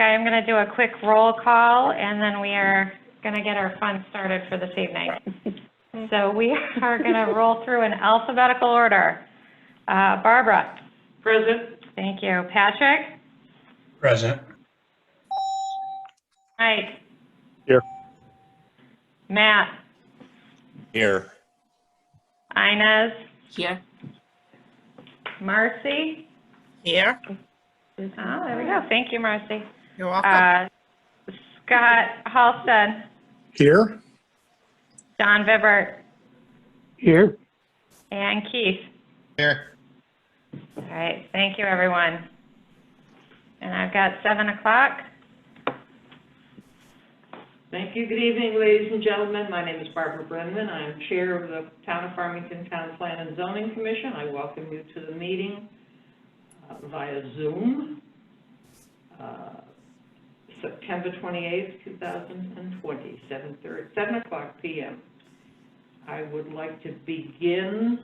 Okay, I'm going to do a quick roll call, and then we are going to get our fun started for this evening. So we are going to roll through in alphabetical order. Barbara? Present. Thank you. Patrick? Present. Mike? Here. Matt? Here. Inez? Here. Marcy? Here. Oh, there we go. Thank you, Marcy. You're welcome. Scott Halstead? Here. John Vibert? Here. And Keith? Here. All right, thank you, everyone. And I've got 7 o'clock. Thank you. Good evening, ladies and gentlemen. My name is Barbara Brennan. I am Chair of the Town of Farmington Town Plan and Zoning Commission. I welcome you to the meeting via Zoom, September 28th, 2020, 7 o'clock p.m. I would like to begin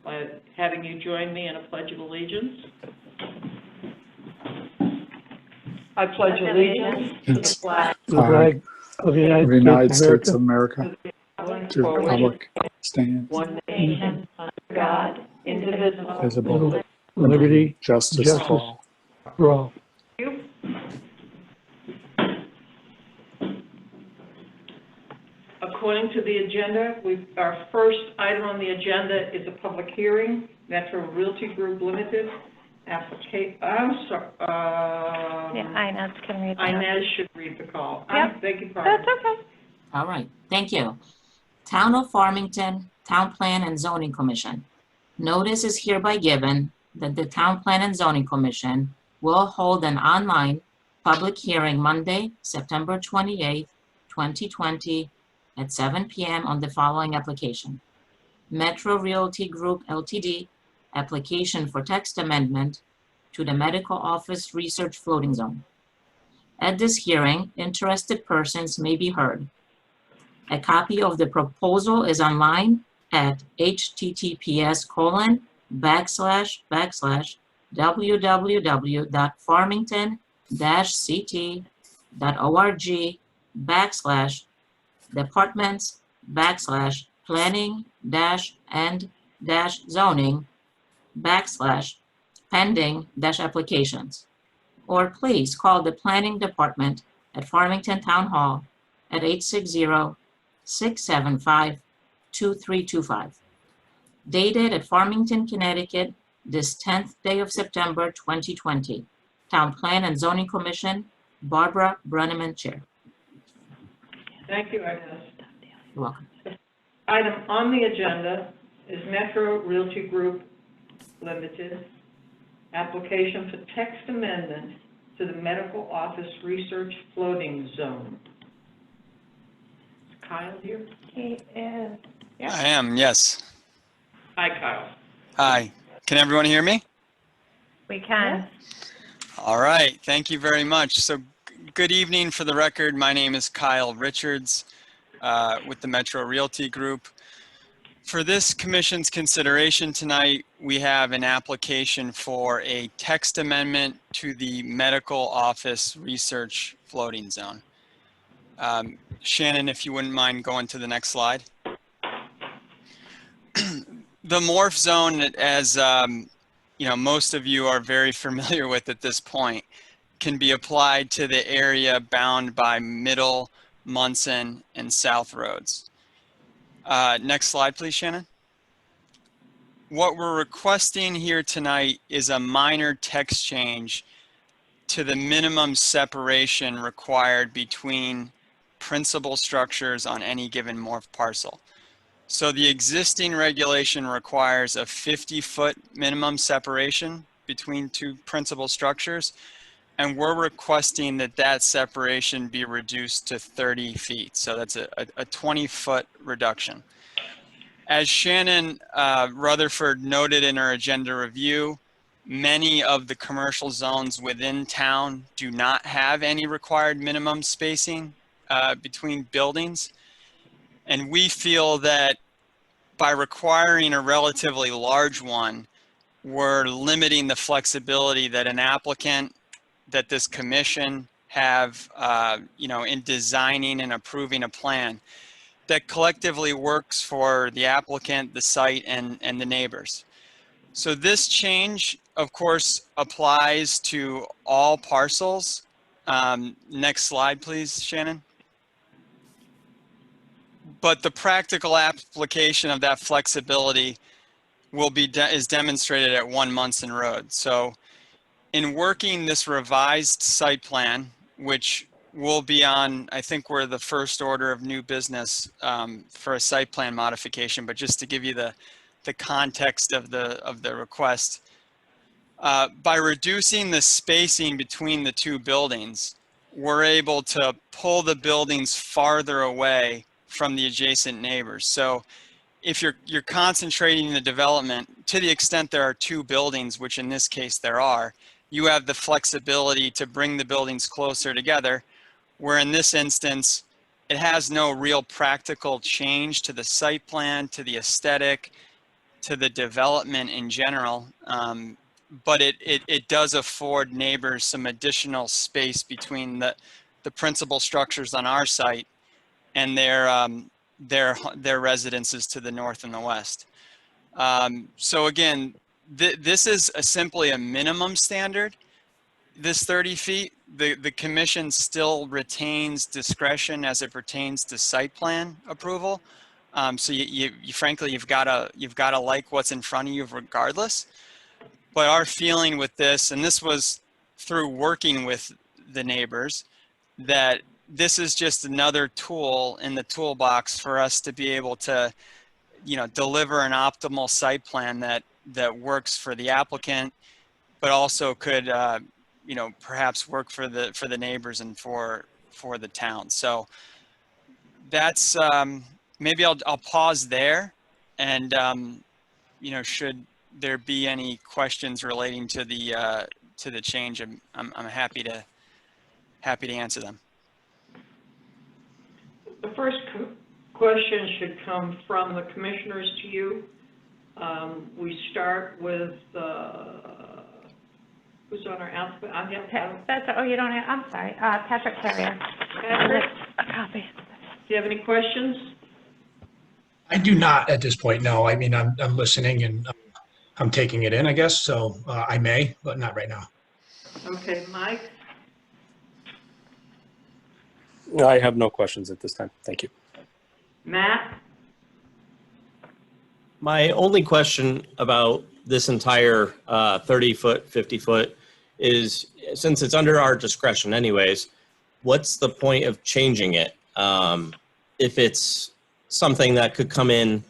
by having you join me in a Pledge of Allegiance. I pledge allegiance to the flag of the United States of America, to the republic stand, one nation, under God, indivisible, visible, with liberty, Justice for all. for all. According to the agenda, our first item on the agenda is a public hearing, Metro Realty Group Limited, I'm sorry, Yeah, Inez can read that. Inez should read the call. Yep. Beg your pardon. That's okay. All right, thank you. Town of Farmington, Town Plan and Zoning Commission. Notice is hereby given that the Town Plan and Zoning Commission will hold an online public hearing Monday, September 28th, 2020 at 7 p.m. on the following application. Metro Realty Group Ltd. Application for text amendment to the Medical Office Research Floating Zone. At this hearing, interested persons may be heard. A copy of the proposal is online at https://www.farmington-ct.org/departments/planning-and-zoning/pending-applications. Or please call the Planning Department at Farmington Town Hall at 860-675-2325. Dated at Farmington, Connecticut, this 10th day of September 2020. Town Plan and Zoning Commission, Barbara Brenneman, Chair. Thank you, Inez. You're welcome. Item on the agenda is Metro Realty Group Limited, application for text amendment to the Medical Office Research Floating Zone. Is Kyle here? He is. Yeah. I am, yes. Hi, Kyle. Hi. Can everyone hear me? We can. All right. Thank you very much. So good evening. For the record, my name is Kyle Richards with the Metro Realty Group. For this commission's consideration tonight, we have an application for a text amendment to the Medical Office Research Floating Zone. Shannon, if you wouldn't mind going to the next slide. The morph zone, as most of you are very familiar with at this point, can be applied to the area bound by Middle, Munson, and South Roads. Next slide, please, Shannon. What we're requesting here tonight is a minor text change to the minimum separation required between principal structures on any given morph parcel. So the existing regulation requires a 50-foot minimum separation between two principal structures, and we're requesting that that separation be reduced to 30 feet. So that's a 20-foot reduction. As Shannon Rutherford noted in her agenda review, many of the commercial zones within town do not have any required minimum spacing between buildings. And we feel that by requiring a relatively large one, we're limiting the flexibility that an applicant, that this commission, have, in designing and approving a plan that collectively works for the applicant, the site, and the neighbors. So this change, of course, applies to all parcels. Next slide, please, Shannon. But the practical application of that flexibility will be is demonstrated at 1 Munson Road. So in working this revised site plan, which will be on, I think we're the first order of new business for a site plan modification, but just to give you the context of the request, by reducing the spacing between the two buildings, we're able to pull the buildings farther away from the adjacent neighbors. So if you're concentrating the development to the extent there are two buildings, which in this case there are, you have the flexibility to bring the buildings closer together, where in this instance, it has no real practical change to the site plan, to the aesthetic, to the development in general. But it does afford neighbors some additional space between the principal structures on our site and their residences to the north and the west. So again, this is simply a minimum standard, this 30 feet. The commission still retains discretion as it pertains to site plan approval. So you frankly, you've got to like what's in front of you regardless. But our feeling with this, and this was through working with the neighbors, that this is just another tool in the toolbox for us to be able to, deliver an optimal site plan that works for the applicant, but also could, perhaps work for the neighbors and for the town. So that's, maybe I'll pause there, and, should there be any questions relating to the change, I'm happy to answer them. The first question should come from the commissioners to you. We start with, who's on our alphabet? You don't have, I'm sorry, Patrick Carrier. Patrick, A copy. do you have any questions? I do not at this point, no. I mean, I'm listening and I'm taking it in, I guess, so I may, but not right now. Okay, Mike? I have no questions at this time. Thank you. Matt? My only question about this entire 30-foot, 50-foot is, since it's under our discretion anyways, what's the point of changing it? If it's something that could come in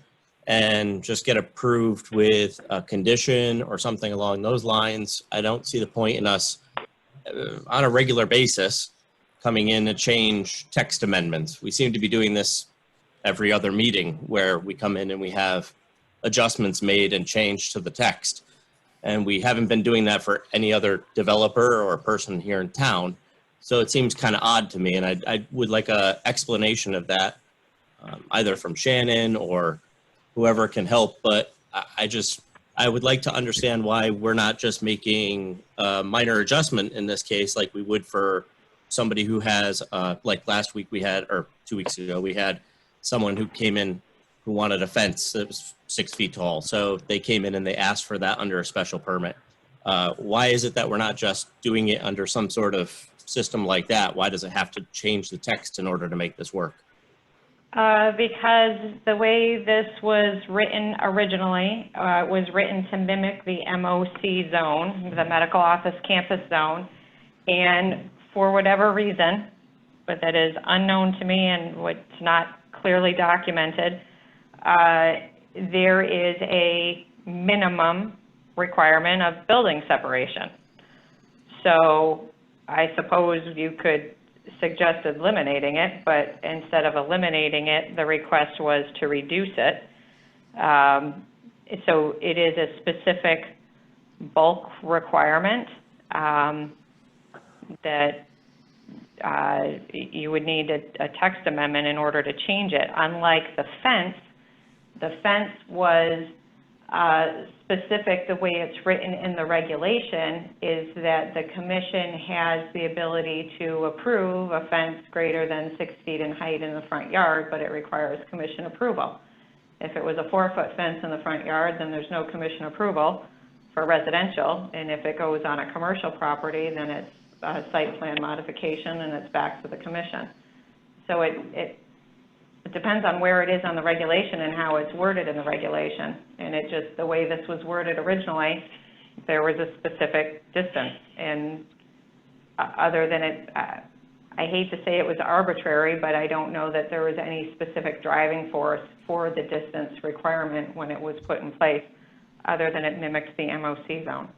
and just get approved with a condition or something along those lines, I don't see the point in us on a regular basis coming in to change text amendments. We seem to be doing this every other meeting where we come in and we have adjustments made and changed to the text. And we haven't been doing that for any other developer or person here in town. So it seems kind of odd to me, and I would like an explanation of that, either from Shannon or whoever can help. But I would like to understand why we're not just making a minor adjustment in this case like we would for somebody who has, like last week we had, or 2 weeks ago, we had someone who came in who wanted a fence that was 6 feet tall. So they came in and they asked for that under a special permit. Why is it that we're not just doing it under some sort of system like that? Why does it have to change the text in order to make this work? Because the way this was written originally, was written to mimic the MOC zone, the medical office campus zone, and for whatever reason, but that is unknown to me and what's not clearly documented, there is a minimum requirement of building separation. So I suppose you could suggest eliminating it, but instead of eliminating it, the request was to reduce it. So it is a specific bulk requirement that you would need a text amendment in order to change it. Unlike the fence was specific, the way it's written in the regulation, is that the commission has the ability to approve a fence greater than 6 feet in height in the front yard, but it requires commission approval. If it was a 4-foot fence in the front yard, then there's no commission approval for residential, and if it goes on a commercial property, then it's a site plan modification and it's back to the commission. So it depends on where it is on the regulation and how it's worded in the regulation. And it just, the way this was worded originally, there was a specific distance. And other than it, I hate to say it was arbitrary, but I don't know that there was any specific driving force for the distance requirement when it was put in place, other than it mimics the MOC zone.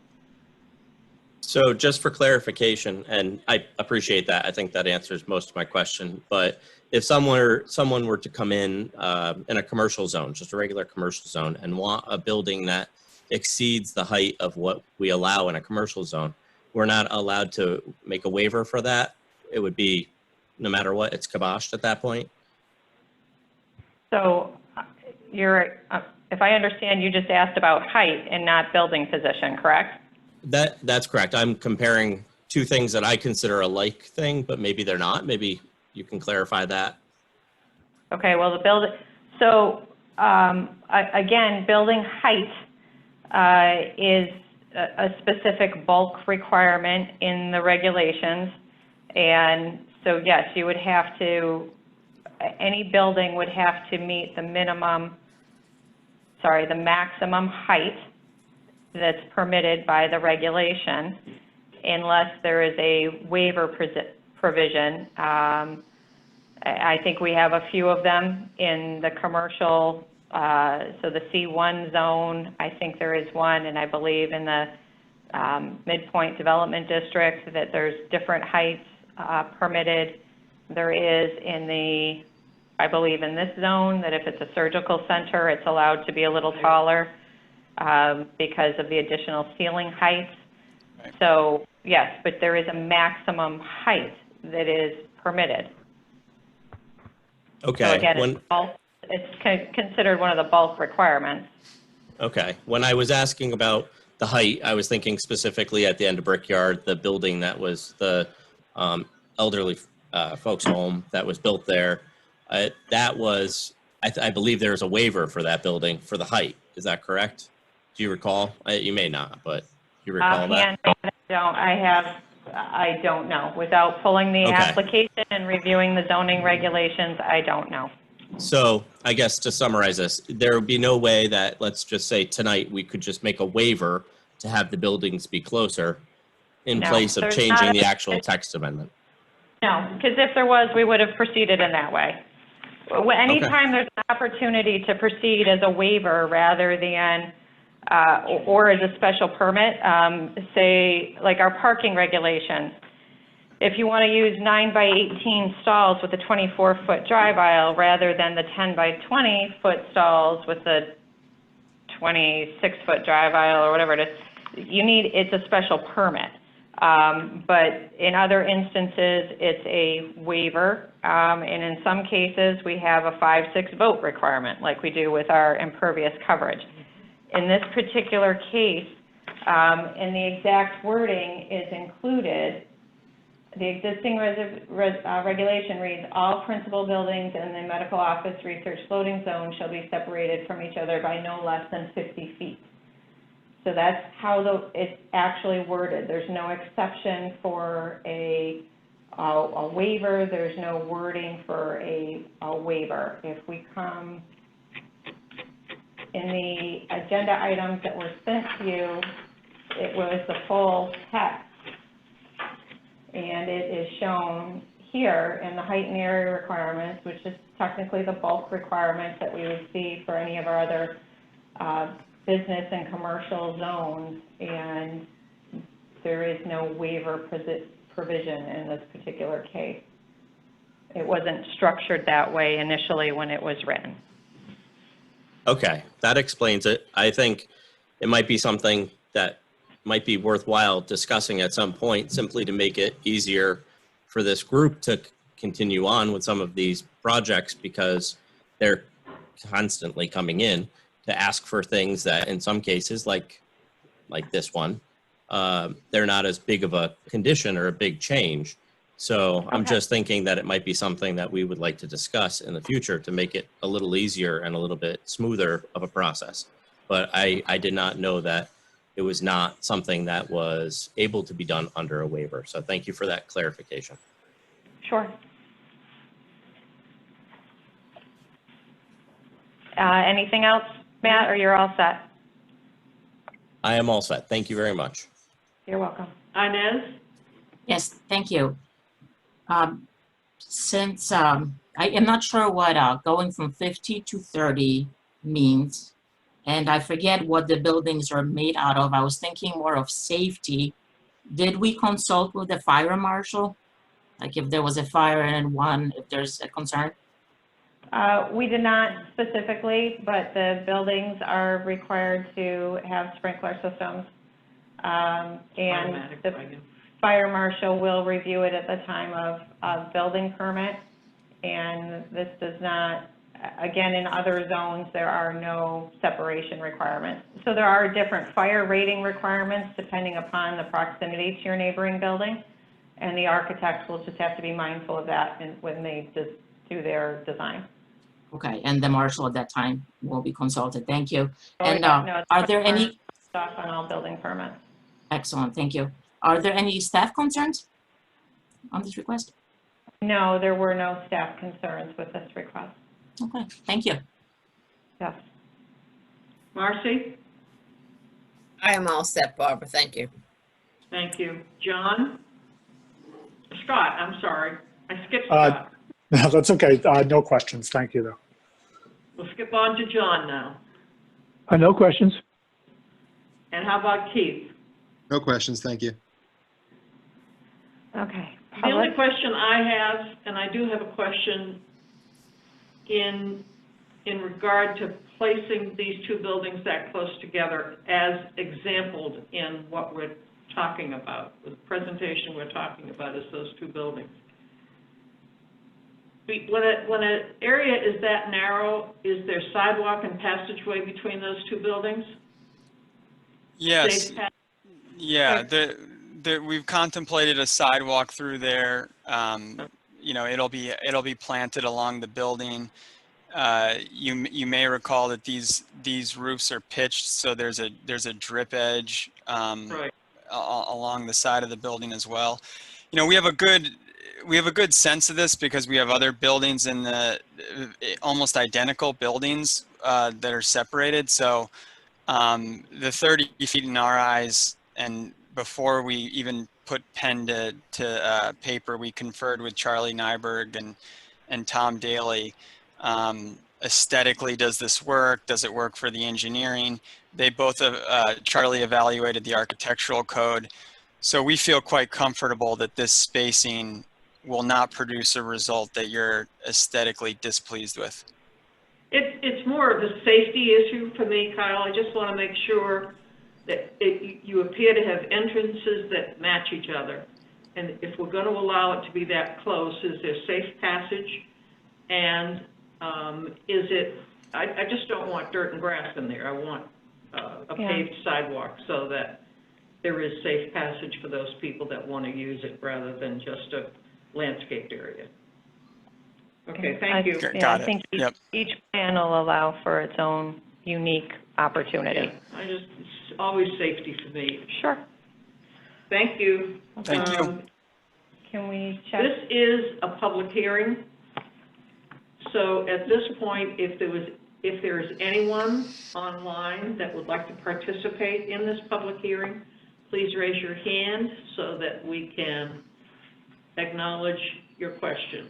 So just for clarification, and I appreciate that, I think that answers most of my question, but if someone were to come in a commercial zone, just a regular commercial zone, and want a building that exceeds the height of what we allow in a commercial zone, we're not allowed to make a waiver for that? It would be, no matter what, it's kiboshed at that point? So you're, if I understand, you just asked about height and not building position, correct? That's correct. I'm comparing two things that I consider a like thing, but maybe they're not. Maybe you can clarify that. Okay, well, so again, building height is a specific bulk requirement in the regulations. And so, yes, you would have to, any building would have to meet the maximum height that's permitted by the regulation, unless there is a waiver provision. I think we have a few of them in the commercial, so the C1 zone, I think there is one, and I believe in the Midpoint Development District that there's different heights permitted. There is in the, I believe in this zone, that if it's a surgical center, it's allowed to be a little taller because of the additional ceiling heights. Right. So yes, but there is a maximum height that is permitted. Okay. So again, it's considered one of the bulk requirements. Okay. When I was asking about the height, I was thinking specifically at the end of Brickyard, the building that was the elderly folks home that was built there. That was, I believe there was a waiver for that building for the height. Is that correct? Do you recall? You may not, but you recall that? I don't know. Without pulling the Okay. application and reviewing the zoning regulations, I don't know. So I guess to summarize this, there would be no way that, let's just say tonight, we could just make a waiver to have the buildings be closer in No, place of there's changing not the actual text amendment. No, because if there was, we would have proceeded in that way. Anytime there's an opportunity to proceed as a waiver rather than, or as a special permit, say, like our parking regulations, if you want to use 9 by 18 stalls with a 24-foot drive aisle rather than the 10 by 20-foot stalls with the 26-foot drive aisle or whatever it is, it's a special permit. But in other instances, it's a waiver. And in some cases, we have a 5-6 vote requirement, like we do with our impervious coverage. In this particular case, and the exact wording is included, the existing regulation reads, all principal buildings in the medical office research loading zone shall be separated from each other by no less than 50 feet. So that's how it's actually worded. There's no exception for a waiver. There's no wording for a waiver. If we come in the agenda items that were sent to you, it was the full text. And it is shown here in the height and area requirements, which is technically the bulk requirements that we would see for any of our other business and commercial zones, and there is no waiver provision in this particular case. It wasn't structured that way initially when it was written. Okay, that explains it. I think it might be something that might be worthwhile discussing at some point, simply to make it easier for this group to continue on with some of these projects, because they're constantly coming in, ask for things that in some cases, like this one, they're not as big of a condition or a big change. So I'm just thinking that it might be something that we would like to discuss in the future to make it a little easier and a little bit smoother of a process. But I did not know that it was not something that was able to be done under a waiver. So thank you for that clarification. Sure. Anything else, Matt, or you're all set? I am all set. Thank you very much. You're welcome. Inez? Yes, thank you. Since I am not sure what going from 50 to 30 means, and I forget what the buildings are made out of. I was thinking more of safety. Did we consult with the fire marshal? Like if there was a fire in one, if there's a concern? We did not specifically, but the buildings are required to have sprinkler systems. And Automatic, the I guess. fire marshal will review it at the time of building permit. And this does not, again, in other zones, there are no separation requirements. So there are different fire rating requirements depending upon the proximity to your neighboring building. And the architects will just have to be mindful of that when they just do their design. Okay, and the marshal at that time will be consulted. Thank you. Oh, And yeah, no, are there any, stuff on all building permits? excellent, thank you. Are there any staff concerns on this request? No, there were no staff concerns with this request. Okay, thank you. Yes. Marcy? I am all set, Barbara. Thank you. Thank you. John? Scott, I'm sorry. I skipped Scott. No, that's okay. No questions. Thank you, though. We'll skip on to John now. No questions. And how about Keith? No questions, thank you. Okay. The only question I have, and I do have a question in regard to placing these two buildings that close together as exampled in what we're talking about. The presentation we're talking about is those two buildings. When an area is that narrow, is there sidewalk and passageway between those two buildings? Yes. Yeah, we've contemplated a sidewalk through there. You know, it'll be planted along the building. You may recall that these roofs are pitched, so there's a drip edge Right. along the side of the building as well. You know, we have a good sense of this because we have other buildings in the almost identical buildings that are separated. So the 30 feet in our eyes, and before we even put pen to paper, we conferred with Charlie Nyberg and Tom Daly. Aesthetically, does this work? Does it work for the engineering? They both, Charlie evaluated the architectural code. So we feel quite comfortable that this spacing will not produce a result that you're aesthetically displeased with. It's more of a safety issue for me, Kyle. I just want to make sure that you appear to have entrances that match each other. And if we're going to allow it to be that close, is there safe passage? And I just don't want dirt and grass in there. I want a paved sidewalk so that there is safe passage for those people that want to use it rather than just a landscaped area. Okay, thank you. Yeah, I think each plan will allow for its own unique opportunity. Yeah, it's always safety for me. Sure. Thank you. Thank you. Can we check? This is a public hearing. So at this point, if there is anyone online that would like to participate in this public hearing, please raise your hand so that we can acknowledge your question.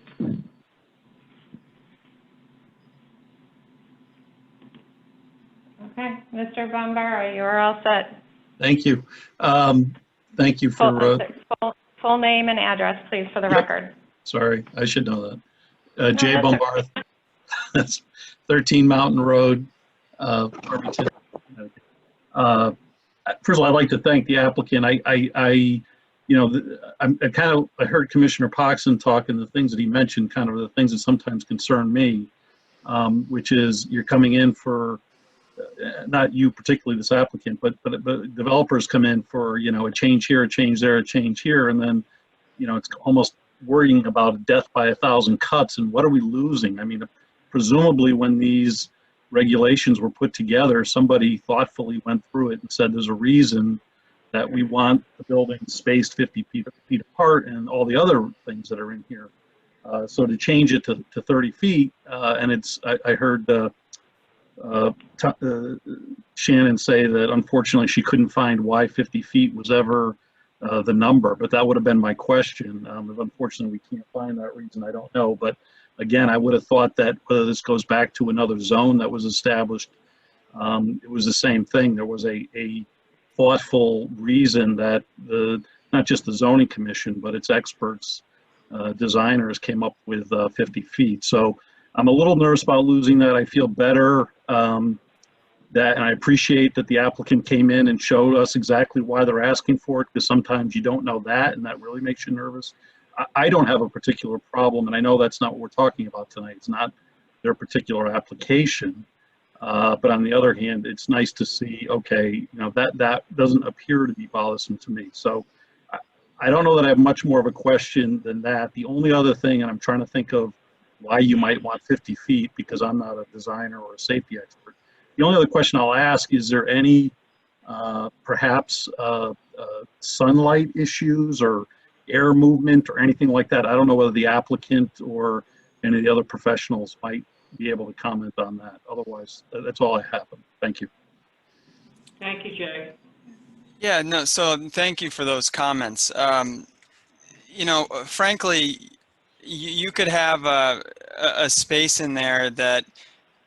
Okay, Mr. Bombara, you're all set. Thank you. Thank you for... Full name and address, please, for the record. Sorry, I should know that. Jay Bombara, that's 13 Mountain Road, Farmington. First of all, I'd like to thank the applicant. I heard Commissioner Poxon talk, and the things that he mentioned kind of are the things that sometimes concern me, which is you're coming in for not you particularly, this applicant, but developers come in for, a change here, a change there, a change here, and then, it's almost worrying about death by 1,000 cuts, and what are we losing? I mean, presumably when these regulations were put together, somebody thoughtfully went through it and said there's a reason that we want the building spaced 50 feet apart and all the other things that are in here. So to change it to 30 feet, and I heard Shannon say that unfortunately she couldn't find why 50 feet was ever the number, but that would have been my question. If unfortunately we can't find that reason, I don't know. But again, I would have thought that whether this goes back to another zone that was established, it was the same thing. There was a thoughtful reason that not just the zoning commission, but its experts, designers came up with 50 feet. So I'm a little nervous about losing that. I feel better and I appreciate that the applicant came in and showed us exactly why they're asking for it, because sometimes you don't know that, and that really makes you nervous. I don't have a particular problem, and I know that's not what we're talking about tonight. It's not their particular application. But on the other hand, it's nice to see, okay, that doesn't appear to be bothersome to me. So I don't know that I have much more of a question than that. The only other thing, and I'm trying to think of why you might want 50 feet, because I'm not a designer or a safety expert. The only other question I'll ask, is there any perhaps sunlight issues or air movement or anything like that? I don't know whether the applicant or any of the other professionals might be able to comment on that. Otherwise, that's all I have. Thank you. Thank you, Jay. Yeah, no, so thank you for those comments. Frankly, you could have a space in there that,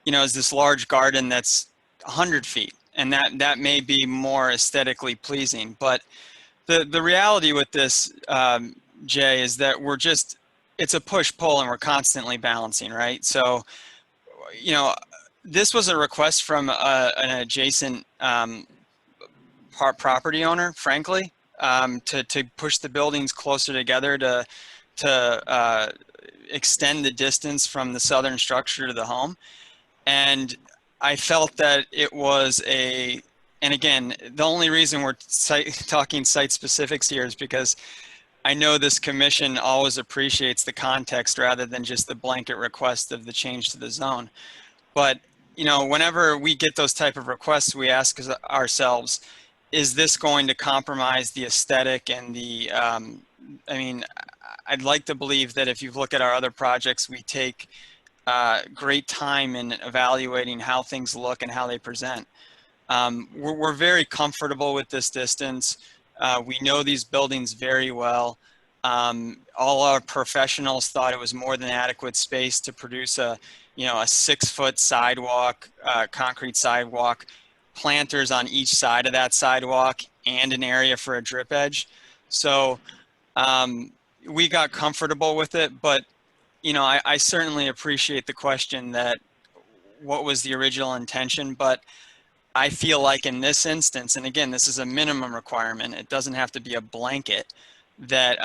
is this large garden that's 100 feet, and that may be more aesthetically pleasing. But the reality with this, Jay, is that it's a push-pull, and we're constantly balancing, right? So, this was a request from an adjacent property owner, frankly, to push the buildings closer together to extend the distance from the southern structure to the home. And I felt that it was and again, the only reason we're talking site specifics here is because I know this commission always appreciates the context rather than just the blanket request of the change to the zone. But, whenever we get those type of requests, we ask ourselves, is this going to compromise the aesthetic and I'd like to believe that if you look at our other projects, we take great time in evaluating how things look and how they present. We're very comfortable with this distance. We know these buildings very well. All our professionals thought it was more than adequate space to produce a 6-foot sidewalk, concrete sidewalk, planters on each side of that sidewalk, and an area for a drip edge. So we got comfortable with it, but I certainly appreciate the question that what was the original intention, but I feel like in this instance, and again, this is a minimum requirement, it doesn't have to be a blanket, that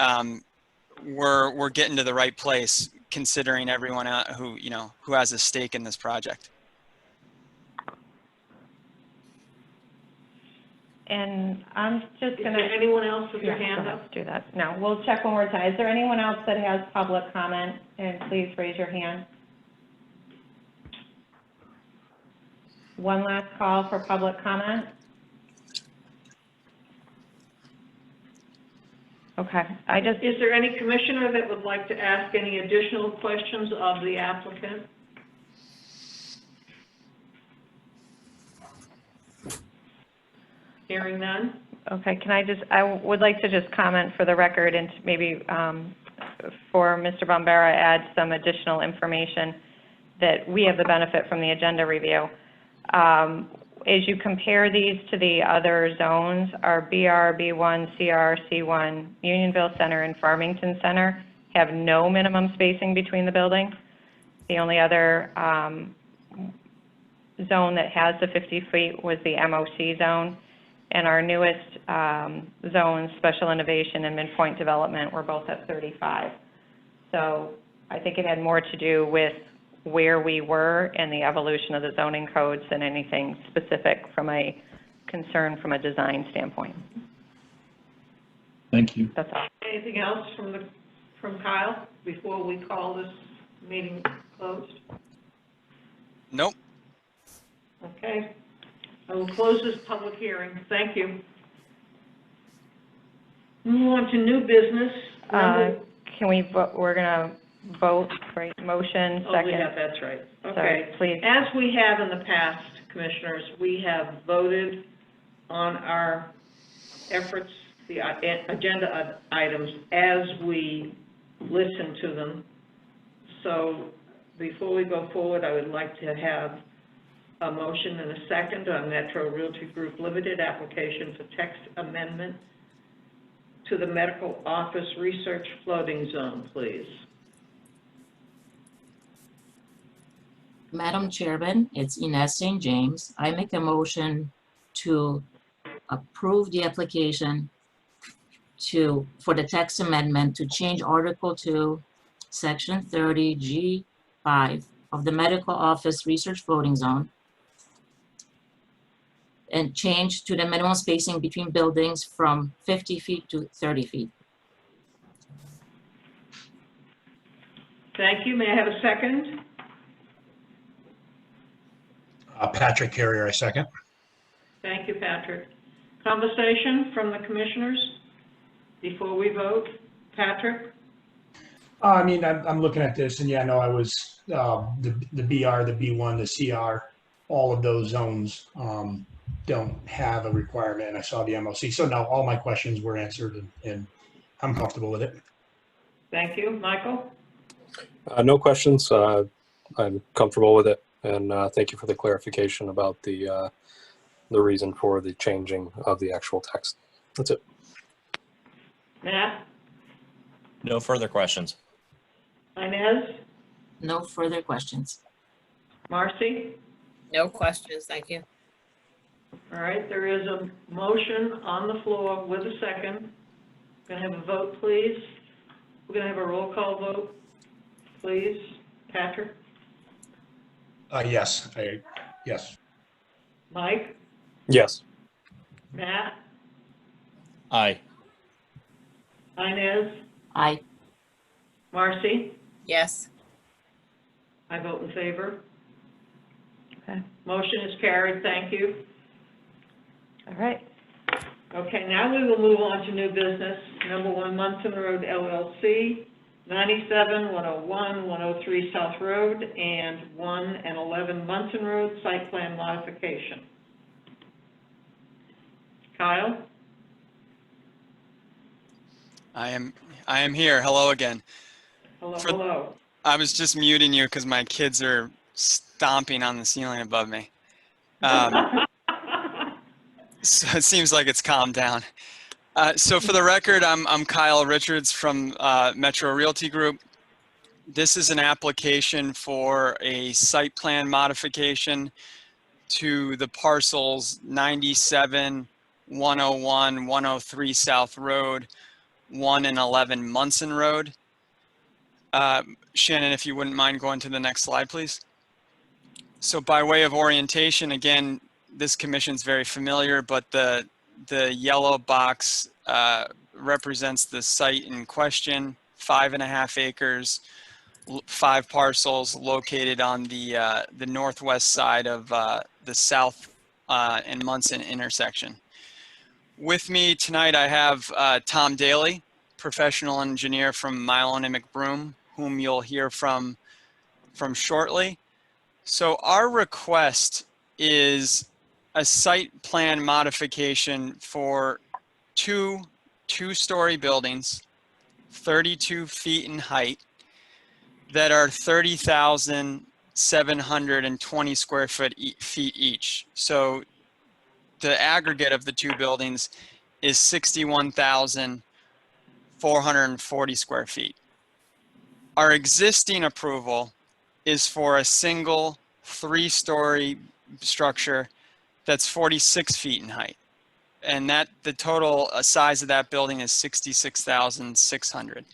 we're getting to the right place considering everyone who has a stake in this project. And I'm just Is gonna. there anyone else with their hand up? Let's do that. No, we'll check one more time. Is there anyone else that has public comment? And please raise your hand. One last call for public comment. Okay, Is there any commissioner that would like to ask any additional questions of the applicant? Hearing none? Okay, I would like to just comment for the record and maybe for Mr. Bombara add some additional information that we have the benefit from the agenda review. As you compare these to the other zones, our BR, B1, CR, C1, Unionville Center, and Farmington Center have no minimum spacing between the buildings. The only other zone that has the 50 feet was the MOC zone, and our newest zones, Special Innovation and Midpoint Development, were both at 35. So I think it had more to do with where we were in the evolution of the zoning codes and anything specific from a concern from a design standpoint. Thank you. That's all. Anything else from Kyle before we call this meeting closed? Nope. Okay. I will close this public hearing. Thank you. Move on to new business. Can we vote, we're gonna vote, right, motion, Oh, second? yeah, that's right. Sorry, Okay. please. As we have in the past, commissioners, we have voted on our efforts, the agenda items, as we listen to them. So before we go forward, I would like to have a motion and a second on Metro Realty Group Limited application for text amendment to the medical office research floating zone, please. Madam Chairman, it's Ines St. James. I make a motion to approve the application for the text amendment to change Article 2, Section 30, G5 of the medical office research floating zone and change to the minimum spacing between buildings from 50 feet to 30 feet. Thank you. May I have a second? Patrick Carrier, I second. Thank you, Patrick. Conversation from the commissioners before we vote? Patrick? I mean, I'm looking at this, and yeah, no, I was, the BR, the B1, the CR, all of those zones don't have a requirement, and I saw the MLC. So no, all my questions were answered, and I'm comfortable with it. Thank you. Michael? No questions. I'm comfortable with it. And thank you for the clarification about the reason for the changing of the actual text. That's it. Matt? No further questions. Inez? No further questions. Marcy? No questions, thank you. All right, there is a motion on the floor with a second. Going to have a vote, please. We're going to have a roll call vote, please. Patrick? Yes, yes. Mike? Yes. Matt? Aye. Inez? Aye. Marcy? Yes. I vote in favor. Okay. Motion is carried. Thank you. All right. Okay, now we will move on to new business. Number 1, Munson Road LLC, 97, 101, 103 South Road, and 1 and 11 Munson Road, site plan modification. Kyle? I am here. Hello again. Hello, hello. I was just muting you because my kids are stomping on the ceiling above me. So it seems like it's calmed down. So for the record, I'm Kyle Richards from Metro Realty Group. This is an application for a site plan modification to the parcels 97, 101, 103 South Road, 1 and 11 Munson Road. Shannon, if you wouldn't mind going to the next slide, please. So by way of orientation, again, this commission's very familiar, but the yellow box represents the site in question, 5.5 acres, 5 parcels located on the northwest side of the South and Munson intersection. With me tonight, I have Tom Daly, professional engineer from Mylon and McBroom, whom you'll hear from shortly. So our request is a site plan modification for two-story buildings, 32 feet in height, that are 30,720 square feet each. So the aggregate of the two buildings is 61,440 square feet. Our existing approval is for a single 3-story structure that's 46 feet in height. And the total size of that building is 66,600.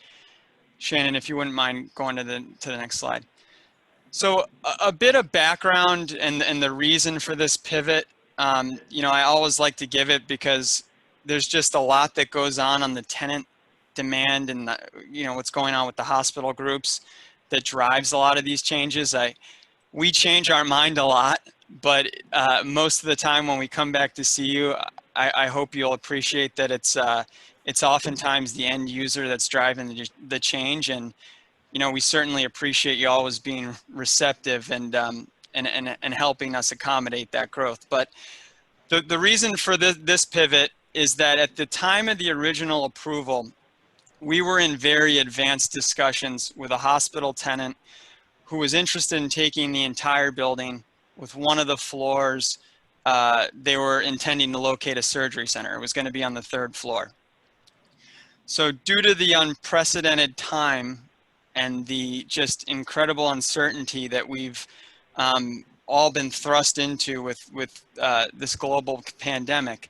Shannon, if you wouldn't mind going to the next slide. So a bit of background and the reason for this pivot, you know, I always like to give it because there's just a lot that goes on the tenant demand and, you know, what's going on with the hospital groups that drives a lot of these changes. We change our mind a lot, but most of the time when we come back to see you, I hope you'll appreciate that it's oftentimes the end user that's driving the change. And you know, we certainly appreciate you always being receptive and helping us accommodate that growth. But the reason for this pivot is that at the time of the original approval, we were in very advanced discussions with a hospital tenant who was interested in taking the entire building. With one of the floors, they were intending to locate a surgery center. It was going to be on the 3rd floor. So due to the unprecedented time and the just incredible uncertainty that we've all been thrust into with this global pandemic,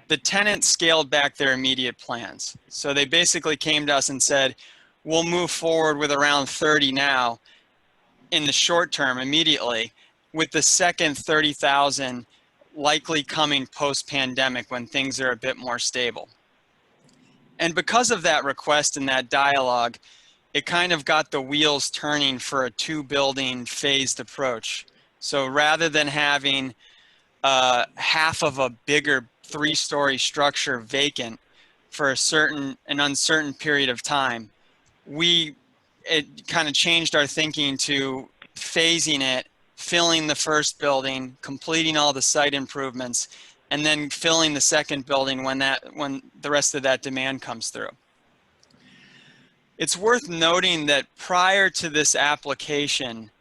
the tenant scaled back their immediate plans. So they basically came to us and said, we'll move forward with around 30 now in the short term immediately, with the second 30,000 likely coming post-pandemic when things are a bit more stable. And because of that request and that dialogue, it kind of got the wheels turning for a 2-building phased approach. So rather than having half of a bigger 3-story structure vacant for an uncertain period of time, it kind of changed our thinking to phasing it, filling the first building, completing all the site improvements, and then filling the second building when the rest of that demand comes through. It's worth noting that prior to this application,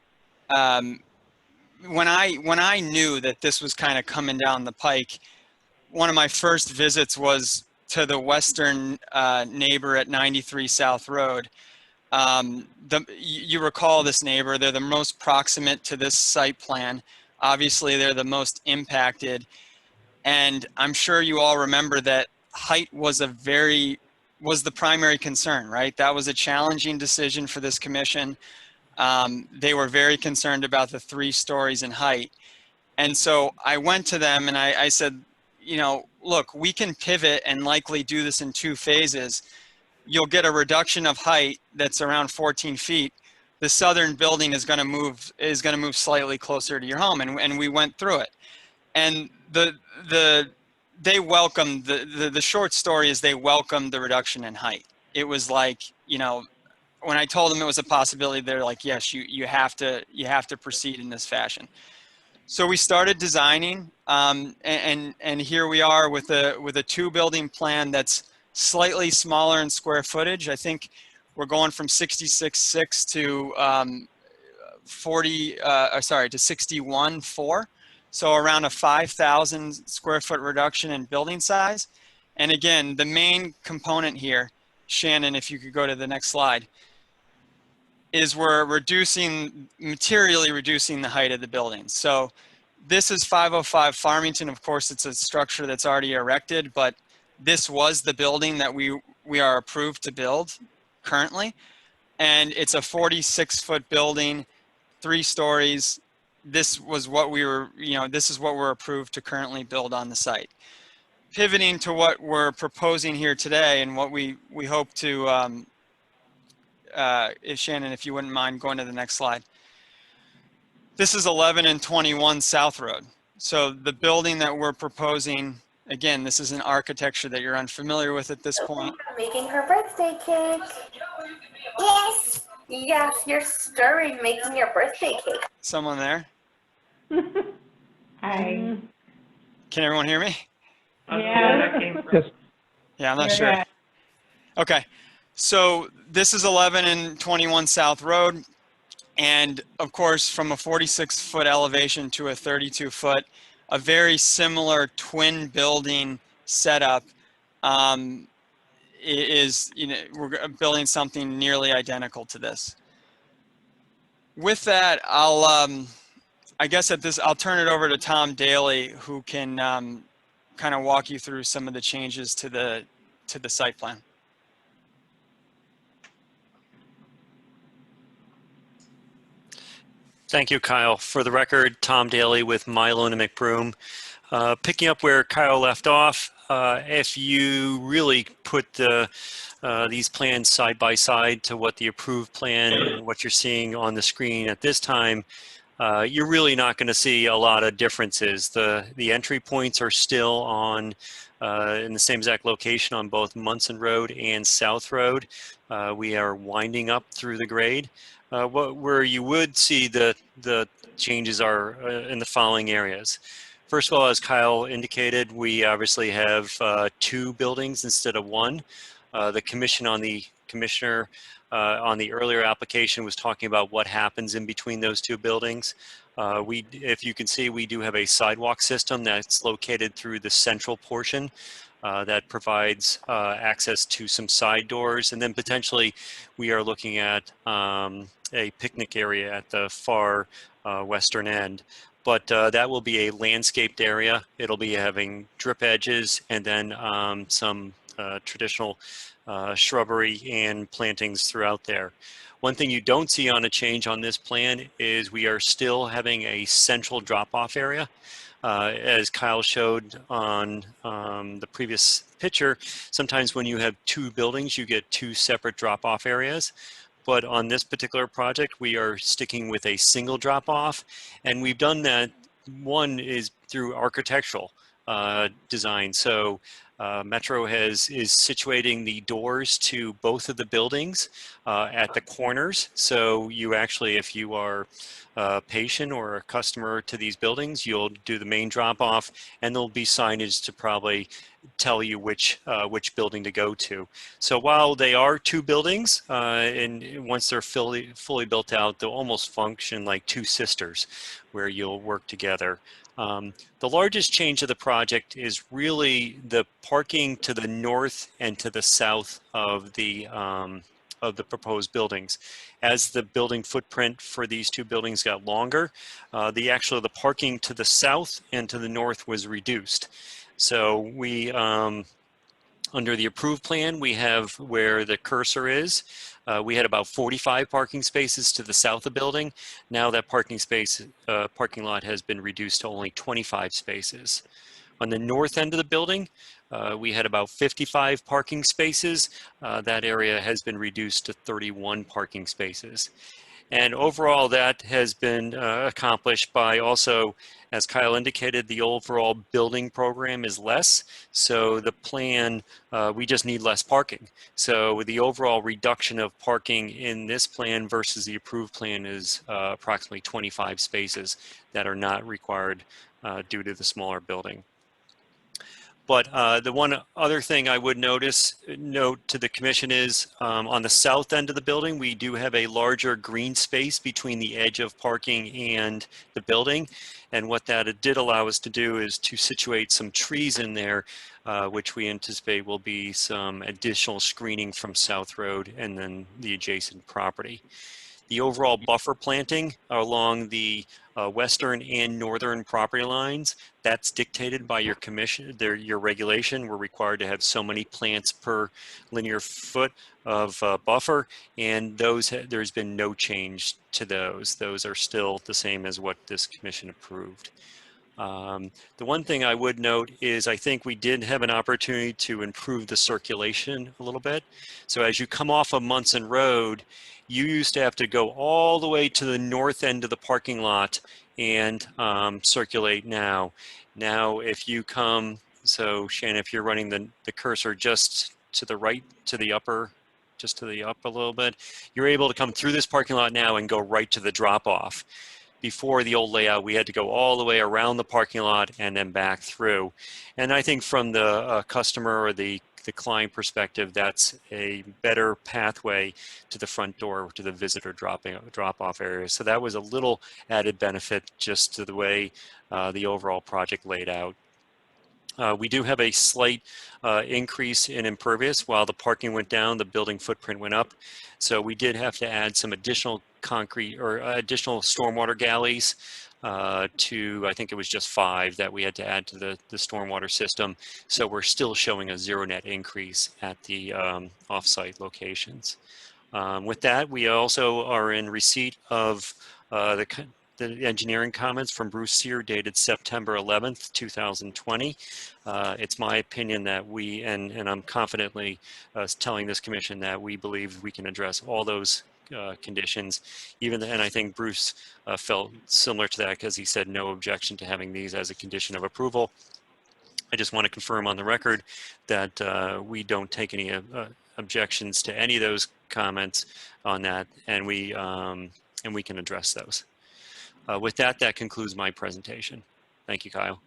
when I knew that this was kind of coming down the pike, one of my first visits was to the western neighbor at 93 South Road. You recall this neighbor, they're the most proximate to this site plan. Obviously, they're the most impacted. And I'm sure you all remember that height was the primary concern, right? That was a challenging decision for this commission. They were very concerned about the 3 stories in height. And so I went to them and I said, you know, look, we can pivot and likely do this in 2 phases. You'll get a reduction of height that's around 14 feet. The southern building is going to move slightly closer to your home. And we went through it. And they welcomed the short story is they welcomed the reduction in height. It was like, you know, when I told them it was a possibility, they're like, yes, you have to proceed in this fashion. So we started designing, and here we are with a 2-building plan that's slightly smaller in square footage. I think we're going from 66.6 to 61.4. So around a 5,000 square foot reduction in building size. And again, the main component here, Shannon, if you could go to the next slide, is we're materially reducing the height of the building. So this is 505 Farmington. Of course, it's a structure that's already erected, but this was the building that we are approved to build currently. And it's a 46-foot building, 3 stories. This was what this is what we're approved to currently build on the site. Pivoting to what we're proposing here today and what we hope to, if Shannon, if you wouldn't mind going to the next slide. This is 11 and 21 South Road. So the building that we're proposing, again, this is an architecture that you're unfamiliar with at this point. Making her birthday cake. Yes. Yes, you're stirring making your birthday cake. Someone there? Hi. Can everyone hear me? Yeah. Yeah, I'm not sure. Okay, so this is 11 and 21 South Road. And of course, from a 46-foot elevation to a 32-foot, a very similar twin building setup is, you know, we're building something nearly identical to this. With that, I guess I'll turn it over to Tom Daly, who can kind of walk you through some of the changes to the site plan. Thank you, Kyle. For the record, Tom Daly with Milo and McBroom. Picking up where Kyle left off, if you really put these plans side by side to what the approved plan and what you're seeing on the screen at this time, you're really not going to see a lot of differences. The entry points are still on in the same exact location on both Munson Road and South Road. We are winding up through the grade. Where you would see the changes are in the following areas. First of all, as Kyle indicated, we obviously have 2 buildings instead of 1. The commissioner on the earlier application was talking about what happens in between those 2 buildings. If you can see, we do have a sidewalk system that's located through the central portion that provides access to some side doors, and then potentially we are looking at a picnic area at the far western end. But that will be a landscaped area. It'll be having drip edges and then some traditional shrubbery and plantings throughout there. One thing you don't see on a change on this plan is we are still having a central drop-off area. As Kyle showed on the previous picture, sometimes when you have 2 buildings, you get 2 separate drop-off areas. But on this particular project, we are sticking with a single drop-off, and we've done that. One is through architectural design. So Metro is situating the doors to both of the buildings at the corners. So you actually, if you are a patient or a customer to these buildings, you'll do the main drop-off, and there'll be signage to probably tell you which building to go to. So while they are 2 buildings, and once they're fully built out, they'll almost function like 2 sisters, where you'll work together. The largest change of the project is really the parking to the north and to the south of the proposed buildings. As the building footprint for these 2 buildings got longer, the parking to the south and to the north was reduced. So we, under the approved plan, we have where the cursor is. We had about 45 parking spaces to the south of the building. Now that parking lot has been reduced to only 25 spaces. On the north end of the building, we had about 55 parking spaces. That area has been reduced to 31 parking spaces. And overall, that has been accomplished by also, as Kyle indicated, the overall building program is less. So the plan, we just need less parking. So the overall reduction of parking in this plan versus the approved plan is approximately 25 spaces that are not required due to the smaller building. But the one other thing I would note to the commission is on the south end of the building, we do have a larger green space between the edge of parking and the building. And what that did allow us to do is to situate some trees in there, which we anticipate will be some additional screening from South Road and then the adjacent property. The overall buffer planting along the western and northern property lines, that's dictated by your commission, your regulation. We're required to have so many plants per linear foot of buffer, and there's been no change to those. Those are still the same as what this commission approved. The one thing I would note is I think we did have an opportunity to improve the circulation a little bit. So as you come off of Munson Road, you used to have to go all the way to the north end of the parking lot and circulate now. Now, if you come, so Shannon, if you're running the cursor just to the right, to the upper, just to the up a little bit, you're able to come through this parking lot now and go right to the drop-off. Before the old layout, we had to go all the way around the parking lot and then back through. And I think from the customer or the client perspective, that's a better pathway to the front door, to the visitor drop-off area. So that was a little added benefit just to the way the overall project laid out. We do have a slight increase in impervious. While the parking went down, the building footprint went up. So we did have to add some additional concrete or additional stormwater galleys to, I think it was just 5 that we had to add to the stormwater system. So we're still showing a 0 net increase at the off-site locations. With that, we also are in receipt of the engineering comments from Bruce Sear dated September 11th, 2020. It's my opinion that we, and I'm confidently telling this commission that we believe we can address all those conditions, and I think Bruce felt similar to that because he said no objection to having these as a condition of approval. I just want to confirm on the record that we don't take any objections to any of those comments on that, and we can address those. With that, that concludes my presentation. Thank you, Kyle.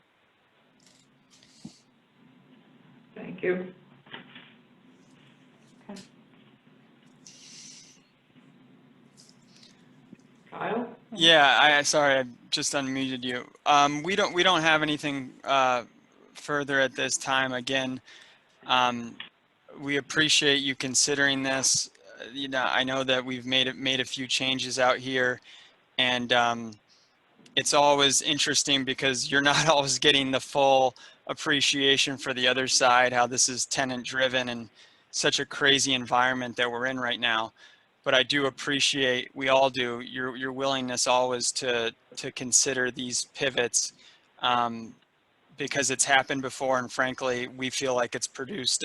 Thank you. Okay. Kyle? Yeah, sorry, I just unmuted you. We don't have anything further at this time. Again, we appreciate you considering this. You know, I know that we've made a few changes out here, and it's always interesting because you're not always getting the full appreciation for the other side, how this is tenant driven and such a crazy environment that we're in right now. But I do appreciate, we all do, your willingness always to consider these pivots, because it's happened before, and frankly, we feel like it's produced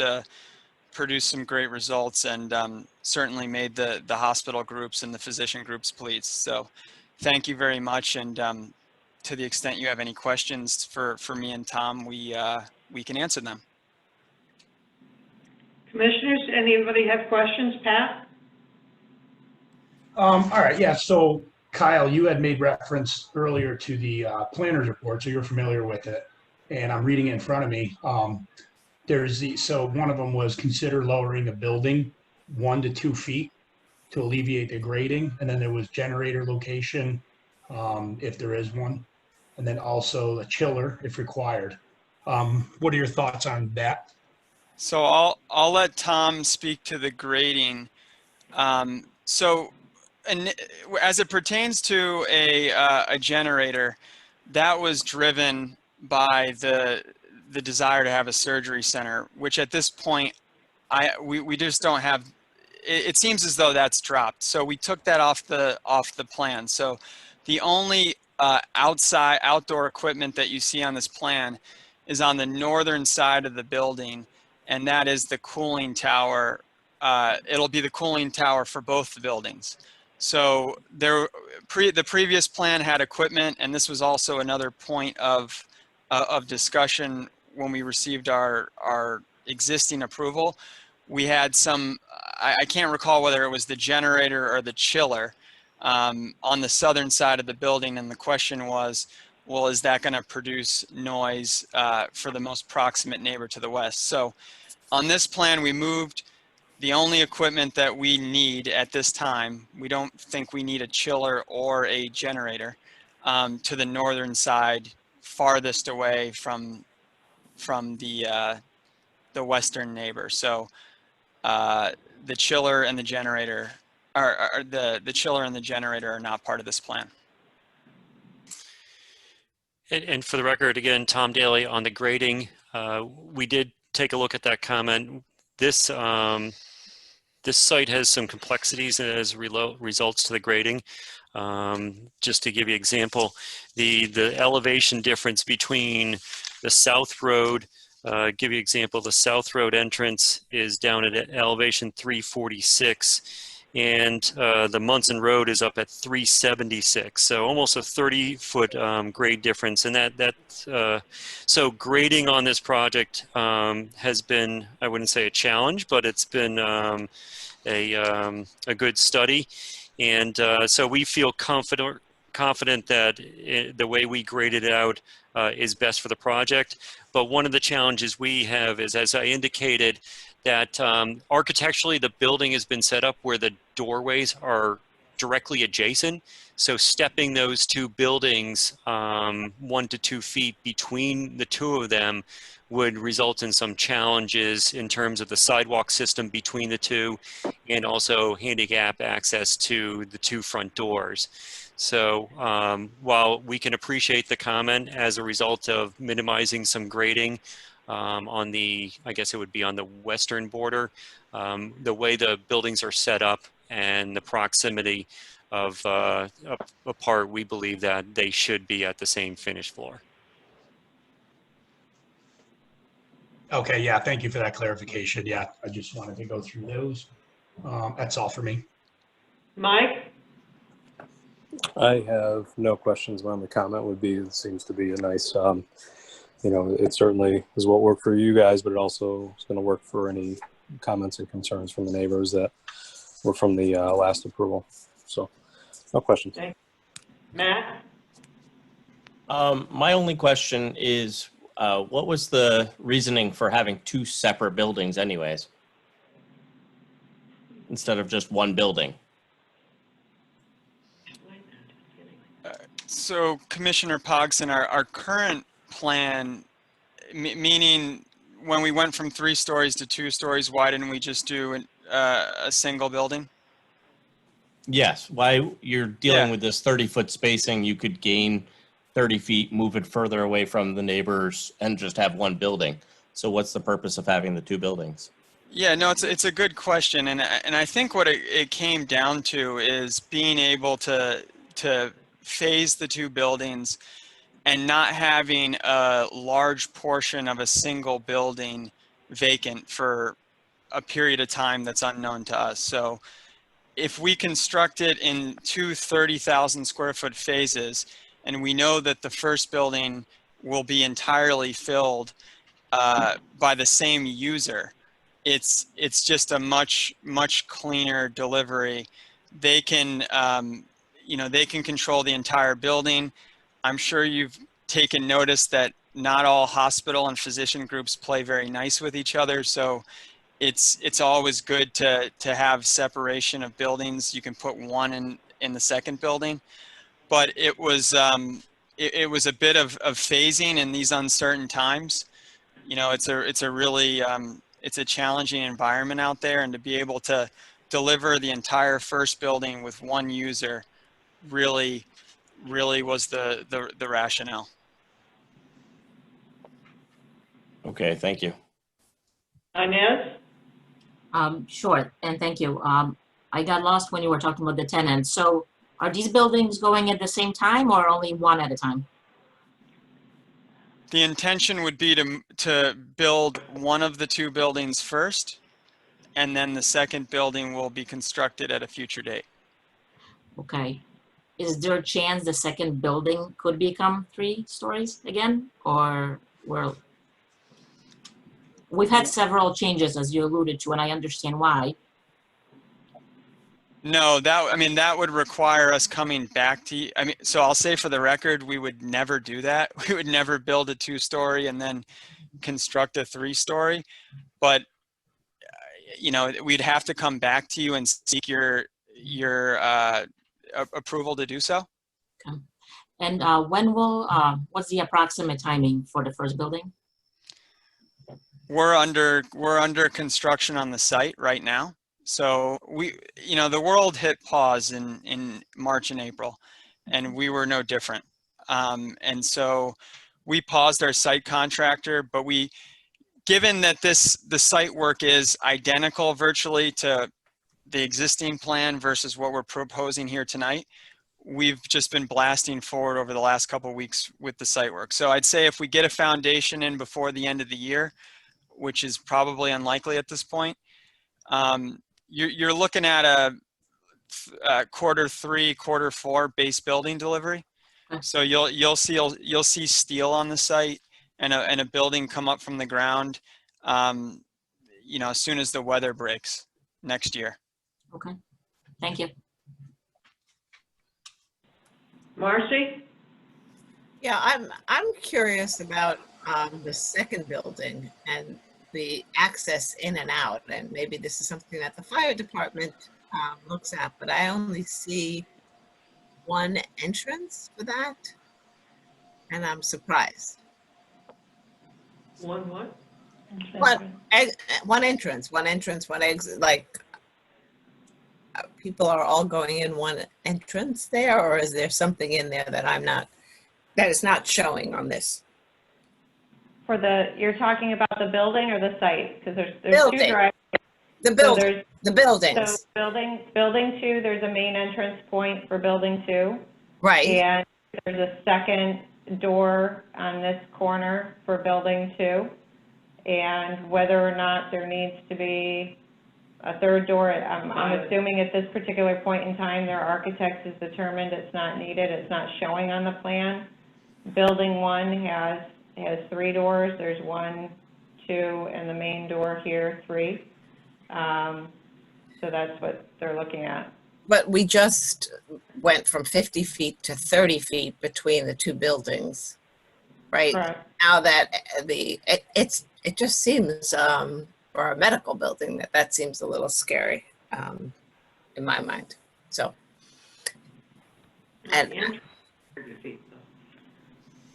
some great results, and certainly made the hospital groups and the physician groups pleased. So thank you very much, and to the extent you have any questions for me and Tom, we can answer them. Commissioners, anybody have questions? Pat? All right, yeah, so Kyle, you had made reference earlier to the planner's report, so you're familiar with it, and I'm reading it in front of me. So one of them was consider lowering a building 1 to 2 feet to alleviate the grading, and then there was generator location, if there is one, and then also a chiller if required. What are your thoughts on that? So I'll let Tom speak to the grading. And as it pertains to a generator, that was driven by the desire to have a surgery center, which at this point, we just don't have. It seems as though that's dropped. So we took that off the plan. So the only outdoor equipment that you see on this plan is on the northern side of the building, and that is the cooling tower. It'll be the cooling tower for both the buildings. So the previous plan had equipment, and this was also another point of discussion when we received our existing approval. We had some, I can't recall whether it was the generator or the chiller on the southern side of the building, and the question was, well, is that going to produce noise for the most proximate neighbor to the west? So on this plan, we moved the only equipment that we need at this time. We don't think we need a chiller or a generator to the northern side, farthest away from the western neighbor. So the chiller and the generator the chiller and the generator are not part of this plan. And for the record, again, Tom Daly on the grading. We did take a look at that comment. This site has some complexities as results to the grading. Just to give you an example, the elevation difference between the South Road, give you an example, the South Road entrance is down at elevation 346, and the Munson Road is up at 376, so almost a 30-foot grade difference. And so grading on this project has been, I wouldn't say a challenge, but it's been a good study. And so we feel confident that the way we graded it out is best for the project. But one of the challenges we have is, as I indicated, that architecturally the building has been set up where the doorways are directly adjacent. So stepping those two buildings 1 to 2 feet between the two of them would result in some challenges in terms of the sidewalk system between the two, and also handicap access to the two front doors. So while we can appreciate the comment as a result of minimizing some grading on the, I guess it would be on the western border, the way the buildings are set up and the proximity apart, we believe that they should be at the same finished floor. Okay, yeah, thank you for that clarification. Yeah, I just wanted to go through those. That's all for me. Mike? I have no questions. My only comment would be, it seems to be a nice, you know, it certainly is what worked for you guys, but it also is going to work for any comments and concerns from the neighbors that were from the last approval. So, no questions. Okay. Matt? My only question is, what was the reasoning for having two separate buildings anyways? Instead of just one building? So Commissioner Pogson, our current plan, meaning when we went from 3 stories to 2 stories, why didn't we just do a single building? Yes, why you're dealing with this 30-foot spacing, you could gain 30 feet, move it further away from the neighbors and just have one building. So what's the purpose of having the 2 buildings? Yeah, no, it's a good question. And I think what it came down to is being able to phase the 2 buildings and not having a large portion of a single building vacant for a period of time that's unknown to us. So if we construct it in 2 30,000 square foot phases, and we know that the first building will be entirely filled by the same user, it's just a much cleaner delivery. They can you know, they can control the entire building. I'm sure you've taken notice that not all hospital and physician groups play very nice with each other, so it's always good to have separation of buildings. You can put one in the second building, but it was it was a bit of phasing in these uncertain times. You know, it's a really it's a challenging environment out there, and to be able to deliver the entire first building with one user really was the rationale. Okay, thank you. Inez? Sure, and thank you. I got lost when you were talking about the tenants. So are these buildings going at the same time or only one at a time? The intention would be to build one of the 2 buildings first, and then the second building will be constructed at a future date. Okay. Is there a chance the second building could become 3 stories again? Or we've had several changes, as you alluded to, and I understand why. No, that would require us coming back to you. I mean, so I'll say for the record, we would never do that. We would never build a 2-story and then construct a 3-story. But you know, we'd have to come back to you and seek your approval to do so. Okay. And what's the approximate timing for the first building? We're under construction on the site right now. So you know, the world hit pause in March and April, and we were no different. And so we paused our site contractor, but given that the site work is identical virtually to the existing plan versus what we're proposing here tonight, we've just been blasting forward over the last couple of weeks with the site work. So I'd say if we get a foundation in before the end of the year, which is probably unlikely at this point, you're looking at a Q3, Q4 base building delivery. So you'll see steel on the site and a building come up from the ground, you know, as soon as the weather breaks next year. Okay, thank you. Marcy? Yeah, I'm curious about the second building and the access in and out, and maybe this is something that the fire department looks at, but I only see one entrance for that, and I'm surprised. One what? One entrance, one exit, like people are all going in one entrance there, or is there something in there that that is not showing on this? You're talking about the building or the site? Because there's Building. 2 driveways. The buildings. So building 2, there's a main entrance point for building 2. Right. And there's a second door on this corner for building 2. And whether or not there needs to be a third door, I'm assuming at this particular point in time, their architect has determined it's not needed, it's not showing on the plan. Building 1 has 3 doors. There's 1, 2, and the main door here, 3. So that's what they're looking at. But we just went from 50 feet to 30 feet between the 2 buildings, right? Correct. Now that it just seems, for a medical building, that seems a little scary in my mind. So, and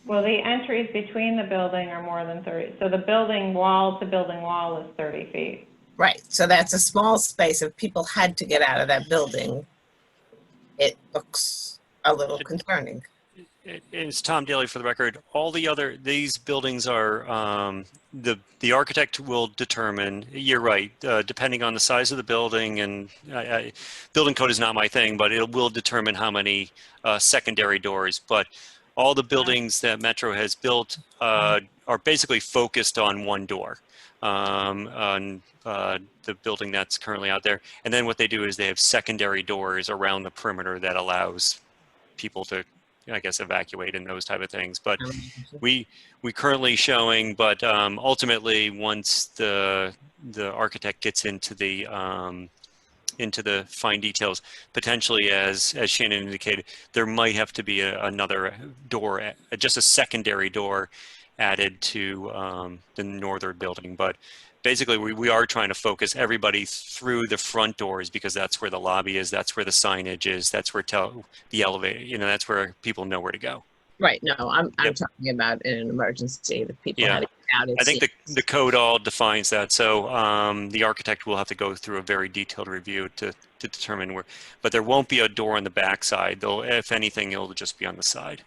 Well, the entries between the building are more than 30. So the building wall to building wall is 30 feet. right, so that's a small space. If people had to get out of that building, it looks a little concerning. It's Tom Daly for the record. All these buildings are, the architect will determine, you're right, depending on the size of the building, and building code is not my thing, but it will determine how many secondary doors. But all the buildings that Metro has built are basically focused on one door, on the building that's currently out there. And then what they do is they have secondary doors around the perimeter that allows people to, I guess, evacuate and those type of things. But we currently showing, but ultimately once the architect gets into the fine details, potentially as Shannon indicated, there might have to be another door, just a secondary door added to the northern building. But basically we are trying to focus everybody through the front doors, because that's where the lobby is, that's where the signage is, that's where the elevator, that's where people know where to go. Right, no, I'm talking about in an emergency, that people had to get out. I think the code all defines that. So the architect will have to go through a very detailed review to determine where, but there won't be a door on the back side. If anything, it'll just be on the side.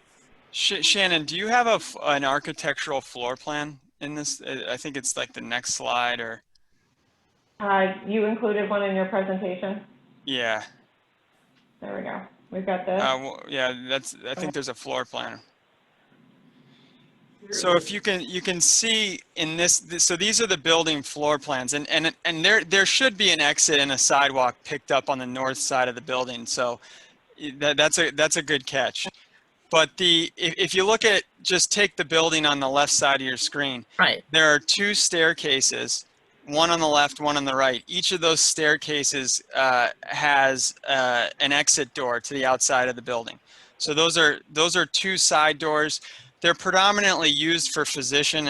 Shannon, do you have an architectural floor plan in this? I think it's like the next slide, or. You included one in your presentation? Yeah. There we go. We've got this. Yeah, I think there's a floor plan. So if you can see in this, so these are the building floor plans, and there should be an exit and a sidewalk picked up on the north side of the building. So that's a good catch. But if you look at, just take the building on the left side of your screen, right, there are 2 staircases, one on the left, one on the right. Each of those staircases has an exit door to the outside of the building. So those are 2 side doors. They're predominantly used for physicians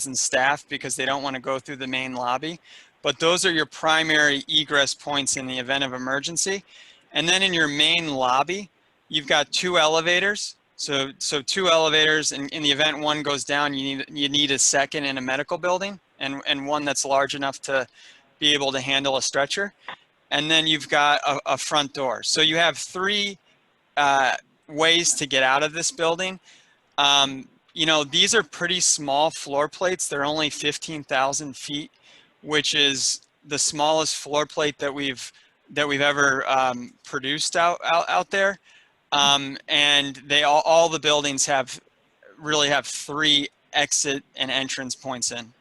and staff, because they don't want to go through the main lobby. But those are your primary egress points in the event of emergency. And then in your main lobby, you've got 2 elevators. So 2 elevators, and in the event one goes down, you need a second in a medical building, and one that's large enough to be able to handle a stretcher. And then you've got a front door. So you have 3 ways to get out of this building. These are pretty small floor plates. They're only 15,000 feet, which is the smallest floor plate that we've ever produced out there. And they all the buildings really have 3 exit and entrance points in.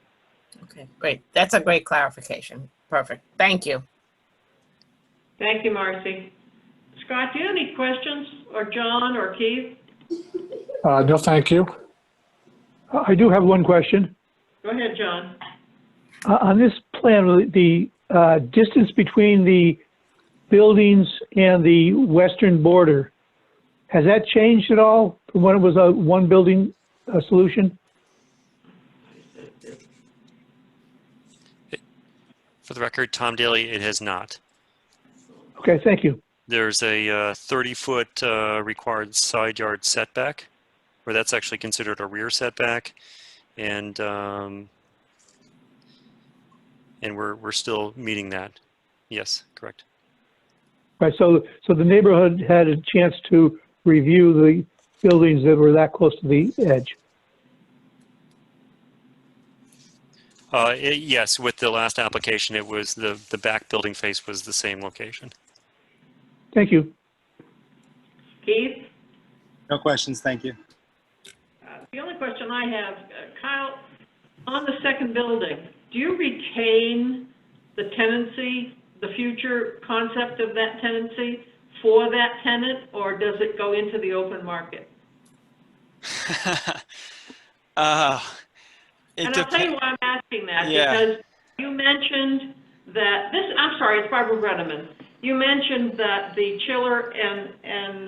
Okay, great. That's a great clarification. Perfect. Thank you. Thank you, Marcy. Scott, do you have any questions, or John or Keith? No, thank you. I do have one question. Go ahead, John. On this plan, the distance between the buildings and the western border, has that changed at all from when it was a one building solution? For the record, Tom Daly, it has not. Okay, thank you. There's a 30-foot required side yard setback, where that's actually considered a rear setback, and we're still meeting that. Yes, correct. Right. So the neighborhood had a chance to review the buildings that were that close to the edge. Yes, with the last application, it was the back building face was the same location. Thank you. Keith? No questions, thank you. The only question I have, Kyle, on the second building, do you retain the tenancy, the future concept of that tenancy for that tenant, or does it go into the open market? And I'll tell you why I'm asking that, because you mentioned that this, I'm sorry, it's Barbara Brenneman. You mentioned that the chiller and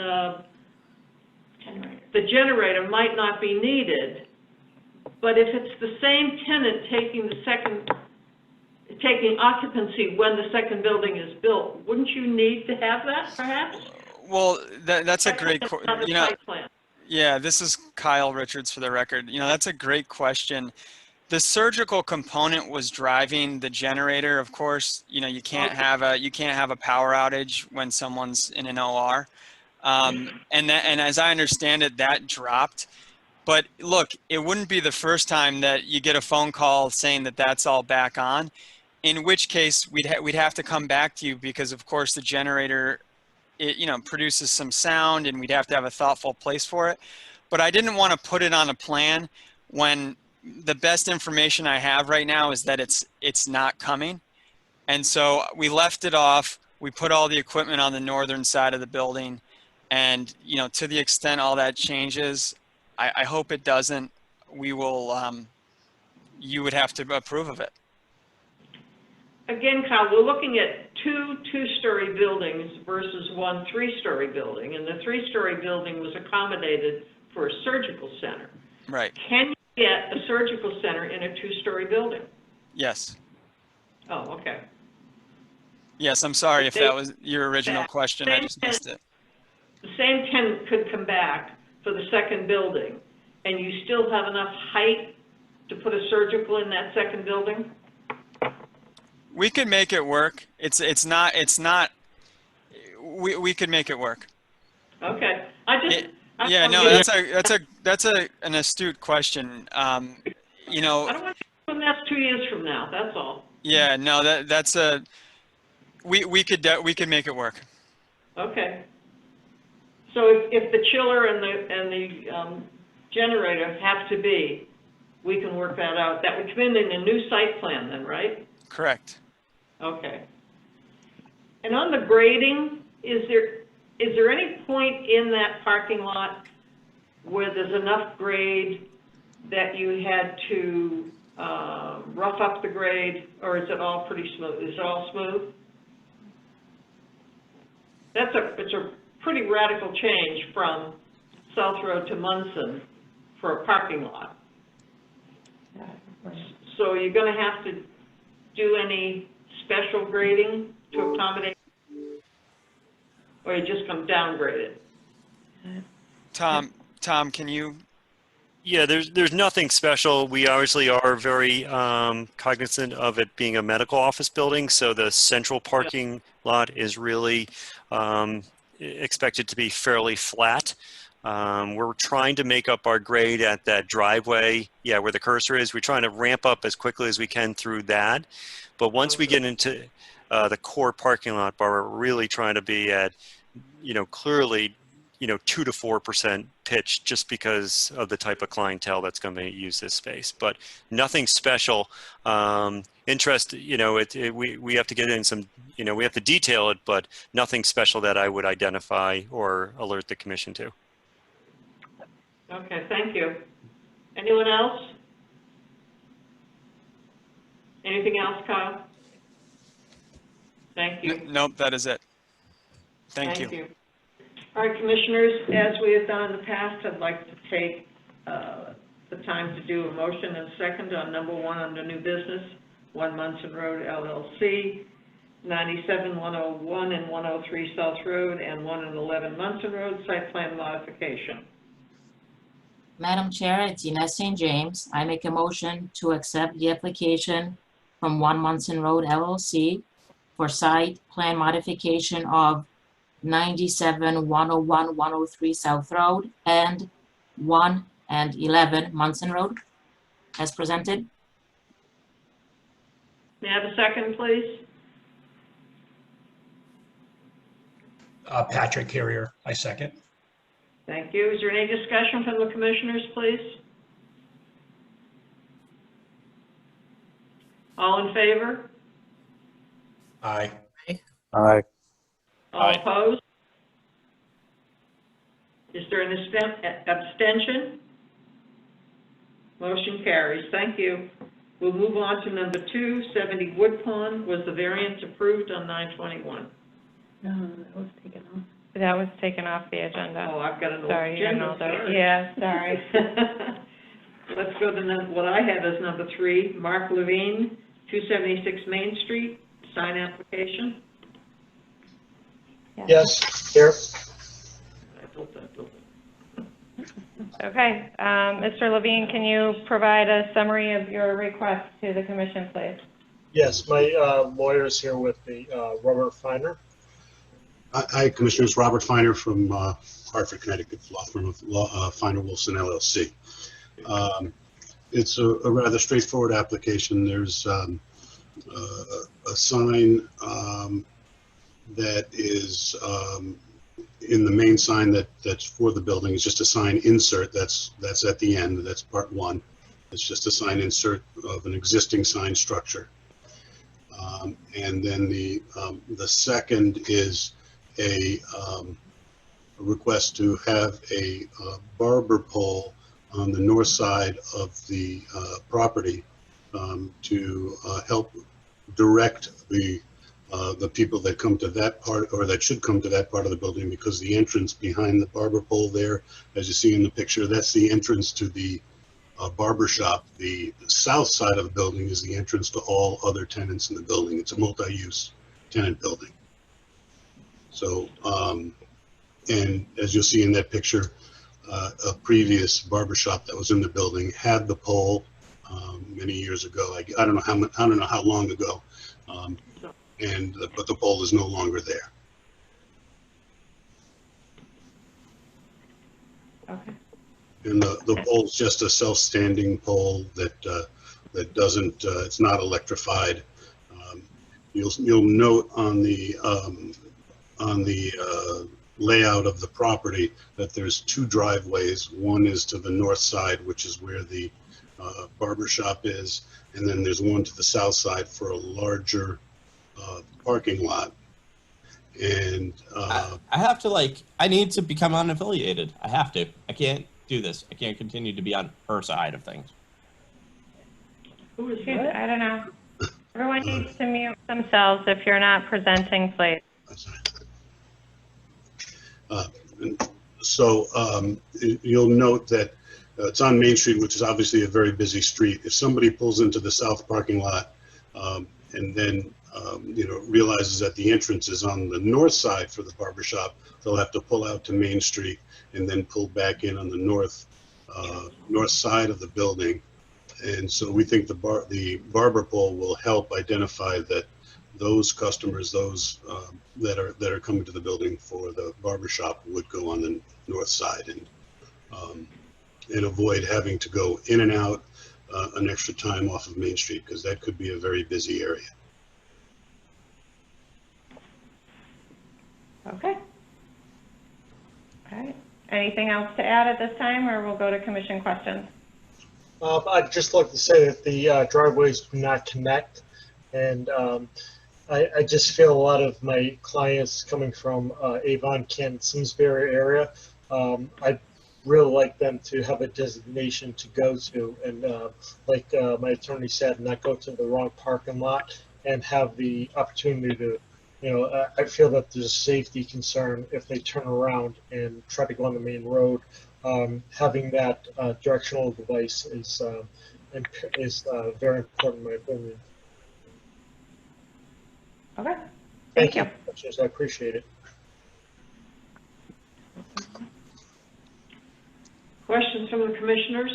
the generator might not be needed, but if it's the same tenant taking occupancy when the second building is built, wouldn't you need to have that, perhaps? Well, that's a great, yeah, this is Kyle Richards for the record. That's a great question. The surgical component was driving the generator. Of course, you can't have a power outage when someone's in an OR. And as I understand it, that dropped. But look, it wouldn't be the first time that you get a phone call saying that that's all back on, in which case we'd have to come back to you, because of course the generator, produces some sound, and we'd have to have a thoughtful place for it. But I didn't want to put it on a plan when the best information I have right now is that it's not coming. And so we left it off. We put all the equipment on the northern side of the building. And, to the extent all that changes, I hope it doesn't. We will, you would have to approve of it. Again, Kyle, we're looking at two two-story buildings versus one three-story building, and the three-story building was accommodated for a surgical center. Right. Can you get a surgical center in a two-story building? Yes. Oh, okay. Yes, I'm sorry if that was your original question. I just missed it. The same tenant could come back for the second building, and you still have enough height to put a surgical in that second building? We could make it work. It's not, we could make it work. Okay. That's an astute question. I don't want to mess 2 years from now, that's all. Yeah, no, we could make it work. Okay. So if the chiller and the generator have to be, we can work that out. That would come in a new site plan then, right? Correct. Okay. And on the grading, is there any point in that parking lot where there's enough grade that you had to rough up the grade, or is it all pretty smooth? Is it all smooth? It's a pretty radical change from South Road to Munson for a parking lot. So you're going to have to do any special grading to accommodate, or you just come downgraded? Tom, can you? Yeah, there's nothing special. We obviously are very cognizant of it being a medical office building, so the central parking lot is really expected to be fairly flat. We're trying to make up our grade at that driveway, where the cursor is. We're trying to ramp up as quickly as we can through that. But once we get into the core parking lot, we're really trying to be at, clearly, 2 to 4% pitch, just because of the type of clientele that's going to use this space. But nothing special. Interest, we have to get in some, we have to detail it, but nothing special that I would identify or alert the commission to. Okay, thank you. Anyone else? Anything else, Kyle? Thank you. Nope, that is it. Thank you. All right, commissioners, as we have done in the past, I'd like to take the time to do a motion and second on number 1 under new business, 1 Munson Road LLC, 97-101 and 103 South Road, and 1 and 11 Munson Road, site plan modification. Madam Chair, it's Ines St. James. I make a motion to accept the application from 1 Munson Road LLC for site plan modification of 97-101, 103 South Road and 1 and 11 Munson Road as presented. May I have a second, please? Patrick Carrier, I second. Thank you. Is there any discussion from the commissioners, please? All in favor? Aye. Aye. All opposed? Is there an abstention? Motion carries. Thank you. We'll move on to number 2, 70 Wood Pond. Was the variance approved on 9/21? No, that was taken off. That was taken off the agenda. Oh, I've got an old Sorry, you agenda, know, sorry. yeah, sorry. Let's go to what I have as number 3, Mark Levine, 276 Main Street, sign application. Yes, here. I built that building. Okay, Mr. Levine, can you provide a summary of your request to the commission, please? Yes, my lawyer is here with me, Robert Feiner. Hi, Commissioners. Robert Feiner from Hartford, Connecticut, law firm of Feiner Wilson LLC. It's a rather straightforward application. There's a sign that is in the main sign that's for the building. It's just a sign insert that's at the end. That's part 1. It's just a sign insert of an existing sign structure. And then the second is a request to have a barber pole on the north side of the property to help direct the people that come to that part, or that should come to that part of the building, because the entrance behind the barber pole there, as you see in the picture, that's the entrance to the barber shop. The south side of the building is the entrance to all other tenants in the building. It's a multi-use tenant building. So, and as you'll see in that picture, a previous barber shop that was in the building had the pole many years ago. I don't know how long ago, but the pole is no longer there. Okay. And the pole is just a self-standing pole that doesn't. It's not electrified. You'll note on the layout of the property that there's 2 driveways. One is to the north side, which is where the barber shop is, and then there's one to the south side for a larger parking lot. And I have to I need to become unaffiliated. I have to. I can't do this. I can't continue to be on her side of things. Who is Shoot, that? I don't know. Everyone needs to mute themselves if you're not presenting, please. So you'll note that it's on Main Street, which is obviously a very busy street. If somebody pulls into the south parking lot and then realizes that the entrance is on the north side for the barber shop, they'll have to pull out to Main Street and then pull back in on the north side of the building. And so we think the barber pole will help identify that those customers, those that are coming to the building for the barber shop, would go on the north side and avoid having to go in and out an extra time off of Main Street, because that could be a very busy area. Okay. All right. Anything else to add at this time, or we'll go to commission questions? I'd just like to say that the driveways do not connect, and I just feel a lot of my clients coming from Avon, Kent, Simsbury area, I'd really like them to have a designation to go to, and like my attorney said, not go to the wrong parking lot, and have the opportunity to, I feel that there's a safety concern if they turn around and try to go on the main road. Having that directional device is very important in my opinion. Okay. Thank you. I appreciate it. Questions from the commissioners?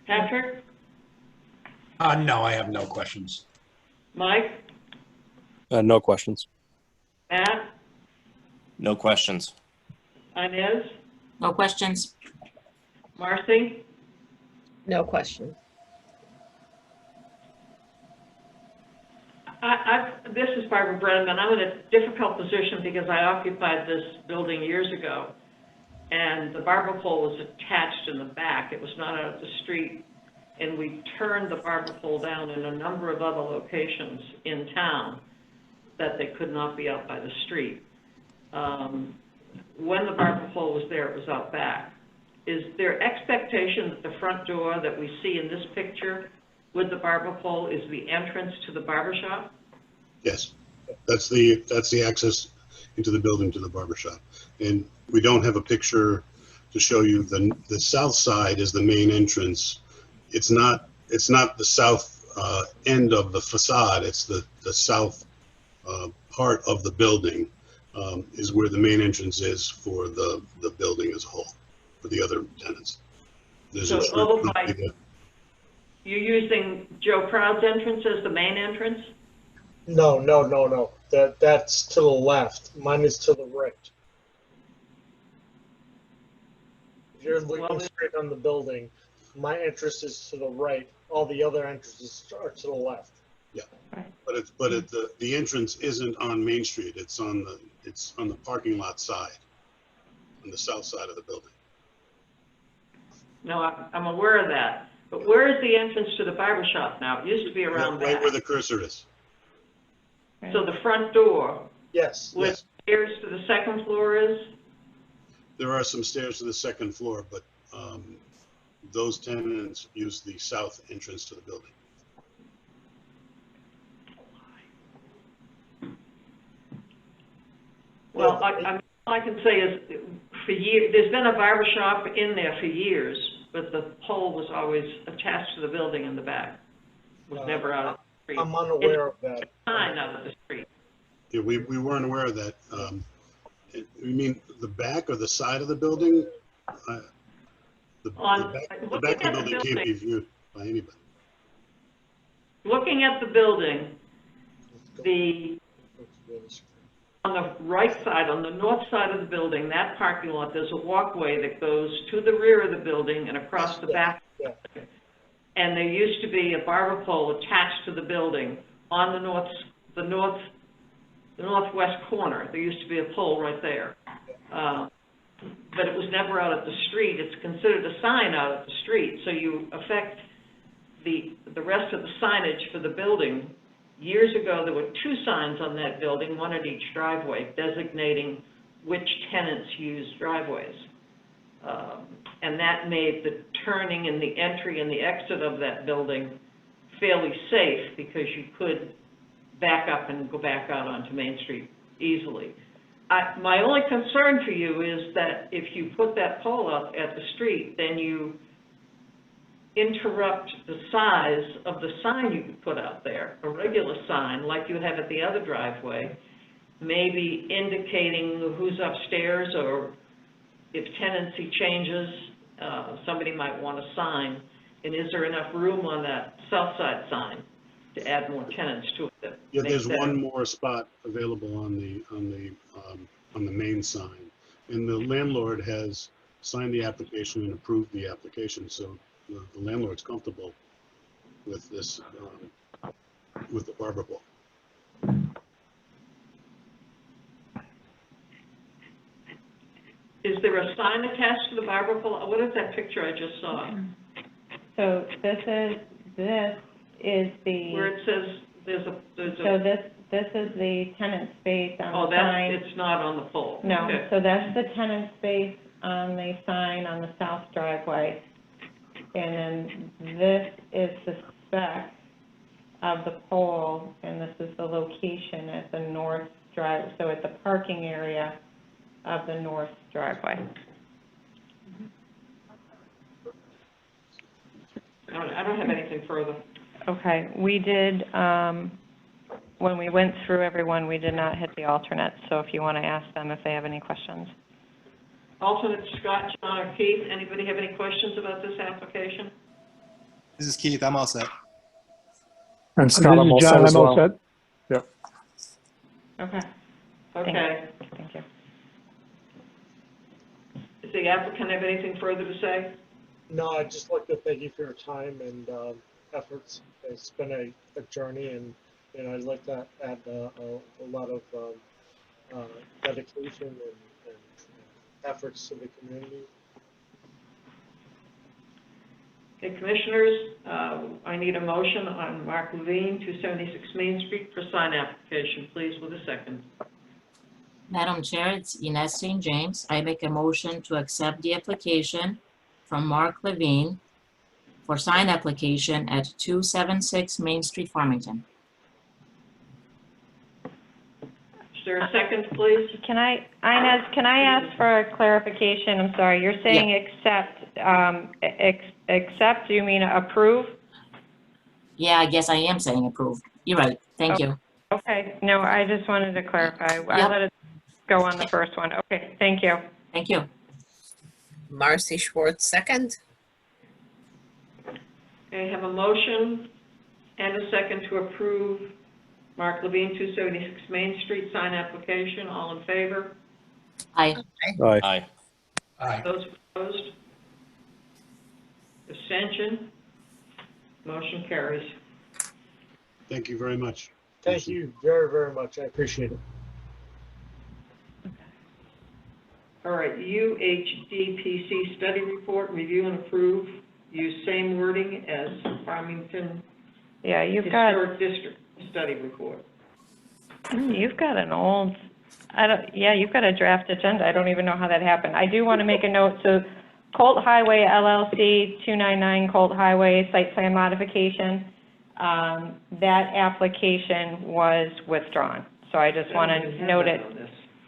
Patrick? No, I have no questions. Mike? No questions. Matt? No questions. Inez? No questions. Marcy? No question. This is Barbara Brenneman. I'm in a difficult position because I occupied this building years ago, and the barber pole was attached in the back. It was not out at the street, and we turned the barber pole down in a number of other locations in town that they could not be out by the street. When the barber pole was there, it was out back. Is there expectation that the front door that we see in this picture with the barber pole is the entrance to the barber shop? Yes, that's the access into the building to the barber shop. And we don't have a picture to show you. The south side is the main entrance. It's not the south end of the facade. It's the south part of the building is where the main entrance is for the building as a whole, for the other tenants. There's a short company there. You're using Joe Proud's entrance as the main entrance? No. That's to the left. Mine is to the right. If you're looking straight on the building, my entrance is to the right. All the other entrances are to the left. Yeah, but the entrance isn't on Main Street. It's on the parking lot side, on the south side of the building. No, I'm aware of that. But where is the entrance to the barber shop now? It used to be around Right back. where the cursor is. So the front door, Yes. where stairs to the second floor is? There are some stairs to the second floor, but those tenants use the south entrance to the building. Well, all I can say is, for years, there's been a barber shop in there for years, but the pole was always attached to the building in the back. It was never out of the street. I'm unaware of that. It's a sign out of the street. Yeah, we weren't aware of that. You mean the back or the side of the building? The back of the building can't be viewed by anybody. Looking at the building, on the right side, on the north side of the building, that parking lot, there's a walkway that goes to the rear of the building and across the back. Yeah. And there used to be a barber pole attached to the building on the northwest corner. There used to be a pole right there. But it was never out at the street. It's considered a sign out at the street, so you affect the rest of the signage for the building. Years ago, there were 2 signs on that building, one at each driveway, designating which tenants used driveways. And that made the turning and the entry and the exit of that building fairly safe because you could back up and go back out onto Main Street easily. My only concern for you is that if you put that pole up at the street, then you interrupt the size of the sign you could put out there, a regular sign like you have at the other driveway, maybe indicating who's upstairs, or if tenancy changes, somebody might want a sign. And is there enough room on that south side sign to add more tenants to it? Yeah, there's one more spot available on the main sign, and the landlord has signed the application and approved the application, so the landlord's comfortable with this, with the barber pole. Is there a sign attached to the barber pole? What is that picture I just saw? So this is the. Where it says So this is the tenant space on the sign. It's not on the pole. No, Okay. so that's the tenant space on the sign on the south driveway. And then this is the spec of the pole, and this is the location at the north drive, so at the parking area of the north driveway. I don't have anything further. Okay, we did, when we went through everyone, we did not hit the alternates, so if you want to ask them if they have any questions. Alternate Scott, John, or Keith, anybody have any questions about this application? This is Keith. I'm all set. And Scott, I'm all set John, as I'm all well. set. Yep. Okay. Okay. Thank you. Does the applicant have anything further to say? No, I'd just like to thank you for your time and efforts. It's been a journey, and I'd like to add a lot of dedication and efforts to the community. Okay, Commissioners, I need a motion on Mark Levine, 276 Main Street for sign application, please, with a second. Madam Chair, it's Ines St. James. I make a motion to accept the application from Mark Levine for sign application at 276 Main Street, Farmington. Is there a second, please? Inez, can I ask for a clarification? I'm sorry, you're saying accept, do you mean approve? Yeah, I guess I am saying approve. You're right. Thank you. Okay, no, I just wanted to clarify. I let it go on the first one. Okay, thank you. Thank you. Marcy Schwartz, second. Okay, I have a motion and a second to approve Mark Levine, 276 Main Street, sign application. All in favor? Aye. Aye. Aye. Aye. Those opposed? Abstention? Motion carries. Thank you very much. Thank you very, very much. I appreciate it. All right, UHDPC study report, review and approve. Use same wording as Farmington Yeah, you've got, Historic District study report. you've got an old, you've got a draft agenda. I don't even know how that happened. I do want to make a note. So Colt Highway LLC, 299 Colt Highway, site plan modification. That application was withdrawn. So I just want to note it.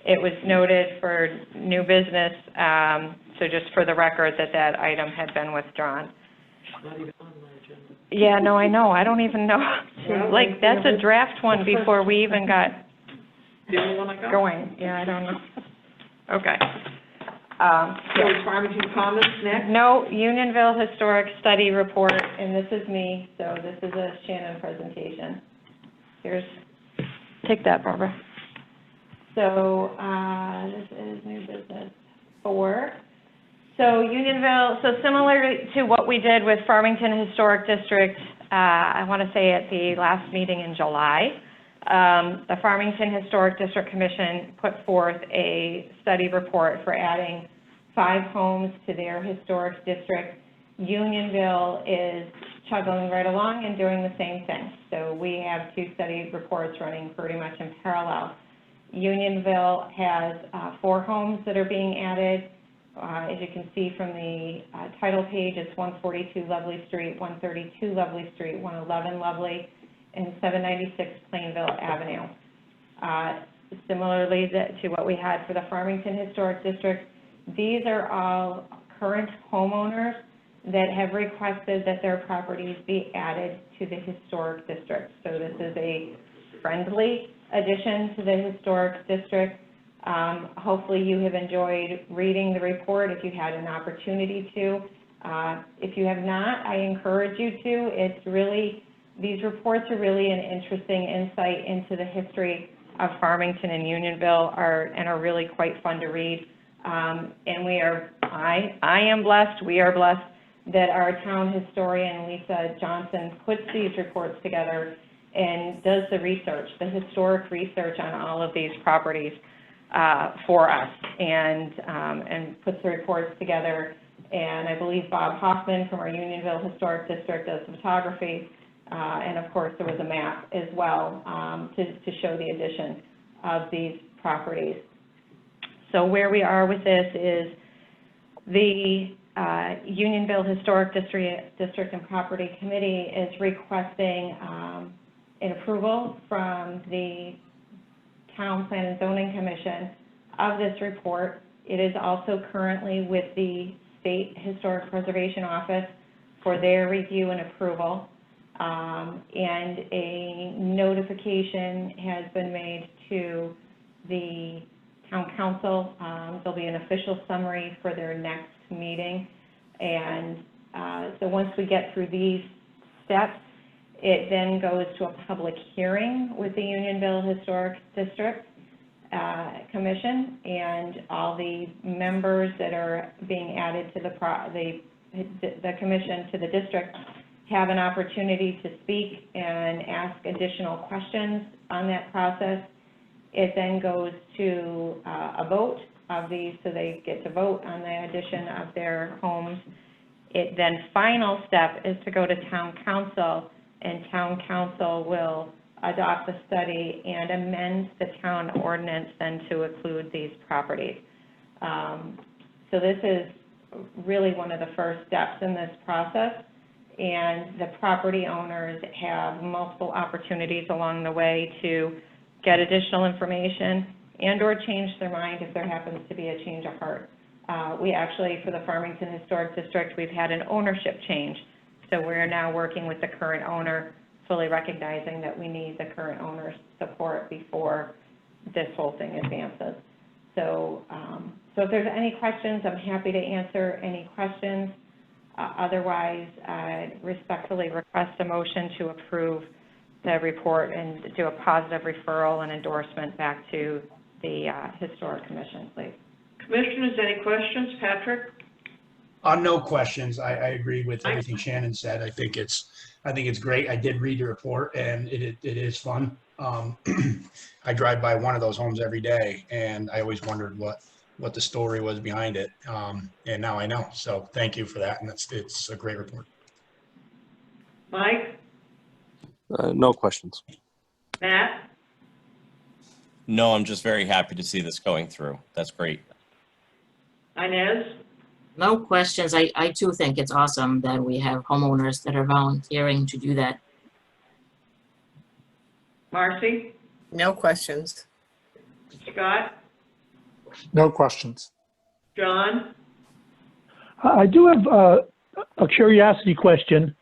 It was noted for new business, so just for the record that item had been withdrawn. Not even on my agenda. Yeah, no, I know. I don't even know. Like, that's a draft one before we even got The only one I got? going. Yeah, I don't know. Okay. So is Farmington Commons next? No, Unionville Historic Study Report, and this is me, so this is a Shannon presentation. Take that, Barbara. So, this is new business 4. So Unionville, so similar to what we did with Farmington Historic District, I want to say at the last meeting in July, the Farmington Historic District Commission put forth a study report for adding 5 homes to their historic district. Unionville is chugging right along and doing the same thing. So we have 2 study reports running pretty much in parallel. Unionville has 4 homes that are being added. As you can see from the title page, it's 142 Lovely Street, 132 Lovely Street, 111 Lovely, and 796 Plainville Avenue. Similarly to what we had for the Farmington Historic District, these are all current homeowners that have requested that their properties be added to the historic district. So this is a friendly addition to the historic district. Hopefully you have enjoyed reading the report if you had an opportunity to. If you have not, I encourage you to. These reports are really an interesting insight into the history of Farmington and Unionville and are really quite fun to read. And I am blessed, we are blessed that our town historian, Lisa Johnson, puts these reports together and does the research, the historic research on all of these properties for us, and puts the reports together. And I believe Bob Hoffman from our Unionville Historic District does photography, and of course there was a map as well to show the addition of these properties. So where we are with this is the Unionville Historic District and Property Committee is requesting an approval from the Town Plan and Zoning Commission of this report. It is also currently with the State Historic Preservation Office for their review and approval. And a notification has been made to the Town Council. There'll be an official summary for their next meeting. And so once we get through these steps, it then goes to a public hearing with the Unionville Historic District Commission, and all the members that are being added to the the commission to the district have an opportunity to speak and ask additional questions on that process. It then goes to a vote of these, so they get to vote on the addition of their homes. It then final step is to go to town council, and town council will adopt the study and amend the town ordinance then to include these properties. So this is really one of the first steps in this process, and the property owners have multiple opportunities along the way to get additional information and or change their mind if there happens to be a change of heart. We actually, for the Farmington Historic District, we've had an ownership change. So we're now working with the current owner, fully recognizing that we need the current owner's support before this whole thing advances. So, so if there's any questions, I'm happy to answer any questions. Otherwise, I respectfully request a motion to approve the report and do a positive referral and endorsement back to the Historic Commission, please. Commissioners, any questions? Patrick? No questions. I agree with everything Shannon said. I think it's great. I did read the report, and it is fun. I drive by one of those homes every day, and I always wondered what the story was behind it. And now I know. So thank you for that, and it's a great report. Mike? No questions. Matt? No, I'm just very happy to see this going through. That's great. Inez? No questions. I too think it's awesome that we have homeowners that are volunteering to do that. Marcy? No questions. Scott? No questions. John? I do have a curiosity question.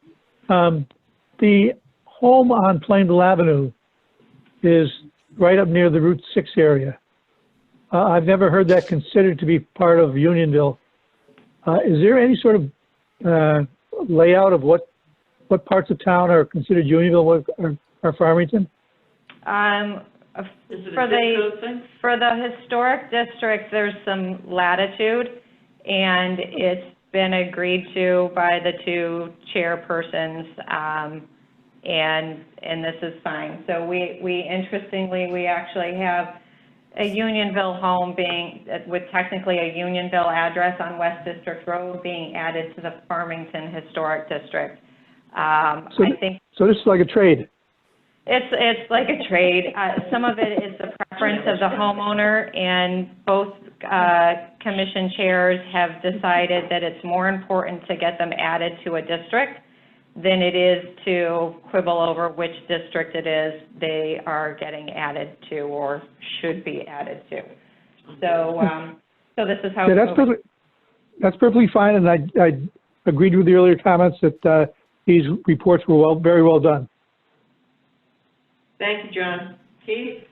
The home on Plainville Avenue is right up near the Route 6 area. I've never heard that considered to be part of Unionville. Is there any sort of layout of what parts of town are considered Unionville, what are Farmington? Is it a zip code thing? For the historic district, there's some latitude, and it's been agreed to by the two chairpersons, and this is fine. So we interestingly, we actually have a Unionville home being, with technically a Unionville address on West District Road, being added to the Farmington Historic District. I think so. This is like a trade. it's like a trade. Some of it is the preference of the homeowner, and both commission chairs have decided that it's more important to get them added to a district than it is to quibble over which district it is they are getting added to or should be added to. So, so this is how. Yeah, that's perfectly fine, and I agreed with the earlier comments that these reports were very well done. Thank you, John. Keith?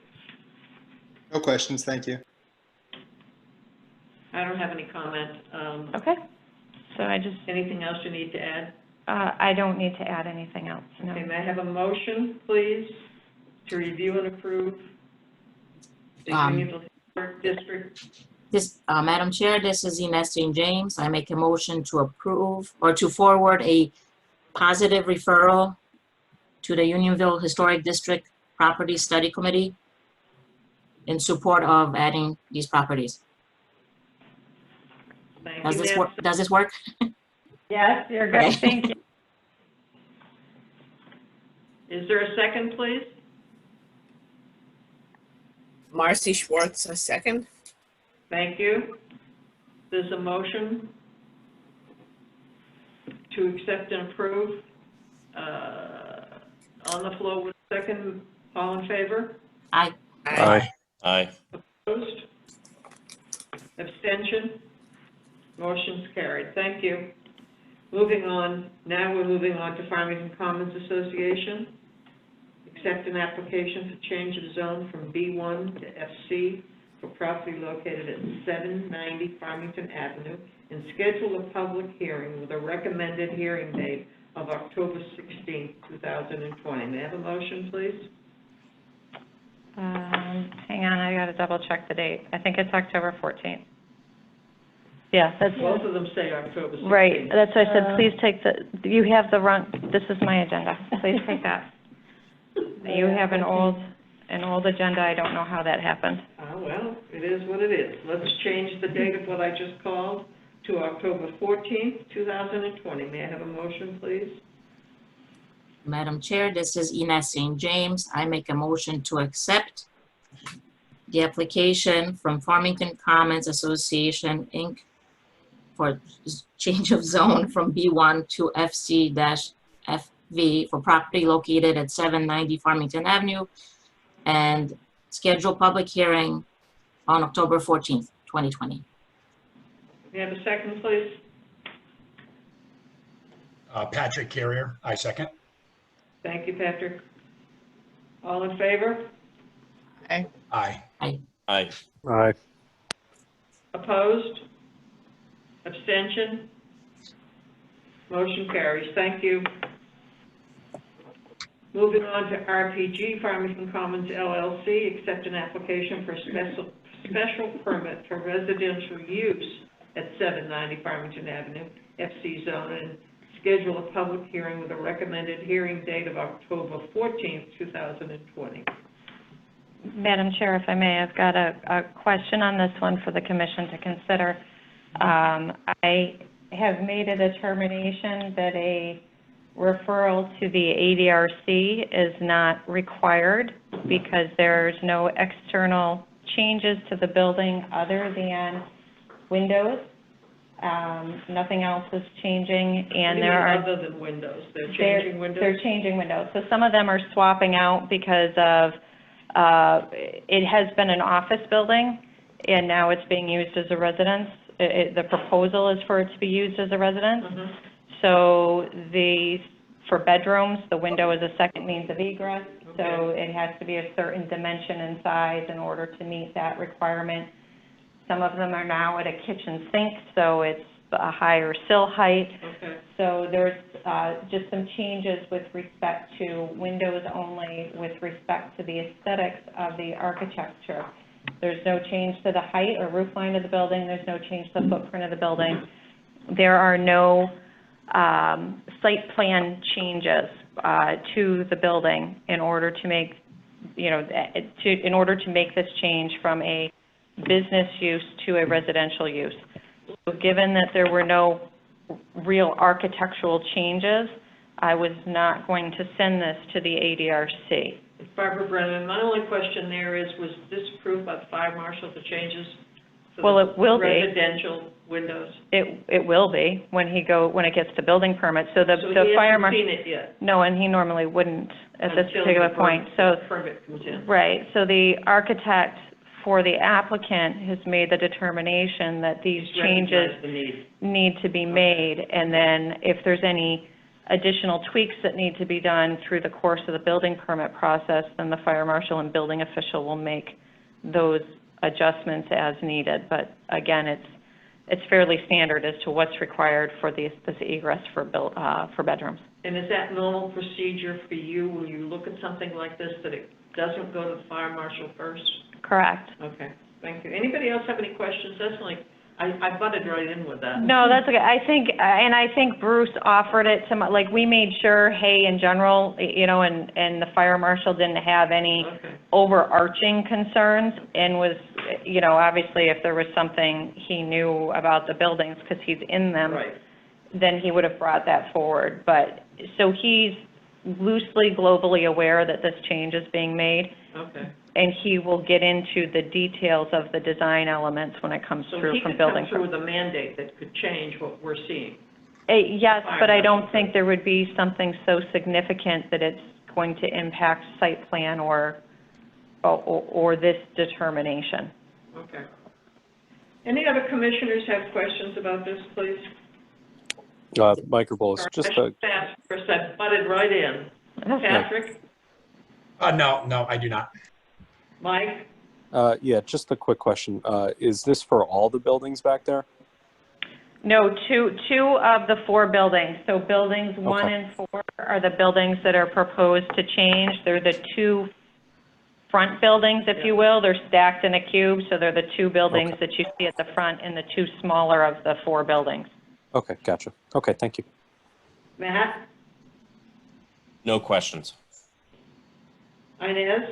No questions, thank you. I don't have any comment. Okay. So anything else you need to add? I don't need to add anything else, no. Okay, may I have a motion, please, to review and approve the Unionville Historic District? Madam Chair, this is Ernestine James. I make a motion to approve or to forward a positive referral to the Unionville Historic District Property Study Committee in support of adding these properties. Does this work? Yes, you're good. Thank you. Is there a second, please? Marcy Schwartz, a second. Thank you. There's a motion to accept and approve. On the floor with second, all in favor? Aye. Aye. Aye. Opposed? Abstention? Motion's carried. Thank you. Moving on, now we're moving on to Farming and Commons Association. Accept an application for change of zone from B1 to FC for property located at 790 Farmington Avenue, and schedule a public hearing with a recommended hearing date of October 16, 2020. May I have a motion, please? Hang on, I gotta double check the date. I think it's October 14th. Yeah, that's, Both of them say October 16th. right, that's why I said, please take you have the wrong, this is my agenda, please take that. You have an old agenda, I don't know how that happened. Well, it is what it is. Let's change the date of what I just called to October 14th, 2020. May I have a motion, please? Madam Chair, this is Ines St. James. I make a motion to accept the application from Farmington Commons Association, Inc. for change of zone from B1 to FC-FV for property located at 790 Farmington Avenue, and schedule public hearing on October 14th, 2020. May I have a second, please? Patrick Carrier, I second. Thank you, Patrick. All in favor? Aye. Aye. Aye. Aye. Aye. Opposed? Abstention? Motion carries. Thank you. Moving on to RPG, Farming and Commons LLC, accept an application for special permit for residential use at 790 Farmington Avenue, FC zone, and schedule a public hearing with a recommended hearing date of October 14th, 2020. Madam Chair, if I may, I've got a question on this one for the commission to consider. I have made a determination that a referral to the ADRC is not required because there's no external changes to the building other than windows. Nothing else is changing, and there are... Other than windows? They're changing windows? They're changing windows. So some of them are swapping out because of, it has been an office building, and now it's being used as a residence. The proposal is for it to be used as a residence. Mm-hmm. So for bedrooms, the window is a second means of egress. Okay. So it has to be a certain dimension and size in order to meet that requirement. Some of them are now at a kitchen sink, so it's a higher sill height. Okay. So there's just some changes with respect to windows only, with respect to the aesthetics of the architecture. There's no change to the height or roof line of the building. There's no change to the footprint of the building. There are no site plan changes to the building in order to make, in order to make this change from a business use to a residential use. So given that there were no real architectural changes, I was not going to send this to the ADRC. Barbara Brennan, my only question there is, was this approved by the fire marshal, the changes to Well, the it will be. residential windows? It will be when it gets to building permit. So the he fire hasn't marshal. seen it yet? No, and he normally wouldn't at this Until particular the point. So permit comes in. right. So the architect for the applicant has made the determination that these changes Recognize the need. need to be made, and then if there's any additional tweaks that need to be done through the course of the building permit process, then the fire marshal and building official will make those adjustments as needed. But again, it's fairly standard as to what's required for this egress for bedrooms. And is that normal procedure for you when you look at something like this, that it doesn't go to the fire marshal first? Correct. Okay, thank you. Anybody else have any questions? That's like, I butted right in with that. No, that's okay. I think Bruce offered it to, we made sure, hey, in general, and the fire marshal didn't have any overarching concerns, and was, obviously if there was something he knew about the buildings, because he's in them, Right. then he would have brought that forward. But, so he's loosely globally aware that this change is being made. Okay. And he will get into the details of the design elements when it comes through from building. So he could come through with a mandate that could change what we're seeing? Yes, but I don't think there would be something so significant that it's going to impact site plan or this determination. Okay. Any other commissioners have questions about this, please? Mike or Bullis, just a... First, I butted right in. Patrick? No, I do not. Mike? Yeah, just a quick question. Is this for all the buildings back there? No, two of the four buildings. So buildings 1 and 4 are the buildings that are proposed to change. They're the two front buildings, if you will. They're stacked in a cube, so they're the two buildings that you see at the front and the two smaller of the four buildings. Okay, gotcha. Okay, thank you. Matt? No questions. Inez?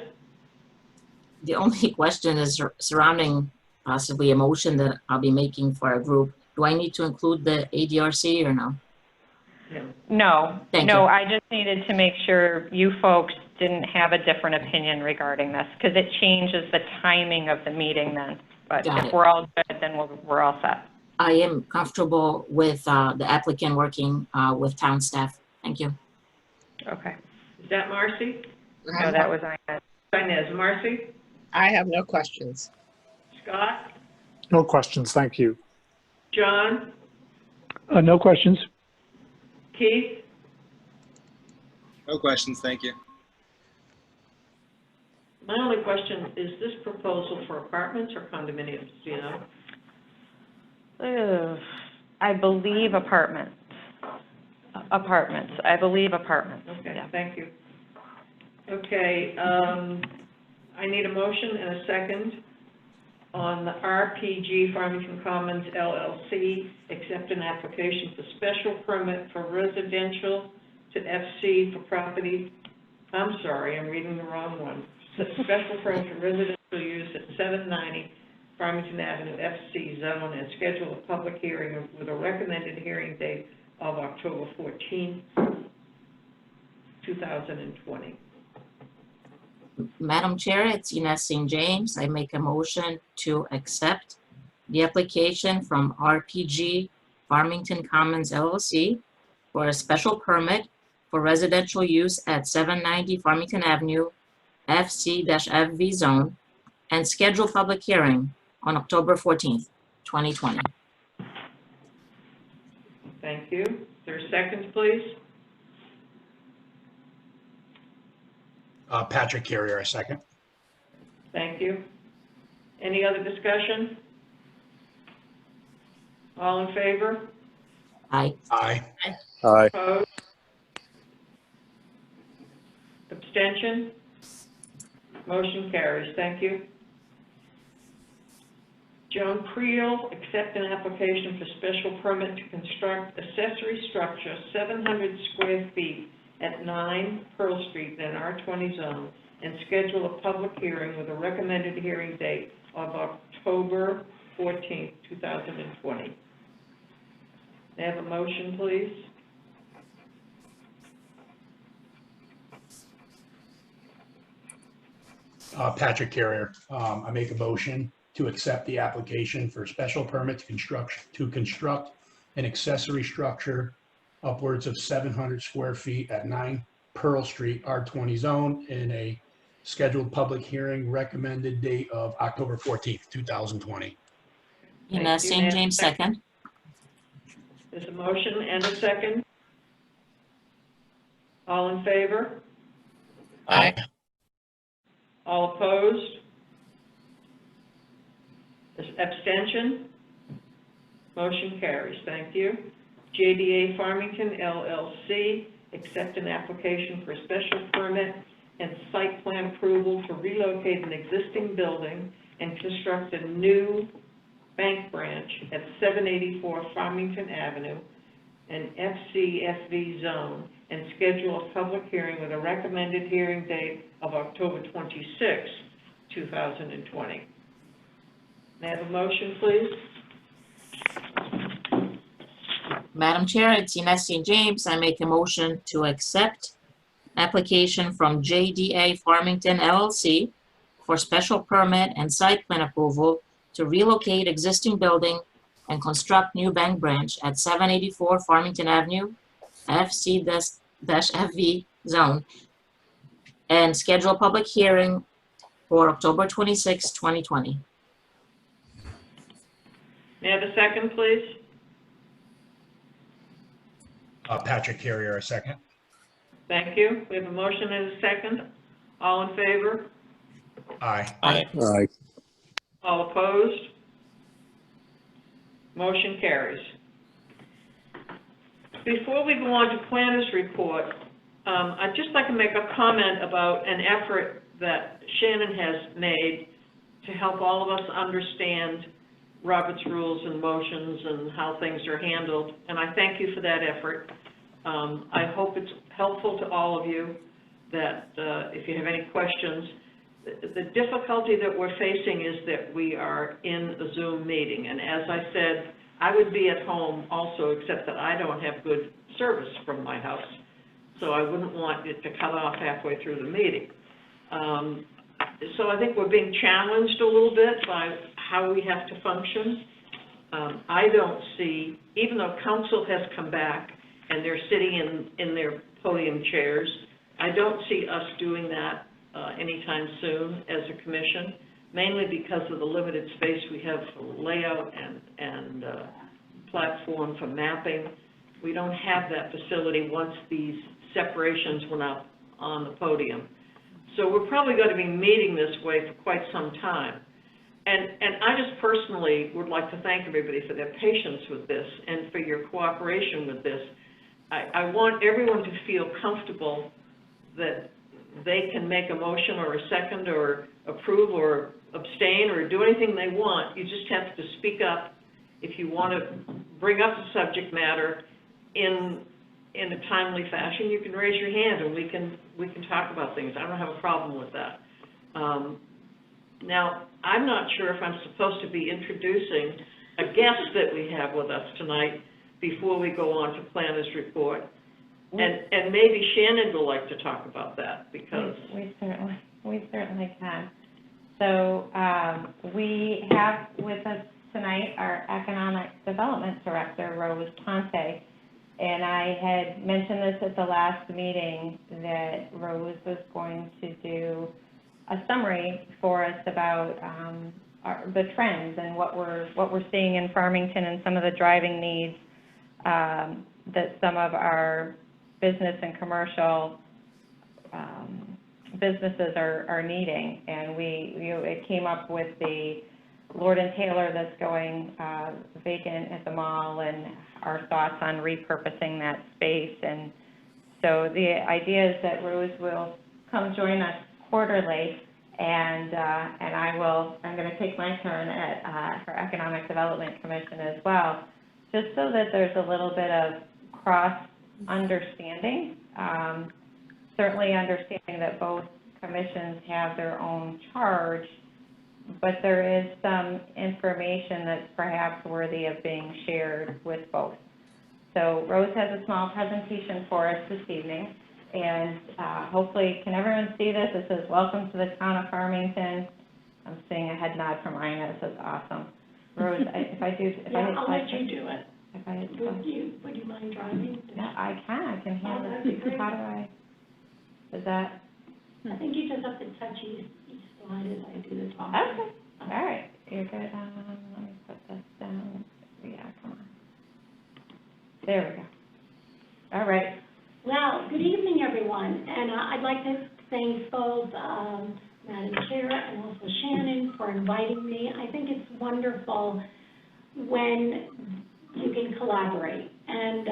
The only question is surrounding possibly a motion that I'll be making for a group. Do I need to include the ADRC or no? No, Thank no, you. I just needed to make sure you folks didn't have a different opinion regarding this, because it changes the timing of the meeting then. But Got if it. we're all good, then we're all set. I am comfortable with the applicant working with town staff. Thank you. Okay. Is that Marcy? No, that was Inez. Inez. Marcy? I have no questions. Scott? No questions, thank you. John? No questions. Keith? No questions, thank you. My only question, is this proposal for apartments or condominiums, do you know? I believe apartments. Apartments, I believe apartments. Okay, Yeah. thank you. Okay, I need a motion and a second on the RPG Farming and Commons LLC, accept an application for special permit for residential to FC for property. I'm sorry, I'm reading the wrong one. Special permit for residential use at 790 Farmington Avenue FC zone, and schedule a public hearing with a recommended hearing date of October 14, 2020. Madam Chair, it's Ines St. James. I make a motion to accept the application from RPG Farmington Commons LLC for a special permit for residential use at 790 Farmington Avenue, FC-FV zone, and schedule public hearing on October 14th, 2020. Thank you. Is there a second, please? Patrick Carrier, a second. Thank you. Any other discussion? All in favor? Aye. Aye. Aye. Opposed? Abstention? Motion carries. Thank you. Joan Creel, accept an application for special permit to construct accessory structure 700 square feet at 9 Pearl Street in an R20 zone, and schedule a public hearing with a recommended hearing date of October 14th, 2020. May I have a motion, please? Patrick Carrier, I make a motion to accept the application for special permit to construct an accessory structure upwards of 700 square feet at 9 Pearl Street, R20 zone, in a scheduled public hearing, recommended date of October 14th, 2020. Ines St. James, second. There's a motion and a second. All in favor? Aye. All opposed? Abstention? Motion carries. Thank you. JDA Farmington LLC, accept an application for a special permit and site plan approval to relocate an existing building and construct a new bank branch at 784 Farmington Avenue, an FC-FV zone, and schedule a public hearing with a recommended hearing date of October 26, 2020. May I have a motion, please? Madam Chair, it's Ines St. James. I make a motion to accept application from JDA Farmington LLC for special permit and site plan approval to relocate existing building and construct new bank branch at 784 Farmington Avenue, FC-FV zone, and schedule a public hearing for October 26, 2020. May I have a second, please? Patrick Carrier, a second. Thank you. We have a motion and a second. All in favor? Aye. Aye. Aye. All opposed? Motion carries. Before we go on to planners report, I'd just like to make a comment about an effort that Shannon has made to help all of us understand Robert's rules and motions and how things are handled, and I thank you for that effort. I hope it's helpful to all of you, that if you have any questions. The difficulty that we're facing is that we are in a Zoom meeting, and as I said, I would be at home also, except that I don't have good service from my house, so I wouldn't want it to cut off halfway through the meeting. So I think we're being challenged a little bit by how we have to function. I don't see, even though council has come back and they're sitting in their podium chairs, I don't see us doing that anytime soon as a commission, mainly because of the limited space we have for layout and platform for mapping. We don't have that facility once these separations went up on the podium. So we're probably going to be meeting this way for quite some time. And I just personally would like to thank everybody for their patience with this and for your cooperation with this. I want everyone to feel comfortable that they can make a motion or a second or approve or abstain or do anything they want. You just have to speak up if you want to bring up the subject matter in a timely fashion. You can raise your hand and we can talk about things. I don't have a problem with that. Now, I'm not sure if I'm supposed to be introducing a guest that we have with us tonight before we go on to planner's report. And maybe Shannon would like to talk about that, because we certainly can. So we have with us tonight our Economic Development Director, Rose Ponte. And I had mentioned this at the last meeting, that Rose was going to do a summary for us about the trends and what we're seeing in Farmington and some of the driving needs that some of our business and commercial businesses are needing. And it came up with the Lord & Taylor that's going vacant at the mall, and our thoughts on repurposing that space. And so the idea is that Rose will come join us quarterly, and I'm going to take my turn at for Economic Development Commission as well, just so that there's a little bit of cross-understanding. Certainly understanding that both commissions have their own charge, but there is some information that's perhaps worthy of being shared with both. So Rose has a small presentation for us this evening, and hopefully, can everyone see this? It says, "Welcome to the town of Farmington." I'm seeing a head nod from Ina. It says, "Awesome." Rose, I'll let you do it. Would you mind driving? Yeah, I can handle it. How do I? Is that? I think you just have to touch each slide as I do the talk. Okay. All right. You're good. Let me put this down. Yeah, come on. There we go. All right. Well, good evening, everyone. And I'd like to thank both Madam Chair and also Shannon for inviting me. I think it's wonderful when you can collaborate. And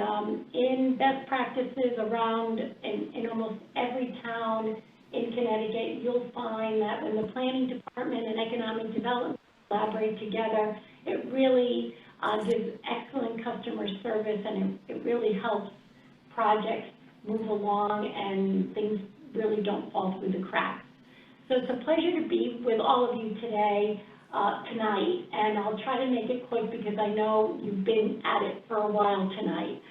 in best practices around in almost every town in Connecticut, you'll find that when the planning department and economic development collaborate together, it really gives excellent customer service, and it really helps projects move along and things really don't fall through the cracks. So it's a pleasure to be with all of you today, tonight, and I'll try to make it quick because I know you've been at it for a while tonight.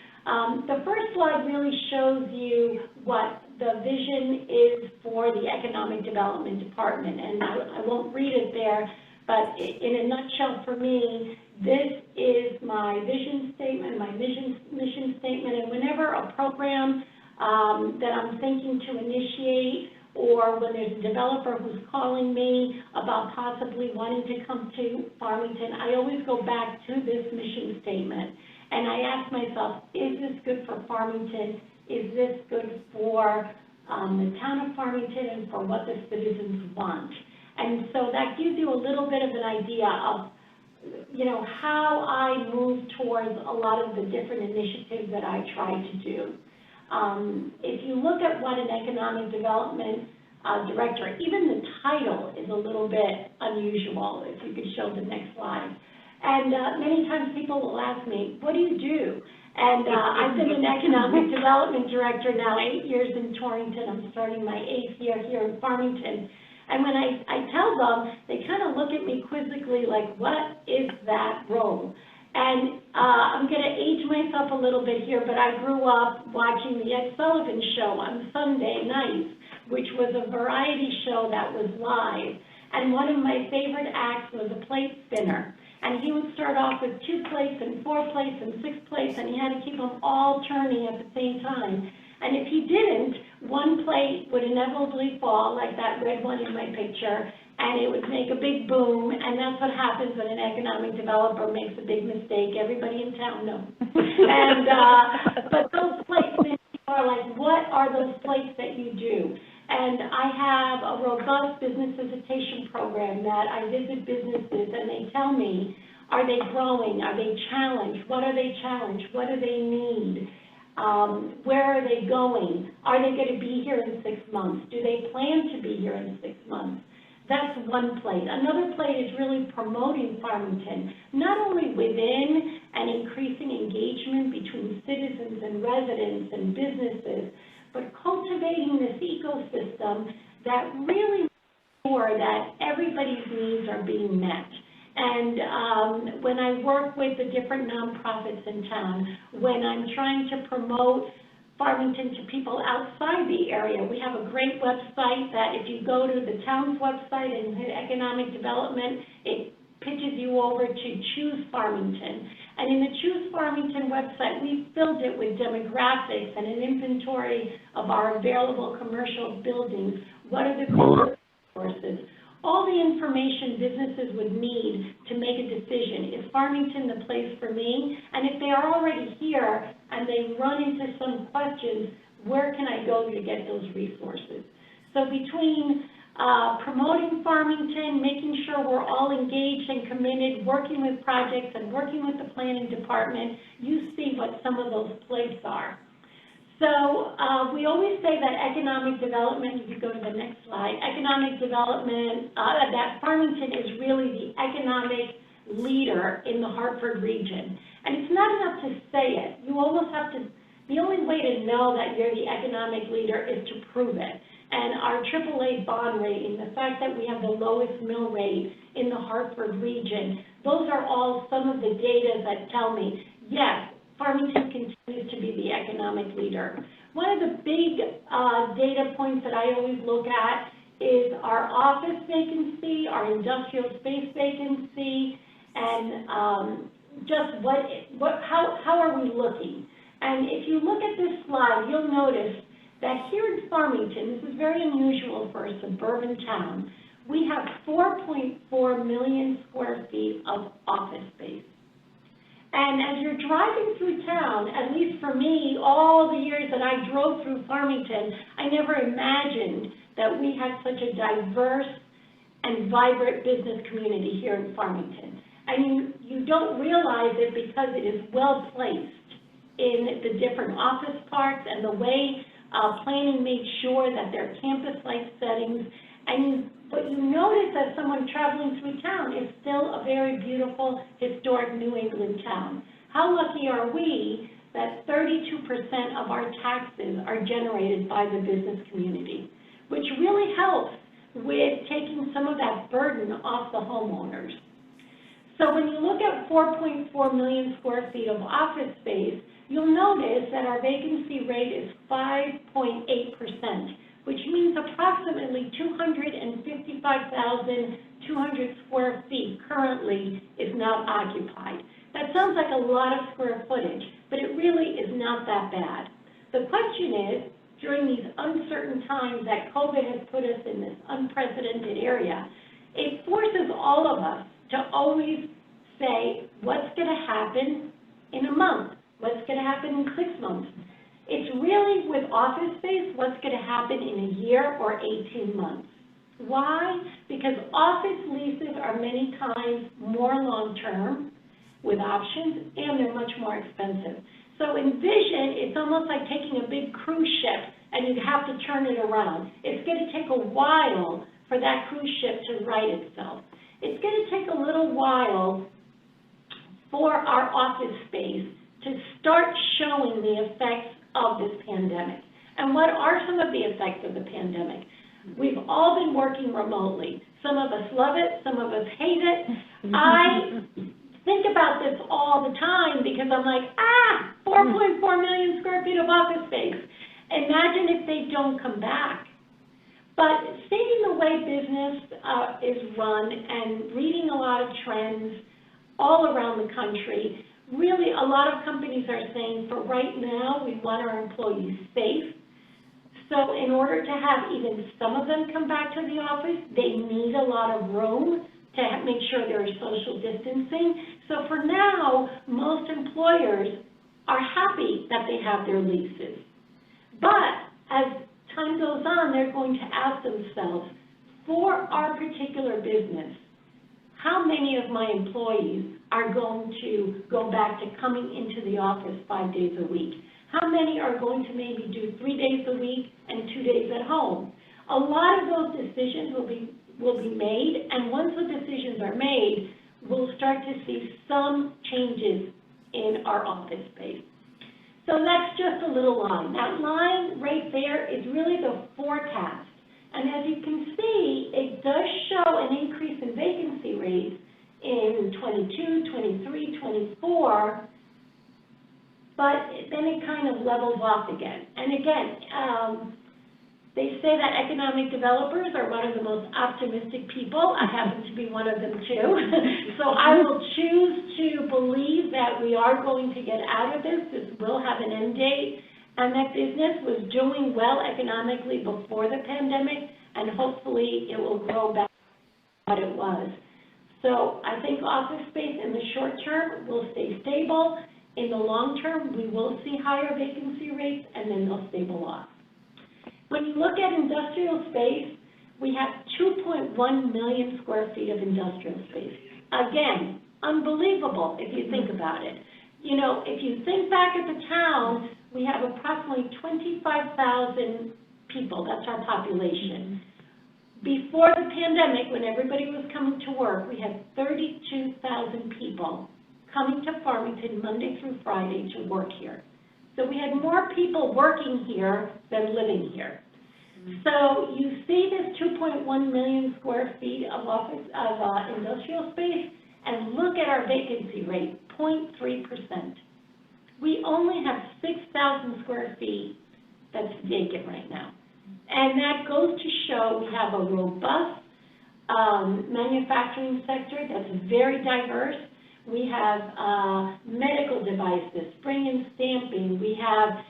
The first slide really shows you what the vision is for the Economic Development Department, and I won't read it there, but in a nutshell for me, this is my vision statement, my mission statement, and whenever a program that I'm thinking to initiate, or when there's a developer who's calling me about possibly wanting to come to Farmington, I always go back to this mission statement. And I ask myself, is this good for Farmington? Is this good for the town of Farmington and for what the citizens want? And so that gives you a little bit of an idea of, how I move towards a lot of the different initiatives that I try to do. If you look at what an economic development director. Even the title is a little bit unusual, if you could show the next slide. And many times people will ask me, what do you do? And I've been an economic development director now 8 years in Torrington. I'm starting my 8th year here in Farmington. And when I tell them, they kind of look at me quizzically like, what is that role? And I'm going to age myself a little bit here, but I grew up watching the Ed Sullivan Show on Sunday nights, which was a variety show that was live. And one of my favorite acts was a plate spinner. And he would start off with 2 plates and 4 plates and 6 plates, and he had to keep them all turning at the same time. And if he didn't, one plate would inevitably fall, like that red one in my picture, and it would make a big boom, and that's what happens when an economic developer makes a big mistake. Everybody in town knows. And, but those plates, people are like, what are those plates that you do? And I have a robust business visitation program that I visit businesses, and they tell me, are they growing? Are they challenged? What are they challenged? What do they need? Where are they going? Are they going to be here in 6 months? Do they plan to be here in 6 months? That's one plate. Another plate is really promoting Farmington, not only within and increasing engagement between citizens and residents and businesses, but cultivating this ecosystem that really makes sure that everybody's needs are being met. And when I work with the different nonprofits in town, when I'm trying to promote Farmington to people outside the area, we have a great website that if you go to the town's website and hit economic development, it pitches you over to Choose Farmington. And in the Choose Farmington website, we filled it with demographics and an inventory of our available commercial buildings. What are the resources? All the information businesses would need to make a decision. Is Farmington the place for me? And if they are already here and they run into some questions, where can I go to get those resources? So between promoting Farmington, making sure we're all engaged and committed, working with projects and working with the planning department, you see what some of those plates are. So we always say that economic development, if you go to the next slide, economic development, that Farmington is really the economic leader in the Hartford region. And it's not enough to say it. You almost have to, the only way to know that you're the economic leader is to prove it. And our AAA bond rating, the fact that we have the lowest mill rate in the Hartford region, those are all some of the data that tell me, yes, Farmington continues to be the economic leader. One of the big data points that I always look at is our office vacancy, our industrial space vacancy, and just how are we looking? And if you look at this slide, you'll notice that here in Farmington, this is very unusual for a suburban town, we have 4.4 million square feet of office space. And as you're driving through town, at least for me, all the years that I drove through Farmington, I never imagined that we had such a diverse and vibrant business community here in Farmington. And you don't realize it because it is well placed in the different office parks and the way planning made sure that they're campus-like settings. But you notice that someone traveling through town is still a very beautiful, historic New England town. How lucky are we that 32% of our taxes are generated by the business community, which really helps with taking some of that burden off the homeowners. So when you look at 4.4 million square feet of office space, you'll notice that our vacancy rate is 5.8%. which means approximately 255,200 square feet currently is not occupied. That sounds like a lot of square footage, but it really is not that bad. The question is, during these uncertain times that COVID has put us in this unprecedented area, it forces all of us to always say, what's going to happen in a month? What's going to happen in 6 months? It's really, with office space, what's going to happen in a year or 18 months. Why? Because office leases are many times more long-term with options, and they're much more expensive. So envision, it's almost like taking a big cruise ship and you have to turn it around. It's going to take a while for that cruise ship to right itself. It's going to take a little while for our office space to start showing the effects of this pandemic. And what are some of the effects of the pandemic? We've all been working remotely. Some of us love it, some of us hate it. I think about this all the time because I'm like, 4.4 million square feet of office space. Imagine if they don't come back. But seeing the way business is run and reading a lot of trends all around the country, really a lot of companies are saying for right now, we want our employees safe. So in order to have even some of them come back to the office, they need a lot of room to make sure there is social distancing. So for now, most employers are happy that they have their leases. But as time goes on, they're going to ask themselves, for our particular business, how many of my employees are going to go back to coming into the office 5 days a week? How many are going to maybe do 3 days a week and 2 days at home? A lot of those decisions will be made, and once the decisions are made, we'll start to see some changes in our office space. So that's just a little line. That line right there is really the forecast. And as you can see, it does show an increase in vacancy rates in 22, 23, 24, but then it kind of levels off again. And again, they say that economic developers are one of the most optimistic people. I happen to be one of them too. So I will choose to believe that we are going to get out of this. This will have an end date, and that business was doing well economically before the pandemic, and hopefully it will grow back to what it was. So I think office space in the short term will stay stable. In the long term, we will see higher vacancy rates, and then they'll stabilize off. When you look at industrial space, we have 2.1 million square feet of industrial space. Again, unbelievable if you think about it. You know, if you think back at the town, we have approximately 25,000 people. That's our population. Before the pandemic, when everybody was coming to work, we had 32,000 people coming to Farmington Monday through Friday to work here. So we had more people working here than living here. So you see this 2.1 million square feet of office of industrial space, and look at our vacancy rate, 0.3%. We only have 6,000 square feet that's vacant right now. And that goes to show we have a robust manufacturing sector that's very diverse. We have medical devices, spring and stamping. We have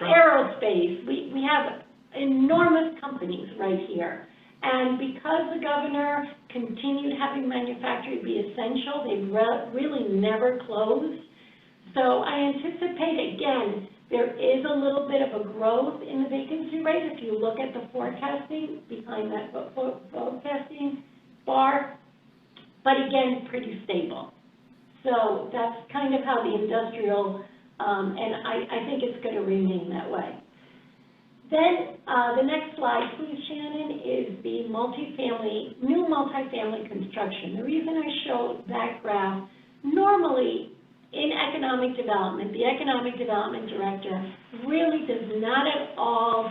aerospace. We have enormous companies right here. And because the governor continued having manufacturing be essential, they really never closed. So I anticipate, again, there is a little bit of a growth in the vacancy rate if you look at the forecasting behind that forecasting bar. But again, pretty stable. So that's kind of how the industrial, and I think it's going to remain that way. Then the next slide, please, Shannon, is the new multifamily construction. The reason I showed that graph, normally in economic development, the economic development director really does not at all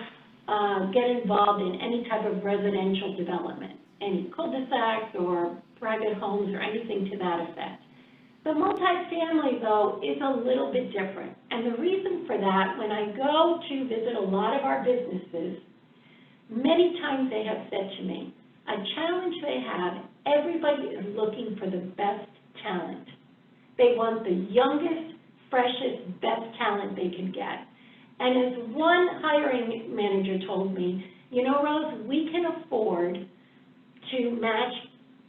get involved in any type of residential development, any cul-de-sacs or private homes or anything to that effect. The multifamily, though, is a little bit different. And the reason for that, when I go to visit a lot of our businesses, many times they have said to me, a challenge they have, everybody is looking for the best talent. They want the youngest, freshest, best talent they can get. And as one hiring manager told me, you know, Rose, we can afford to match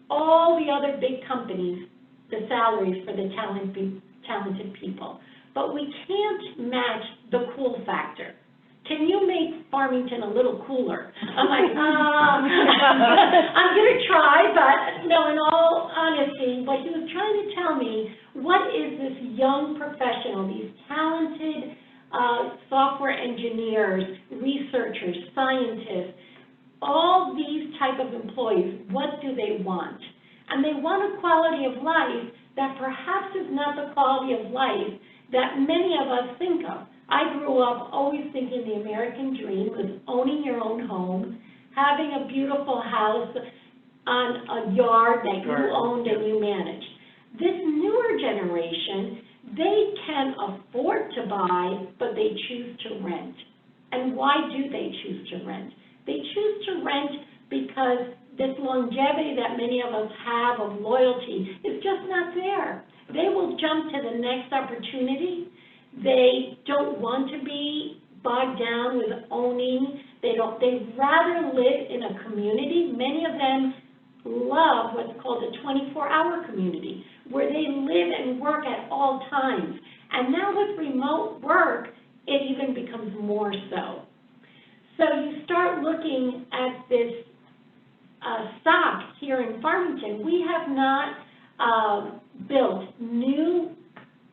all the other big companies, the salaries for the talented people. But we can't match the cool factor. can you make Farmington a little cooler? I'm like, I'm gonna try, but no, in all honesty, what he was trying to tell me, what is this young professional, these talented software engineers, researchers, scientists, all these type of employees, what do they want? And they want a quality of life that perhaps is not the quality of life that many of us think of. I grew up always thinking the American dream was owning your own home, having a beautiful house on a yard that you owned and you managed. This newer generation, they can afford to buy, but they choose to rent. And why do they choose to rent? They choose to rent because this longevity that many of us have of loyalty is just not there. They will jump to the next opportunity. They don't want to be bogged down with owning. They'd rather live in a community. Many of them love what's called a 24-hour community, where they live and work at all times. And now with remote work, it even becomes more so. So you start looking at this stock here in Farmington. We have not built new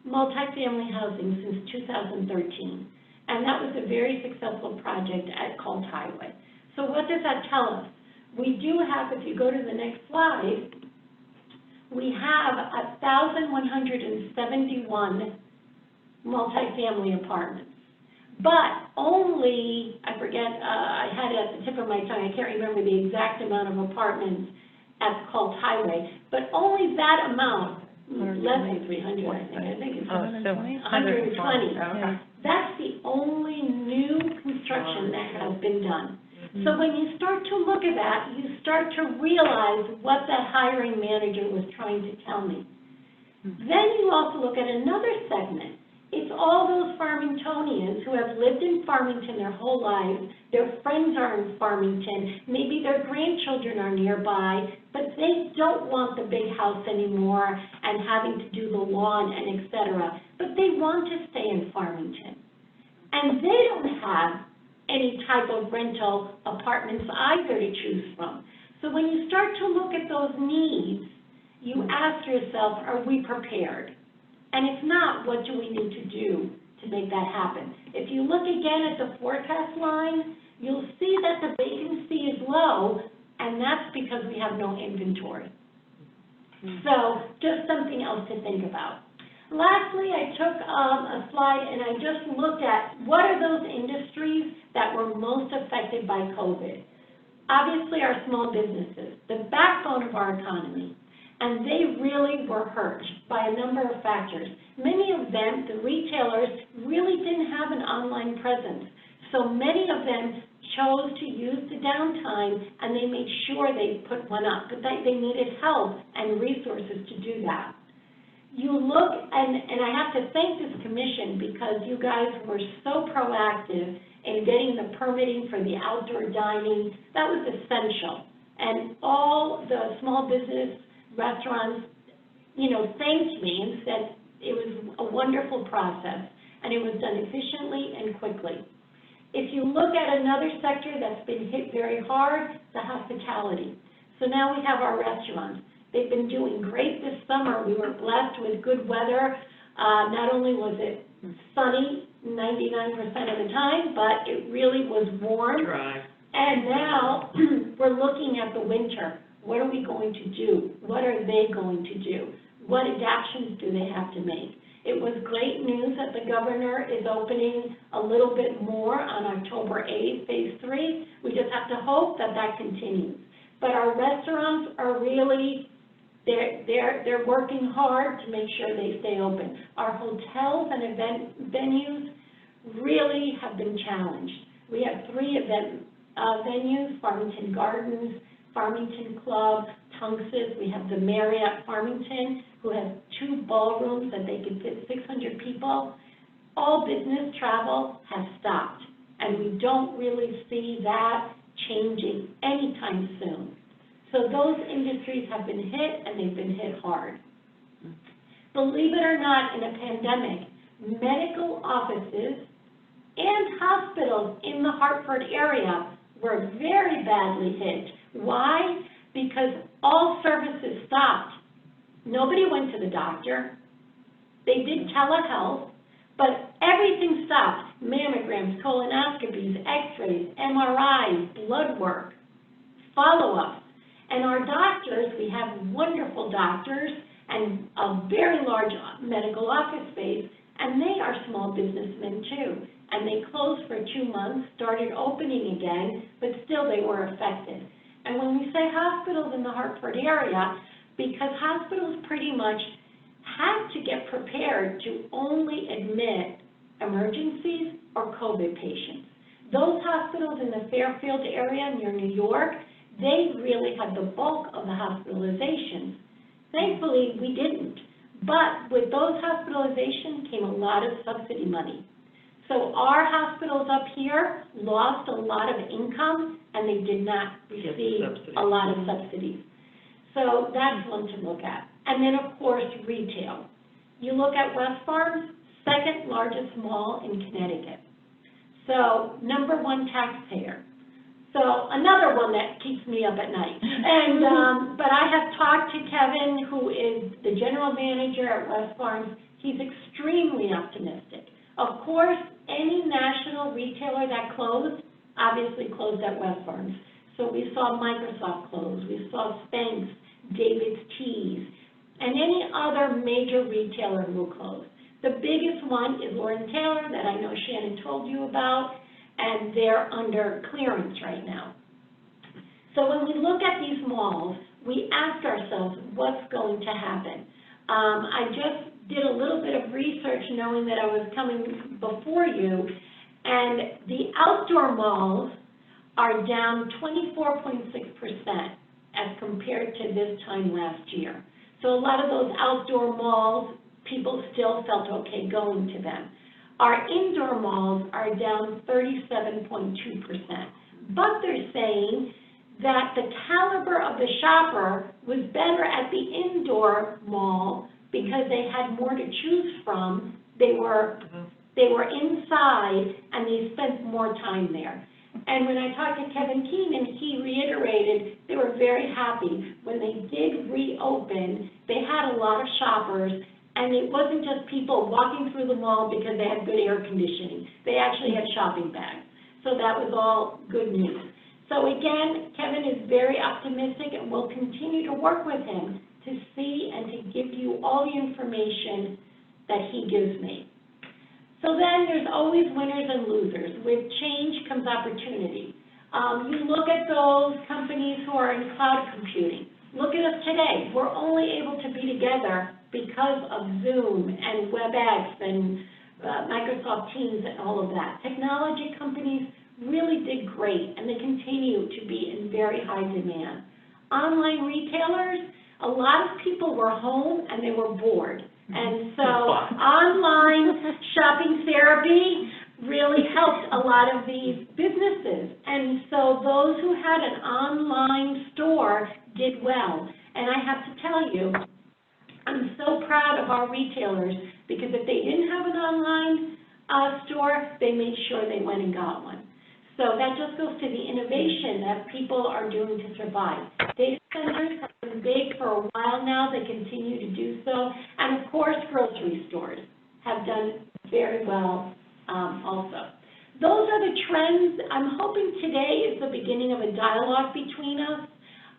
multifamily housing since 2013, and that was a very successful project at Colt Highway. So what does that tell us? We do have, if you go to the next slide, we have 1,171 multifamily apartments. But only, I forget, I had it at the tip of my tongue, I can't remember the exact amount of apartments at Colt Highway, but only that amount, less than 300, I think it's 120. Okay. That's the only new construction that has been done. So when you start to look at that, you start to realize what that hiring manager was trying to tell me. Then you also look at another segment. It's all those Farmingtonians who have lived in Farmington their whole lives, their friends are in Farmington, maybe their grandchildren are nearby, but they don't want the big house anymore and having to do the lawn and et cetera, but they want to stay in Farmington. And they don't have any type of rental apartments either to choose from. So when you start to look at those needs, you ask yourself, are we prepared? And if not, what do we need to do to make that happen? If you look again at the forecast line, you'll see that the vacancy is low, and that's because we have no inventory. So just something else to think about. Lastly, I took a slide and I just looked at what are those industries that were most affected by COVID. Obviously, our small businesses, the backbone of our economy. And they really were hurt by a number of factors. Many of them, the retailers, really didn't have an online presence. So many of them chose to use the downtime and they made sure they put one up, but they needed help and resources to do that. You look, and I have to thank this commission because you guys were so proactive in getting the permitting for the outdoor dining. That was essential. And all the small business restaurants, thanked me and said it was a wonderful process and it was done efficiently and quickly. If you look at another sector that's been hit very hard, the hospitality. So now we have our restaurants. They've been doing great this summer. We were blessed with good weather. Not only was it sunny 99% of the time, but it really was warm. Dry. And now we're looking at the winter. What are we going to do? What are they going to do? What adaptations do they have to make? It was great news that the governor is opening a little bit more on October 8th, phase 3. We just have to hope that that continues. But our restaurants are really, they're working hard to make sure they stay open. Our hotels and event venues really have been challenged. We have 3 event venues, Farmington Gardens, Farmington Club, Tunx's. We have the Marriott Farmington, who has 2 ballrooms that they can fit 600 people. All business travel has stopped, and we don't really see that changing anytime soon. So those industries have been hit, and they've been hit hard. Believe it or not, in a pandemic, medical offices and hospitals in the Hartford area were very badly hit. Why? Because all services stopped. Nobody went to the doctor. They did telehealth, but everything stopped. Mammograms, colonoscopies, x-rays, MRIs, blood work, follow-ups. And our doctors, we have wonderful doctors and a very large medical office space, and they are small businessmen too. And they closed for 2 months, started opening again, but still they were affected. And when we say hospitals in the Hartford area, because hospitals pretty much had to get prepared to only admit emergencies or COVID patients. Those hospitals in the Fairfield area near New York, they really had the bulk of the hospitalizations. Thankfully, we didn't. But with those hospitalizations came a lot of subsidy money. So our hospitals up here lost a lot of income, and they did not receive a lot of subsidies. So that's one to look at. And then, of course, retail. You look at West Farms, second largest mall in Connecticut. So #1 taxpayer. So another one that keeps me up at night. And but I have talked to Kevin, who is the general manager at West Farms. He's extremely optimistic. Of course, any national retailer that closed, obviously closed at West Farms. So we saw Microsoft close, we saw Spanx, David's Teas, and any other major retailer will close. The biggest one is Lord & Taylor that I know Shannon told you about, and they're under clearance right now. So when we look at these malls, we ask ourselves, what's going to happen? I just did a little bit of research knowing that I was coming before you, and the outdoor malls are down 24.6% as compared to this time last year. So a lot of those outdoor malls, people still felt okay going to them. Our indoor malls are down 37.2%, but they're saying that the caliber of the shopper was better at the indoor mall because they had more to choose from. They were inside and they spent more time there. And when I talked to Kevin Keenan, he reiterated they were very happy. When they did reopen, they had a lot of shoppers, and it wasn't just people walking through the mall because they had good air conditioning. They actually had shopping bags. So that was all good news. So again, Kevin is very optimistic, and we'll continue to work with him to see and to give you all the information that he gives me. So then there's always winners and losers. With change comes opportunity. You look at those companies who are in cloud computing. Look at us today. We're only able to be together because of Zoom and WebEx and Microsoft Teams and all of that. Technology companies really did great, and they continue to be in very high demand. Online retailers, a lot of people were home and they were bored. And so online shopping therapy really helped a lot of these businesses. And so those who had an online store did well. And I have to tell you, I'm so proud of our retailers, because if they didn't have an online store, they made sure they went and got one. So that just goes to the innovation that people are doing to survive. Data centers have been big for a while now. They continue to do so. And of course, grocery stores have done very well also. Those are the trends. I'm hoping today is the beginning of a dialogue between us.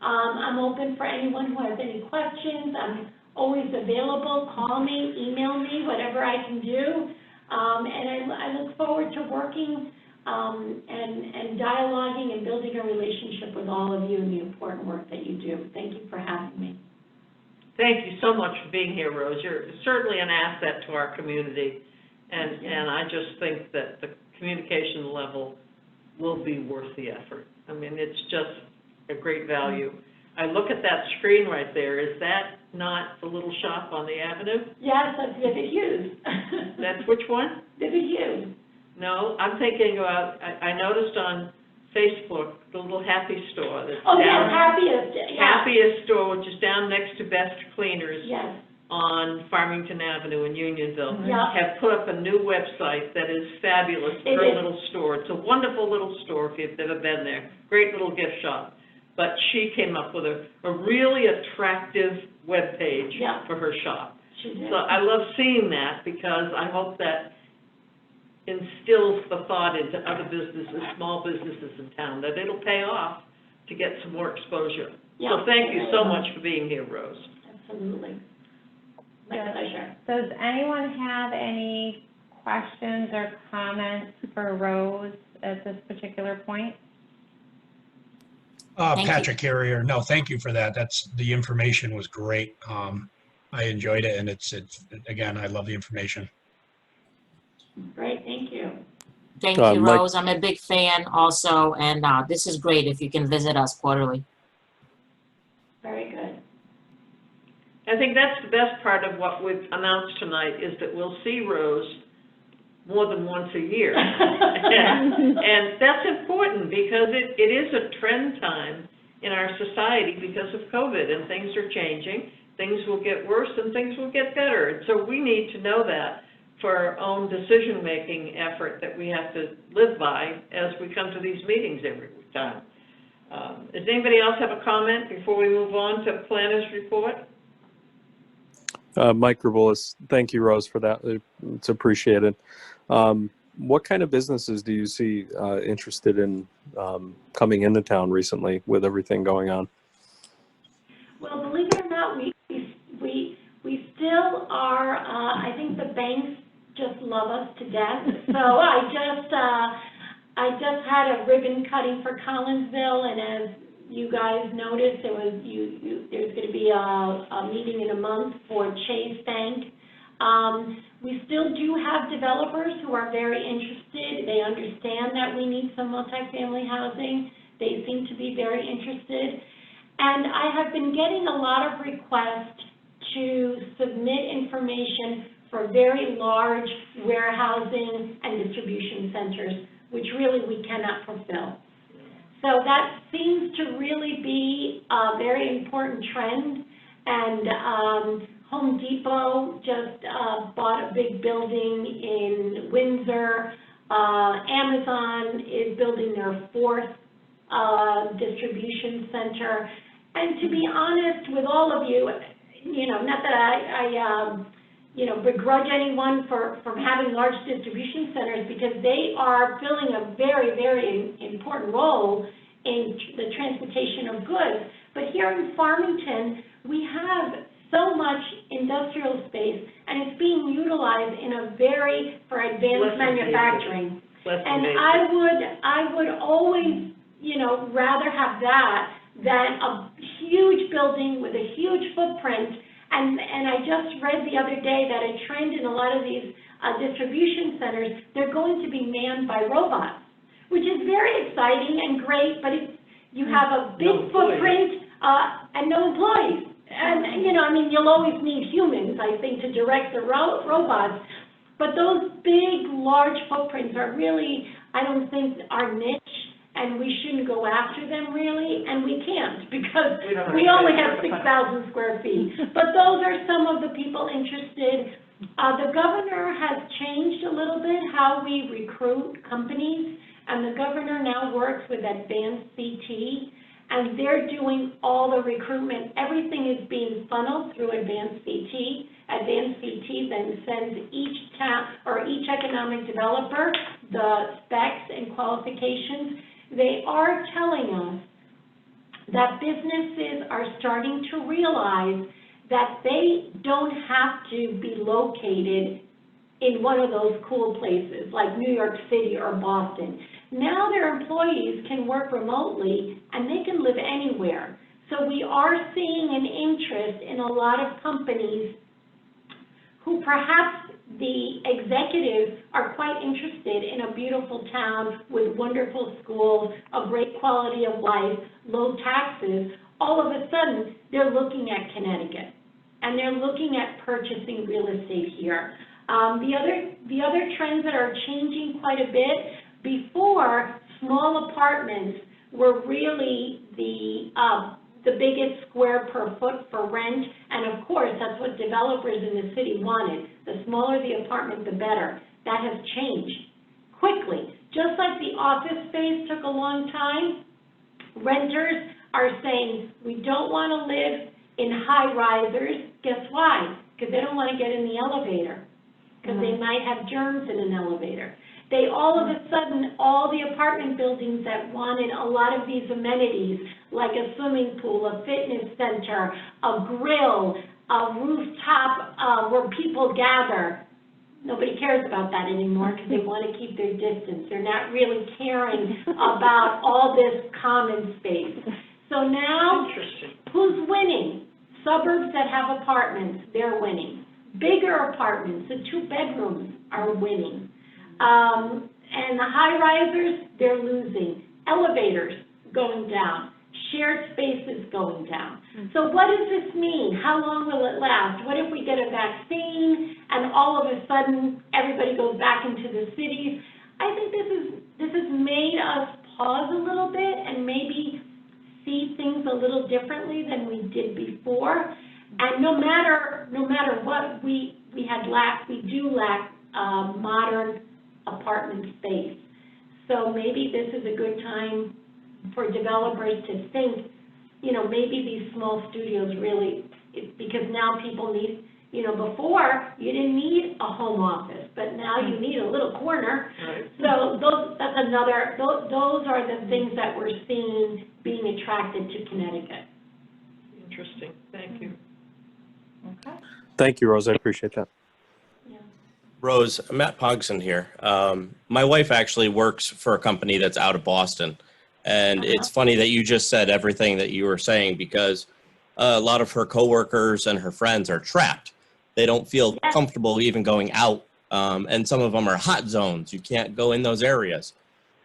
I'm open for anyone who has any questions. I'm always available. Call me, email me, whatever I can do. And I look forward to working and dialoguing and building a relationship with all of you and the important work that you do. Thank you for having me. Thank you so much for being here, Rose. You're certainly an asset to our community, and I just think that the communication level will be worth the effort. I mean, it's just a great value. I look at that screen right there. Is that not the little shop on the avenue? Yes, that's Vivid Hughes. That's which one? Vivid Hughes. No, I'm thinking about, I noticed on Facebook, the little Happy Store. That's oh, yeah, Happiest. Yeah. Happiest Store, which is down next to Best Cleaners. Yes. on Farmington Avenue in Unionville Yeah. have put up a new website that is fabulous, It her is. little store. It's a wonderful little store if you've ever been there. Great little gift shop. But she came up with a really attractive webpage Yeah. for her shop. She did. So I love seeing that because I hope that instills the thought into other businesses, small businesses in town, that it'll pay off to get some more exposure. Yeah, So thank you it so really much for being here, Rose. Absolutely. My pleasure. Does anyone have any questions or comments for Rose at this particular point? Thank you. Patrick Carrier, no, thank you for that. The information was great. I enjoyed it, and it's again, I love the information. Great, thank you. Thank you, Mike- Rose. I'm a big fan also, and this is great if you can visit us quarterly. Very good. I think that's the best part of what we've announced tonight, is that we'll see Rose more than once a year. And that's important because it is a trend time in our society because of COVID, and things are changing. Things will get worse and things will get better. And so we need to know that for our own decision-making effort that we have to live by as we come to these meetings every time. Does anybody else have a comment before we move on to planner's report? Mike Grabulis, thank you, Rose, for that. It's appreciated. What kind of businesses do you see interested in coming into town recently with everything going on? Well, believe it or not, we still are, I think the banks just love us to death. So I just had a ribbon cutting for Collinsville, and as you guys noticed, there's going to be a meeting in a month for Chase Bank. We still do have developers who are very interested. They understand that we need some multifamily housing. They seem to be very interested. And I have been getting a lot of requests to submit information for very large warehousing and distribution centers, which really we cannot fulfill. So that seems to really be a very important trend. And Home Depot just bought a big building in Windsor. Amazon is building their fourth distribution center. And to be honest with all of you, not that I begrudge anyone from having large distribution centers, because they are filling a very, very important role in the transportation of goods. But here in Farmington, we have so much industrial space, and it's being utilized for advanced manufacturing. And I would always, rather have that than a huge building with a huge footprint. And I just read the other day that a trend in a lot of these distribution centers, they're going to be manned by robots, which is very exciting and great, but you have a big footprint and no employees. And, you'll always need humans, I think, to direct the robots. But those big, large footprints are really, I don't think, our niche, and we shouldn't go after them really, and we can't, because we only have 6,000 square feet. But those are some of the people interested. The governor has changed a little bit how we recruit companies, and the governor now works with Advanced CT, and they're doing all the recruitment. Everything is being funneled through Advanced CT. Advanced CT then sends each town or each economic developer the specs and qualifications. They are telling us that businesses are starting to realize that they don't have to be located in one of those cool places like New York City or Boston. Now their employees can work remotely and they can live anywhere. So we are seeing an interest in a lot of companies who perhaps the executives are quite interested in a beautiful town with wonderful schools, a great quality of life, low taxes. All of a sudden, they're looking at Connecticut, and they're looking at purchasing real estate here. The other trends that are changing quite a bit, before, small apartments were really the the biggest square per foot for rent, and of course, that's what developers in the city wanted. The smaller the apartment, the better. That has changed quickly. Just like the office space took a long time, renters are saying, we don't want to live in high-risers. Guess why? Because they don't want to get in the elevator, because they might have germs in an elevator. They all of a sudden, all the apartment buildings that wanted a lot of these amenities, like a swimming pool, a fitness center, a grill, a rooftop where people gather, nobody cares about that anymore because they want to keep their distance. They're not really caring about all this common space. So now, who's winning? Suburbs that have apartments, they're winning. Bigger apartments, the 2 bedrooms are winning. And the high-risers, they're losing. Elevators going down. Shared spaces going down. So what does this mean? How long will it last? What if we get a vaccine and all of a sudden everybody goes back into the cities? I think this has made us pause a little bit and maybe see things a little differently than we did before. And no matter what we do lack modern apartment space. So maybe this is a good time for developers to think, maybe these small studios really, because now people need, before you didn't need a home office, but now you need a little corner. Right. So those are the things that we're seeing being attracted to Connecticut. Interesting, thank you. Okay. Thank you, Rose. I appreciate that. Rose, Matt Pogson here. My wife actually works for a company that's out of Boston. And it's funny that you just said everything that you were saying, because a lot of her coworkers and her friends are trapped. They don't feel comfortable even going out. And some of them are hot zones. You can't go in those areas.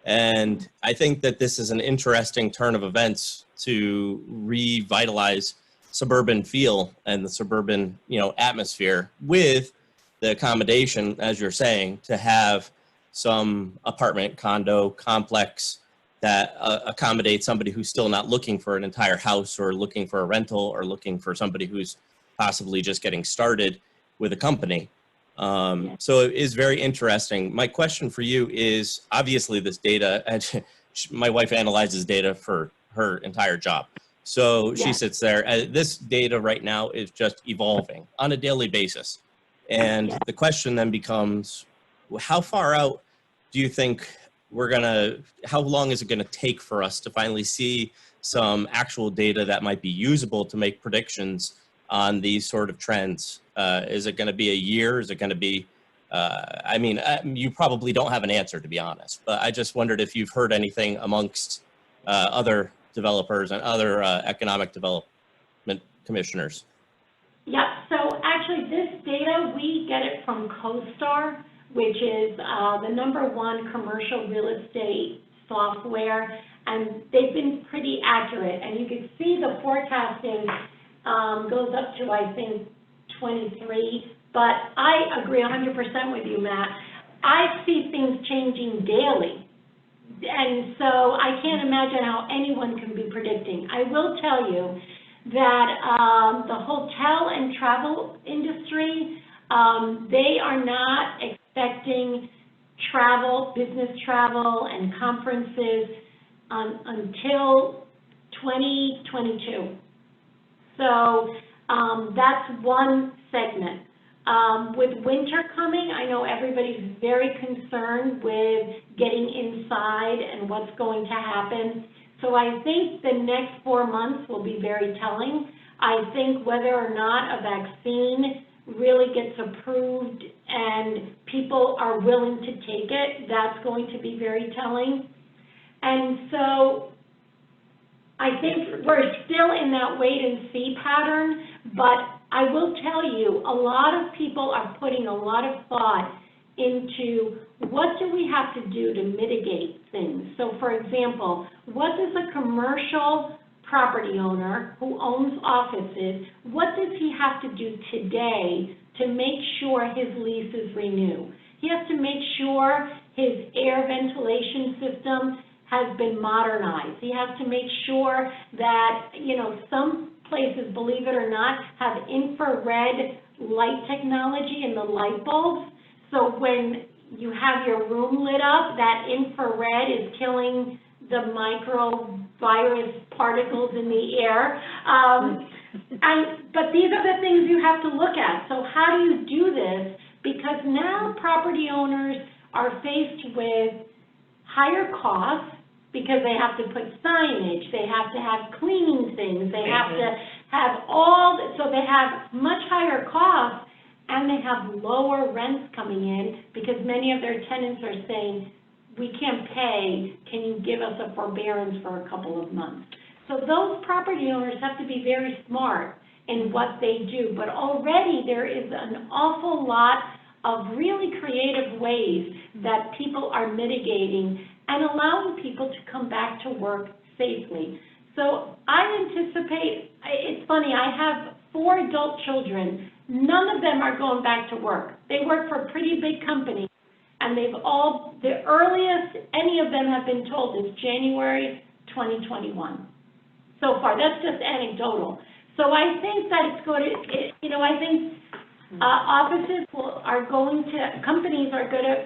And I think that this is an interesting turn of events to revitalize suburban feel and the suburban, atmosphere with the accommodation, as you're saying, to have some apartment, condo, complex that accommodates somebody who's still not looking for an entire house or looking for a rental or looking for somebody who's possibly just getting started with a company. So it is very interesting. My question for you is, obviously this data, my wife analyzes data for her entire job. So she sits there. This data right now is just evolving on a daily basis. And the question then becomes, how far out do you think how long is it going to take for us to finally see some actual data that might be usable to make predictions on these sort of trends? Is it going to be a year? Is it going to be, you probably don't have an answer, to be honest, but I just wondered if you've heard anything amongst other developers and other economic development commissioners. Yeah, so actually this data, we get it from CoStar, which is the #1 commercial real estate software, and they've been pretty accurate. And you can see the forecasting goes up to, I think, 23, but I agree 100% with you, Matt. I see things changing daily, and so I can't imagine how anyone can be predicting. I will tell you that the hotel and travel industry, they are not expecting business travel and conferences until 2022. So that's one segment. With winter coming, I know everybody's very concerned with getting inside and what's going to happen. So I think the next 4 months will be very telling. I think whether or not a vaccine really gets approved and people are willing to take it, that's going to be very telling. And so I think we're still in that wait and see pattern, but I will tell you, a lot of people are putting a lot of thought into what do we have to do to mitigate things. So for example, what does a commercial property owner who owns offices, what does he have to do today to make sure his leases renew? He has to make sure his air ventilation system has been modernized. He has to make sure that, you know, some places, believe it or not, have infrared light technology in the light bulbs. So when you have your room lit up, that infrared is killing the microvirus particles in the air. But these are the things you have to look at. So how do you do this? Because now property owners are faced with higher costs because they have to put signage, they have to have cleaning things, they have to have so they have much higher costs, and they have lower rents coming in because many of their tenants are saying, we can't pay, can you give us a forbearance for a couple of months? So those property owners have to be very smart in what they do, but already there is an awful lot of really creative ways that people are mitigating and allowing people to come back to work safely. So I anticipate, it's funny, I have 4 adult children. None of them are going back to work. They work for pretty big companies, and the earliest any of them have been told is January 2021. So far, that's just anecdotal. So I think that it's going to, I think offices companies are going to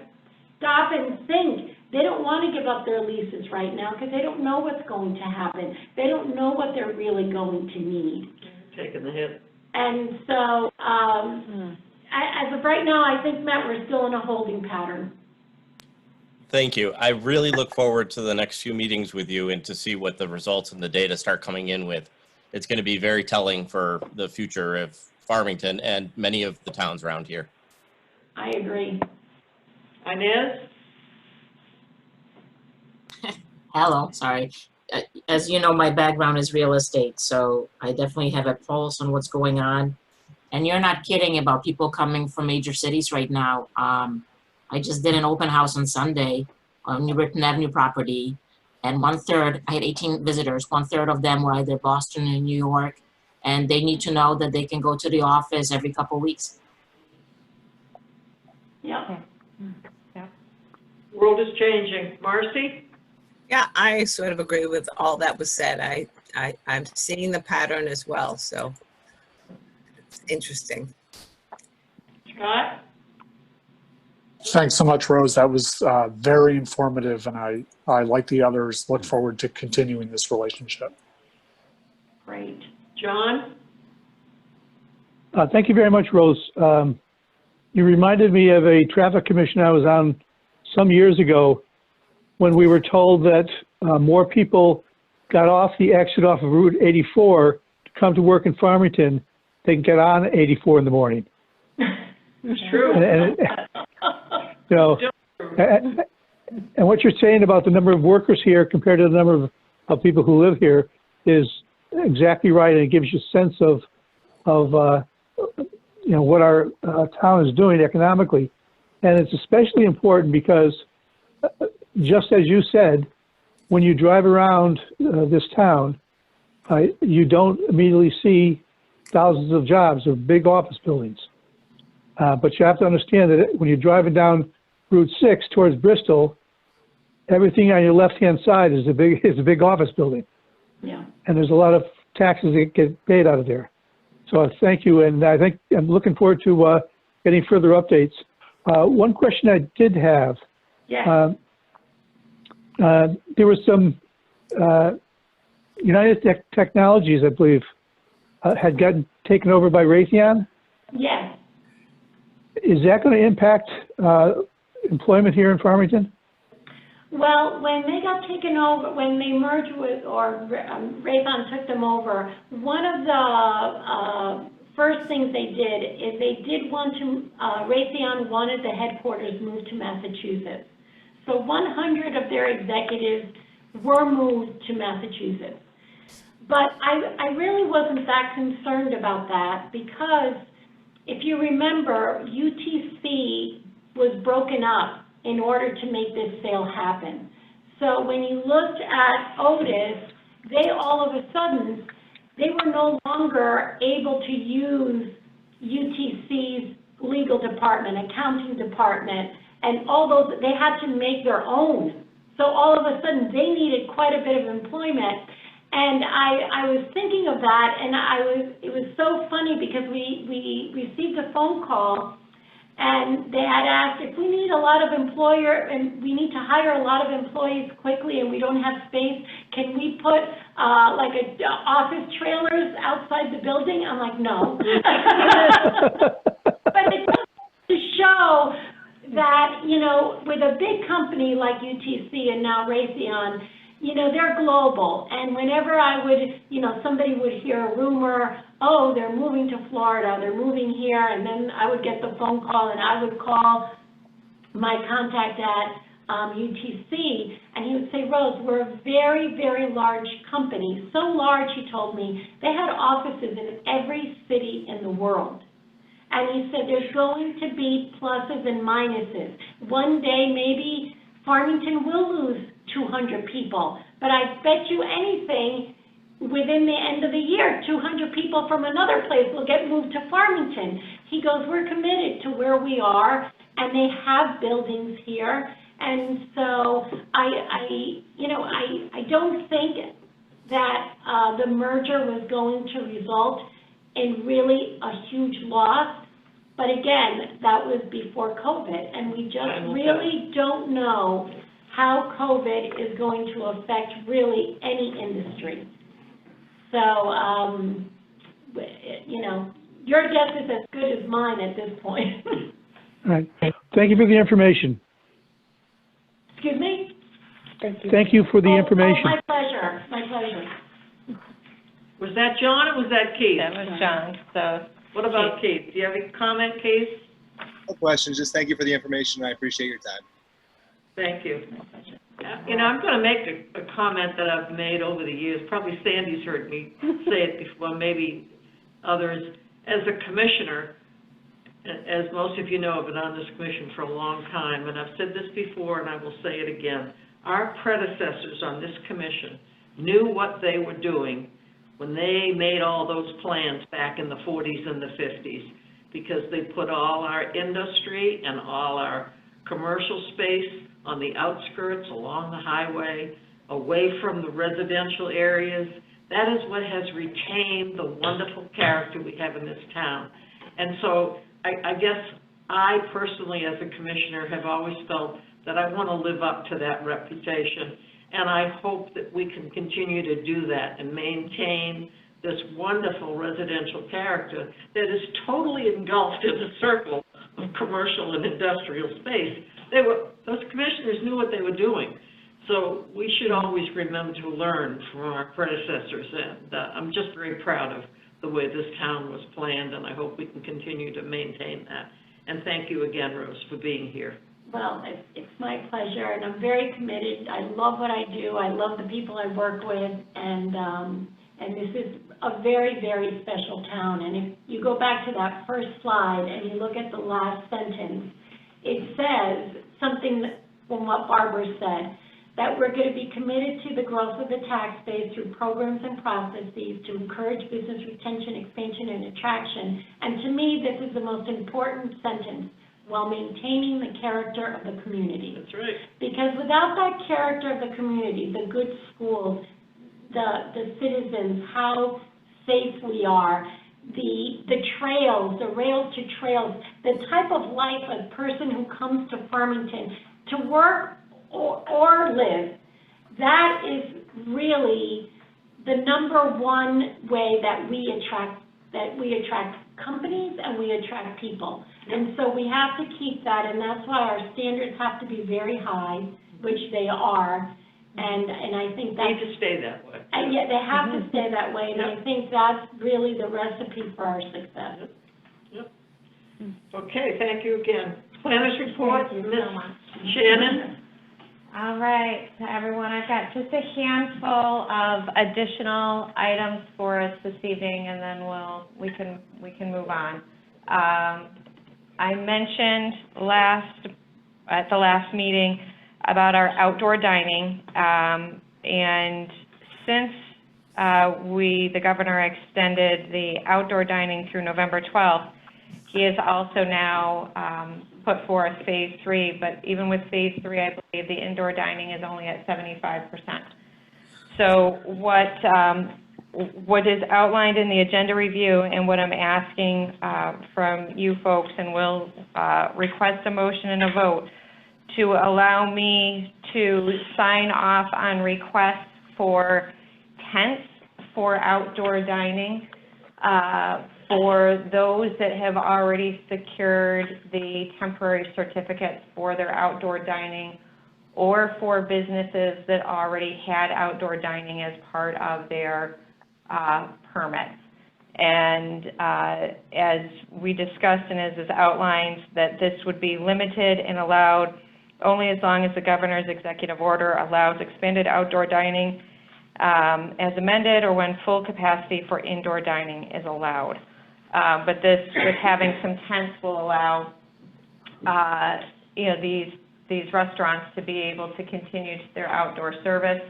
stop and think. They don't want to give up their leases right now because they don't know what's going to happen. They don't know what they're really going to need. Taking the hit. And so, as of right now, I think, Matt, we're still in a holding pattern. Thank you. I really look forward to the next few meetings with you and to see what the results and the data start coming in with. It's going to be very telling for the future of Farmington and many of the towns around here. I agree. Inez? Hello, sorry. As you know, my background is real estate, so I definitely have a pulse on what's going on. And you're not kidding about people coming from major cities right now. I just did an open house on Sunday on New Britain Avenue property, and I had 18 visitors. 1/3 of them were either Boston and New York, and they need to know that they can go to the office every couple of weeks. Yeah. World is changing. Marcy? Yeah, I sort of agree with all that was said. I'm seeing the pattern as well, so it's interesting. Scott? Thanks so much, Rose. That was very informative, and I, like the others, look forward to continuing this relationship. Great. John? Thank you very much, Rose. You reminded me of a traffic commission I was on some years ago when we were told that more people got off the exit off of Route 84 to come to work in Farmington than get on 84 in the morning. It's true. And what you're saying about the number of workers here compared to the number of people who live here is exactly right, and it gives you a sense of what our town is doing economically. And it's especially important because, just as you said, when you drive around this town, you don't immediately see thousands of jobs or big office buildings. But you have to understand that when you're driving down Route 6 towards Bristol, everything on your left-hand side is a big office building. Yeah. And there's a lot of taxes that get paid out of there. So thank you, and I think I'm looking forward to getting further updates. One question I did have. Yeah. There was some United Technologies, I believe, had gotten taken over by Raytheon. Yes. Is that going to impact employment here in Farmington? Well, when they got taken over, when they merged with, or Raytheon took them over, one of the first things they did is they did want to, Raytheon wanted the headquarters moved to Massachusetts. So 100 of their executives were moved to Massachusetts. But I really wasn't that concerned about that because if you remember, UTC was broken up in order to make this sale happen. So when you looked at Otis, they all of a sudden, they were no longer able to use UTC's legal department, accounting department, and all those, they had to make their own So all of a sudden, they needed quite a bit of employment. And I was thinking of that, and it was so funny because we received a phone call, and they had asked if we need a lot of and we need to hire a lot of employees quickly and we don't have space, can we put like office trailers outside the building? I'm like, no. But it just to show that, you know, with a big company like UTC and now Raytheon, you know, they're global. And whenever I would, you know, somebody would hear a rumor, oh, they're moving to Florida, they're moving here, and then I would get the phone call and I would call my contact at UTC, and he would say, Rose, we're a very, very large company. So large, he told me, they had offices in every city in the world. And he said, there's going to be pluses and minuses. One day, maybe Farmington will lose 200 people, but I bet you anything, within the end of the year, 200 people from another place will get moved to Farmington. He goes, we're committed to where we are, and they have buildings here, and so I don't think that the merger was going to result in really a huge loss. But again, that was before COVID, and we just really don't know how COVID is going to affect really any industry. So, you know, your guess is as good as mine at this point. All right. Thank you for the information. Excuse me? Thank you for the information. Oh, my pleasure, my pleasure. Was that John or was that Keith? That was John, so. What about Keith? Do you have any comment, Keith? No questions, just thank you for the information. I appreciate your time. Thank you. You know, I'm going to make a comment that I've made over the years. Probably Sandy's heard me say it before, maybe others. As a commissioner, as most of you know, I've been on this commission for a long time, and I've said this before and I will say it again. Our predecessors on this commission knew what they were doing when they made all those plans back in the 40s and the 50s, because they put all our industry and all our commercial space on the outskirts, along the highway, away from the residential areas. That is what has retained the wonderful character we have in this town. And so I guess I personally, as a commissioner, have always felt that I want to live up to that reputation. And I hope that we can continue to do that and maintain this wonderful residential character that is totally engulfed in the circle of commercial and industrial space. Those commissioners knew what they were doing. So we should always remember to learn from our predecessors. And I'm just very proud of the way this town was planned, and I hope we can continue to maintain that. And thank you again, Rose, for being here. Well, it's my pleasure, and I'm very committed. I love what I do. I love the people I work with, and this is a very, very special town. And if you go back to that first slide and you look at the last sentence, it says something from what Barbara said, that we're going to be committed to the growth of the tax base through programs and processes to encourage business retention, expansion, and attraction. And to me, this is the most important sentence, while maintaining the character of the community. That's right. Because without that character of the community, the good schools, the citizens, how safe we are, the trails, the rails to trails, the type of life a person who comes to Farmington to work or live, that is really the number one way that we attract companies and we attract people. And so we have to keep that, and that's why our standards have to be very high, which they are. And I think that's... They need to stay that way. Yeah, they have to stay that way, and I think that's really the recipe for our success. Yep. Okay, thank you again. Planners report, Thank you Ms. so much. Shannon. All right, everyone, I've got just a handful of additional items for us this evening, and then we can move on. I mentioned at the last meeting about our outdoor dining, and since the governor extended the outdoor dining through November 12th, he has also now put forth phase 3, but even with phase 3, I believe the indoor dining is only at 75%. So what is outlined in the agenda review and what I'm asking from you folks, and will request a motion and a vote to allow me to sign off on requests for tents for outdoor dining for those that have already secured the temporary certificates for their outdoor dining, or for businesses that already had outdoor dining as part of their permits. And as we discussed and as is outlined, that this would be limited and allowed only as long as the governor's executive order allows expanded outdoor dining as amended, or when full capacity for indoor dining is allowed. But this, with having some tents, will allow these restaurants to be able to continue their outdoor service.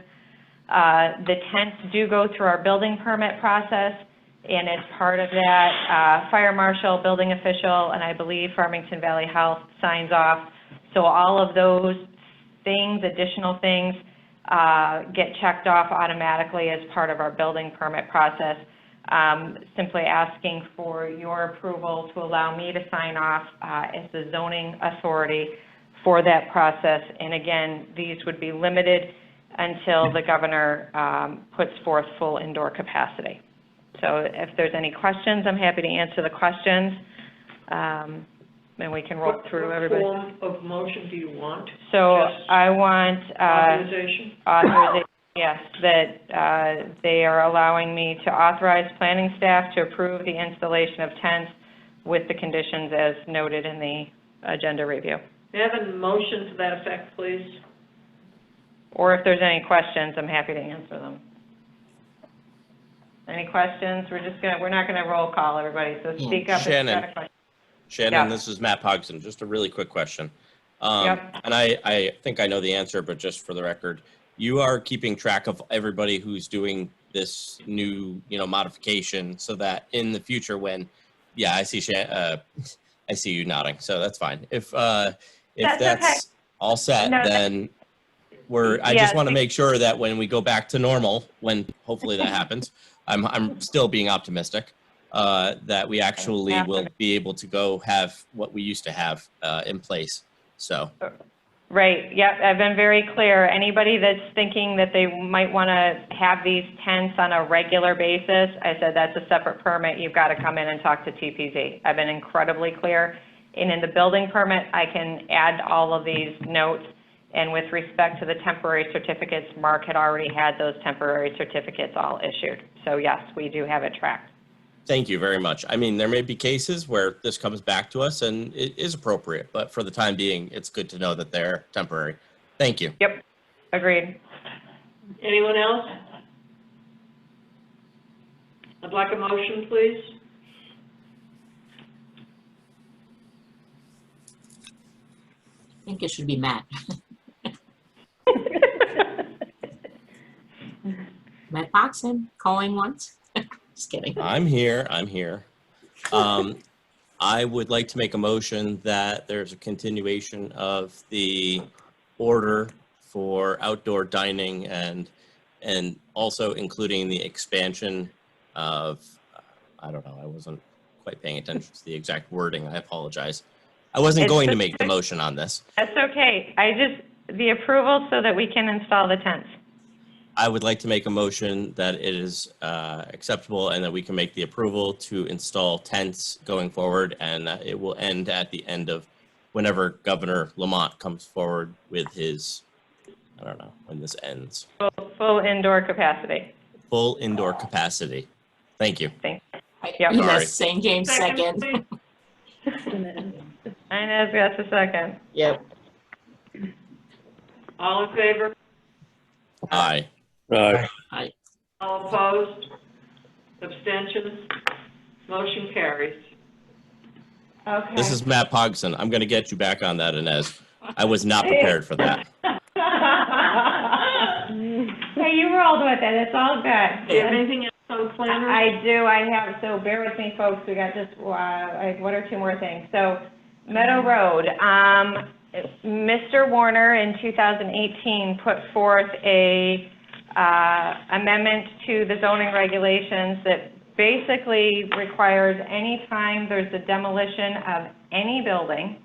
The tents do go through our building permit process, and as part of that, fire marshal, building official, and I believe Farmington Valley Health signs off. So all of those things, additional things, get checked off automatically as part of our building permit process. Simply asking for your approval to allow me to sign off as the zoning authority for that process. And again, these would be limited until the governor puts forth full indoor capacity. So if there's any questions, I'm happy to answer the questions. And we can roll through everybody. What form of motion do you want? So I want Authorization? Yes, that they are allowing me to authorize planning staff to approve the installation of tents with the conditions as noted in the agenda review. May I have a motion to that effect, please? Or if there's any questions, I'm happy to answer them. Any questions? We're not gonna roll call everybody, so speak up if you've got a question. Shannon, Yeah. this is Matt Pogson. Just a really quick question. Yep. And I think I know the answer, but just for the record, you are keeping track of everybody who's doing this new, modification, so that in the future when, I see I see you nodding, so that's fine. If that's okay. all set, No, then I just want to make sure that when we go back to normal, when hopefully that happens, I'm still being optimistic, that we actually will be able to go have what we used to have in place. So. Right, yep, I've been very clear. Anybody that's thinking that they might want to have these tents on a regular basis, I said that's a separate permit. You've got to come in and talk to TPZ. I've been incredibly clear. And in the building permit, I can add all of these notes. And with respect to the temporary certificates, Mark had already had those temporary certificates all issued. So yes, we do have it tracked. Thank you very much. I mean, there may be cases where this comes back to us and it is appropriate, but for the time being, it's good to know that they're temporary. Thank you. Yep, agreed. Anyone else? I'd like a motion, please. I think it should be Matt. Matt Boxon, calling once. Just kidding. I'm here. I would like to make a motion that there's a continuation of the order for outdoor dining and also including the expansion of, I don't know, I wasn't quite paying attention to the exact wording. I apologize. I wasn't going to make the motion on this. That's okay. The approval so that we can install the tents. I would like to make a motion that it is acceptable and that we can make the approval to install tents going forward, and that it will end at the end of whenever Governor Lamont comes forward with his, I don't know when this ends. Full indoor capacity. Full indoor capacity. Thank you. Thanks. Yep. Yes, St. James second. Inez, that's a second. Yep. All in favor? Aye. Aye. All opposed? Abstentions? Motion carries. Okay. This is Matt Pogson. I'm going to get you back on that, Inez. I was not prepared for that. Hey, you rolled with it. It's all good. Do you have anything else town planner? I do, I have, so bear with me, folks, we got just, I have one or two more things. So Meadow Road, Mr. Warner in 2018 put forth a amendment to the zoning regulations that basically requires any time there's a demolition of any building,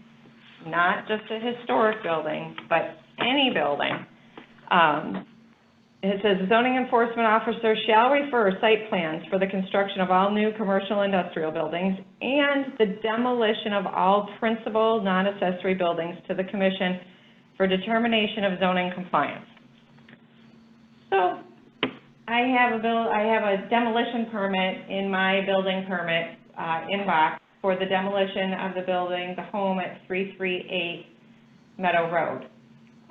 not just a historic building, but any building, it says zoning enforcement officer shall refer site plans for the construction of all new commercial industrial buildings and the demolition of all principal non-accessory buildings to the commission for determination of zoning compliance. So I have a demolition permit in my building permit inbox for the demolition of the building, the home at 338 Meadow Road.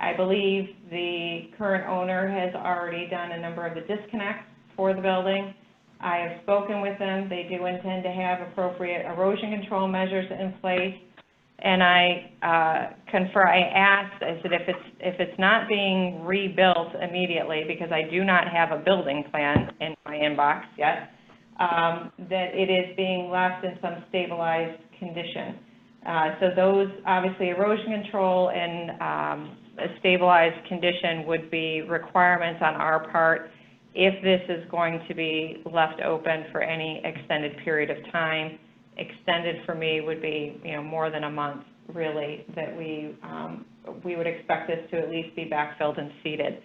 I believe the current owner has already done a number of the disconnects for the building. I have spoken with them. They do intend to have appropriate erosion control measures in place. And I asked, I said, if it's not being rebuilt immediately, because I do not have a building plan in my inbox yet, that it is being left in some stabilized condition. So those, obviously, erosion control and a stabilized condition would be requirements on our part if this is going to be left open for any extended period of time. Extended for me would be, more than a month, really, that we would expect this to at least be backfilled and seeded.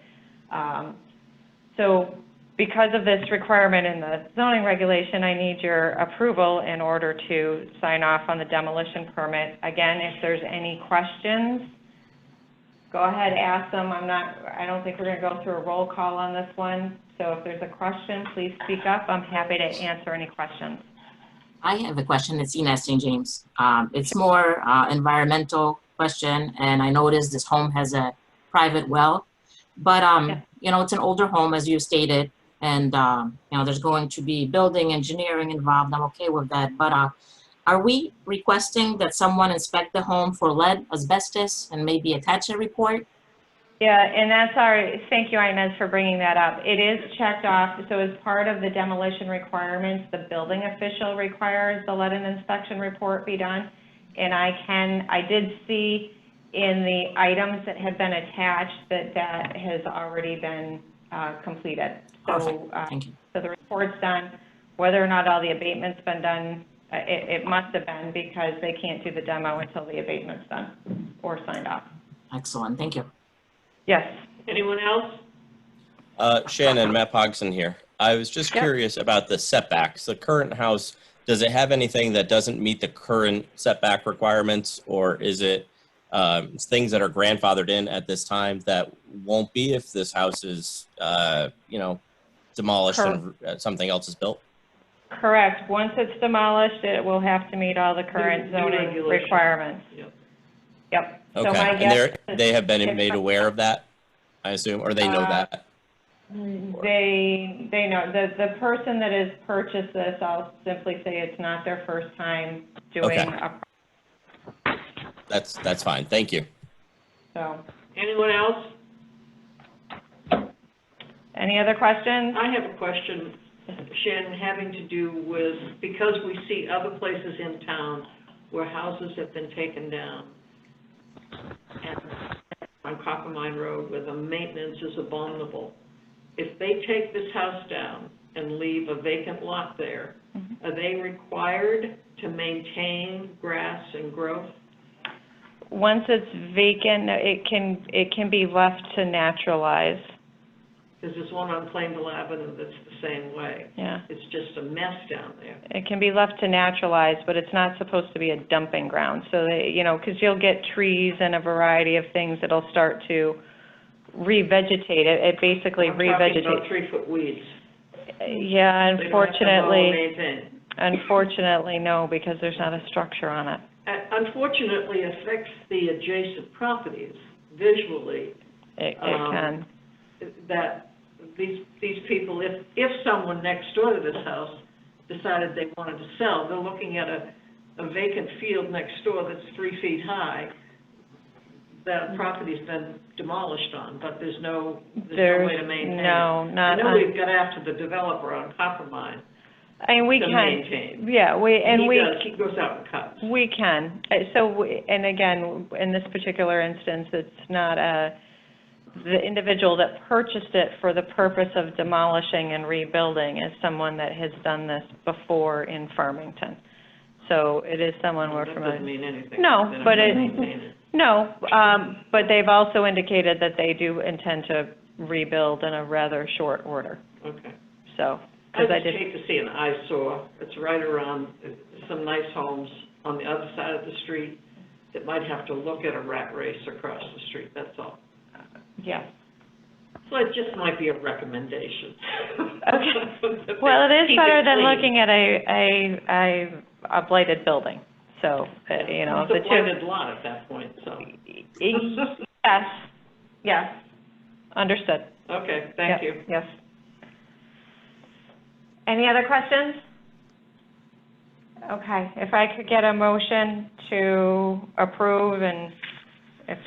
So because of this requirement in the zoning regulation, I need your approval in order to sign off on the demolition permit. Again, if there's any questions, go ahead, ask them. I don't think we're going to go through a roll call on this one. So if there's a question, please speak up. I'm happy to answer any questions. I have a question. It's Ines St. James. It's more environmental question, and I noticed this home has a private well, but it's an older home, as you stated, and there's going to be building engineering involved. I'm okay with that, but are we requesting that someone inspect the home for lead, asbestos, and maybe attach a report? Yeah, and thank you, Inez, for bringing that up. It is checked off, so as part of the demolition requirements, the building official requires the lead and inspection report be done. And I did see in the items that have been attached that has already been completed. So, Thank you. So the report's done. Whether or not all the abatement's been done, it must have been, because they can't do the demo until the abatement's done or signed off. Excellent, thank you. Yes. Anyone else? Shannon, Matt Pogson here. I was just curious about the setbacks. The current house, does it have anything that doesn't meet the current setback requirements, or is it things that are grandfathered in at this time that won't be if this house is, demolished and something else is built? Correct. Once it's demolished, it will have to meet all the current zoning requirements. Yep. Okay, So my guess and they have been made aware of that, I assume, or they know that? They know. The person that has purchased this, I'll simply say it's not their first time doing a. That's fine. Thank you. So. Anyone else? Any other questions? I have a question, Shannon, having to do with, because we see other places in town where houses have been taken down, and on Copper Mine Road where the maintenance is abominable. If they take this house down and leave a vacant lot there, are they required to maintain grass and growth? Once it's vacant, it can be left to naturalize. Because there's one on Plainville Avenue that's the same way. Yeah. It's just a mess down there. It can be left to naturalize, but it's not supposed to be a dumping ground. So, because you'll get trees and a variety of things that'll start to revegetate it. It basically revegetates. I'm talking about 3-foot weeds. Yeah, unfortunately, They unfortunately, no, because there's not a structure on it. Unfortunately, affects the adjacent properties visually. It can. That these people, if someone next door to this house decided they wanted to sell, they're looking at a vacant field next door that's 3 feet high. that property's been demolished on, but there's no way to maintain it. No, not I know on, we've got after the developer on Coppermine I mean, we to can, maintain. yeah, He goes out and cuts. we can. And again, in this particular instance, it's not the individual that purchased it for the purpose of demolishing and rebuilding is someone that has done this before in Farmington. So it is someone we're That familiar. doesn't mean anything. No, They don't but maintain it. No, but they've also indicated that they do intend to rebuild in a rather short order. Okay. So, I because just hate to see an eyesore. It's right around some nice homes on the other side of the street that might have to look at a rat race across the street, that's all. yeah. So it just might be a recommendation. Okay. Well, it is Keep better it than clean. looking at a blighted building. So, you know, It's a blighted lot at that point, so. Yes, understood. Okay, thank you. Yes. Any other questions? Okay, if I could get a motion to approve and if,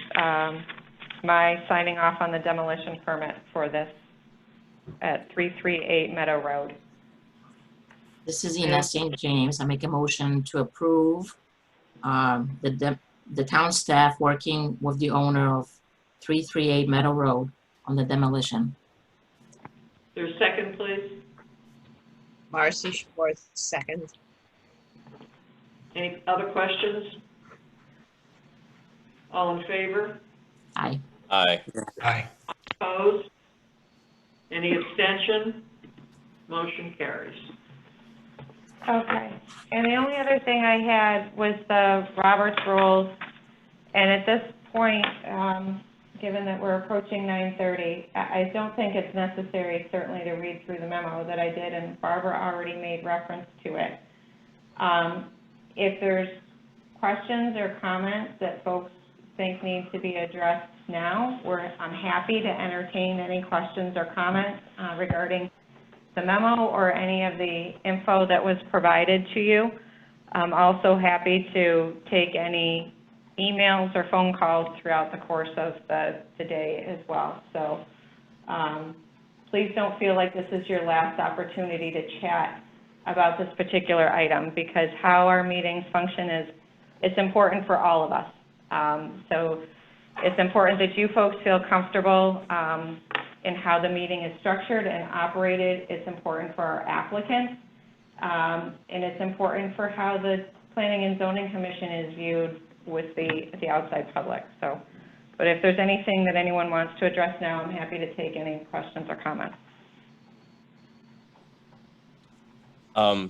my signing off on the demolition permit for this at 338 Meadow Road. This is Ines St. James. I make a motion to approve the town staff working with the owner of 338 Meadow Road on the demolition. There's a second, please? Marcy Schwartz, second. Any other questions? All in favor? Aye. Aye. Aye. Opposed? Any abstention? Motion carries. Okay, and the only other thing I had was the Roberts rules, and at this point, given that we're approaching 9:30, I don't think it's necessary certainly to read through the memo that I did, and Barbara already made reference to it. If there's questions or comments that folks think need to be addressed now, I'm happy to entertain any questions or comments regarding the memo or any of the info that was provided to you. I'm also happy to take any emails or phone calls throughout the course of the day as well. So please don't feel like this is your last opportunity to chat about this particular item, because how our meetings function is, it's important for all of us. So it's important that you folks feel comfortable in how the meeting is structured and operated. It's important for our applicants, and it's important for how the Planning and Zoning Commission is viewed with the outside public. So, but if there's anything that anyone wants to address now, I'm happy to take any questions or comments.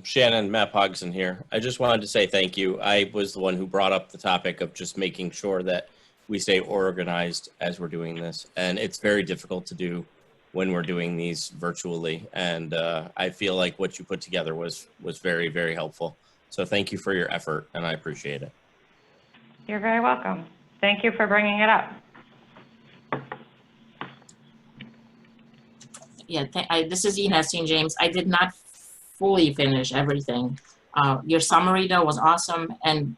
Shannon, Matt Pogson here. I just wanted to say thank you. I was the one who brought up the topic of just making sure that we stay organized as we're doing this. And it's very difficult to do when we're doing these virtually. And I feel like what you put together was very, very helpful. So thank you for your effort, and I appreciate it. You're very welcome. Thank you for bringing it up. Yeah, this is Ines St. James. I did not fully finish everything. Your summary though was awesome, and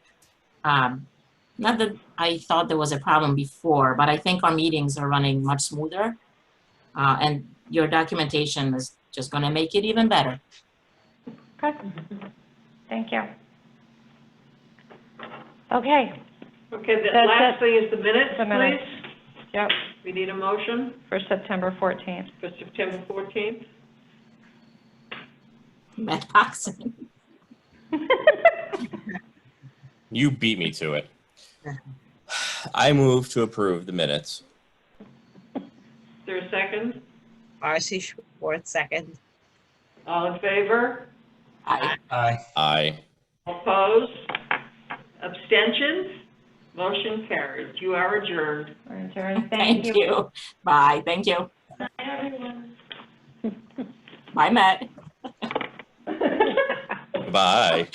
not that I thought there was a problem before, but I think our meetings are running much smoother, and your documentation is just going to make it even better. Okay. Thank you. Okay. Okay, the That's last it. thing is the minutes, The minutes. please. Yep, We need a motion for September 14th. for September 14th. Matt Pogson. You beat me to it. I move to approve the minutes. Is there a second? Marcy Schwartz, second. All in favor? Aye. Aye. Aye. Opposed? Abstentions? Motion carried. You are adjourned. We're adjourned. Thank you. Bye. Thank you. Bye, everyone. Bye, Matt. Bye.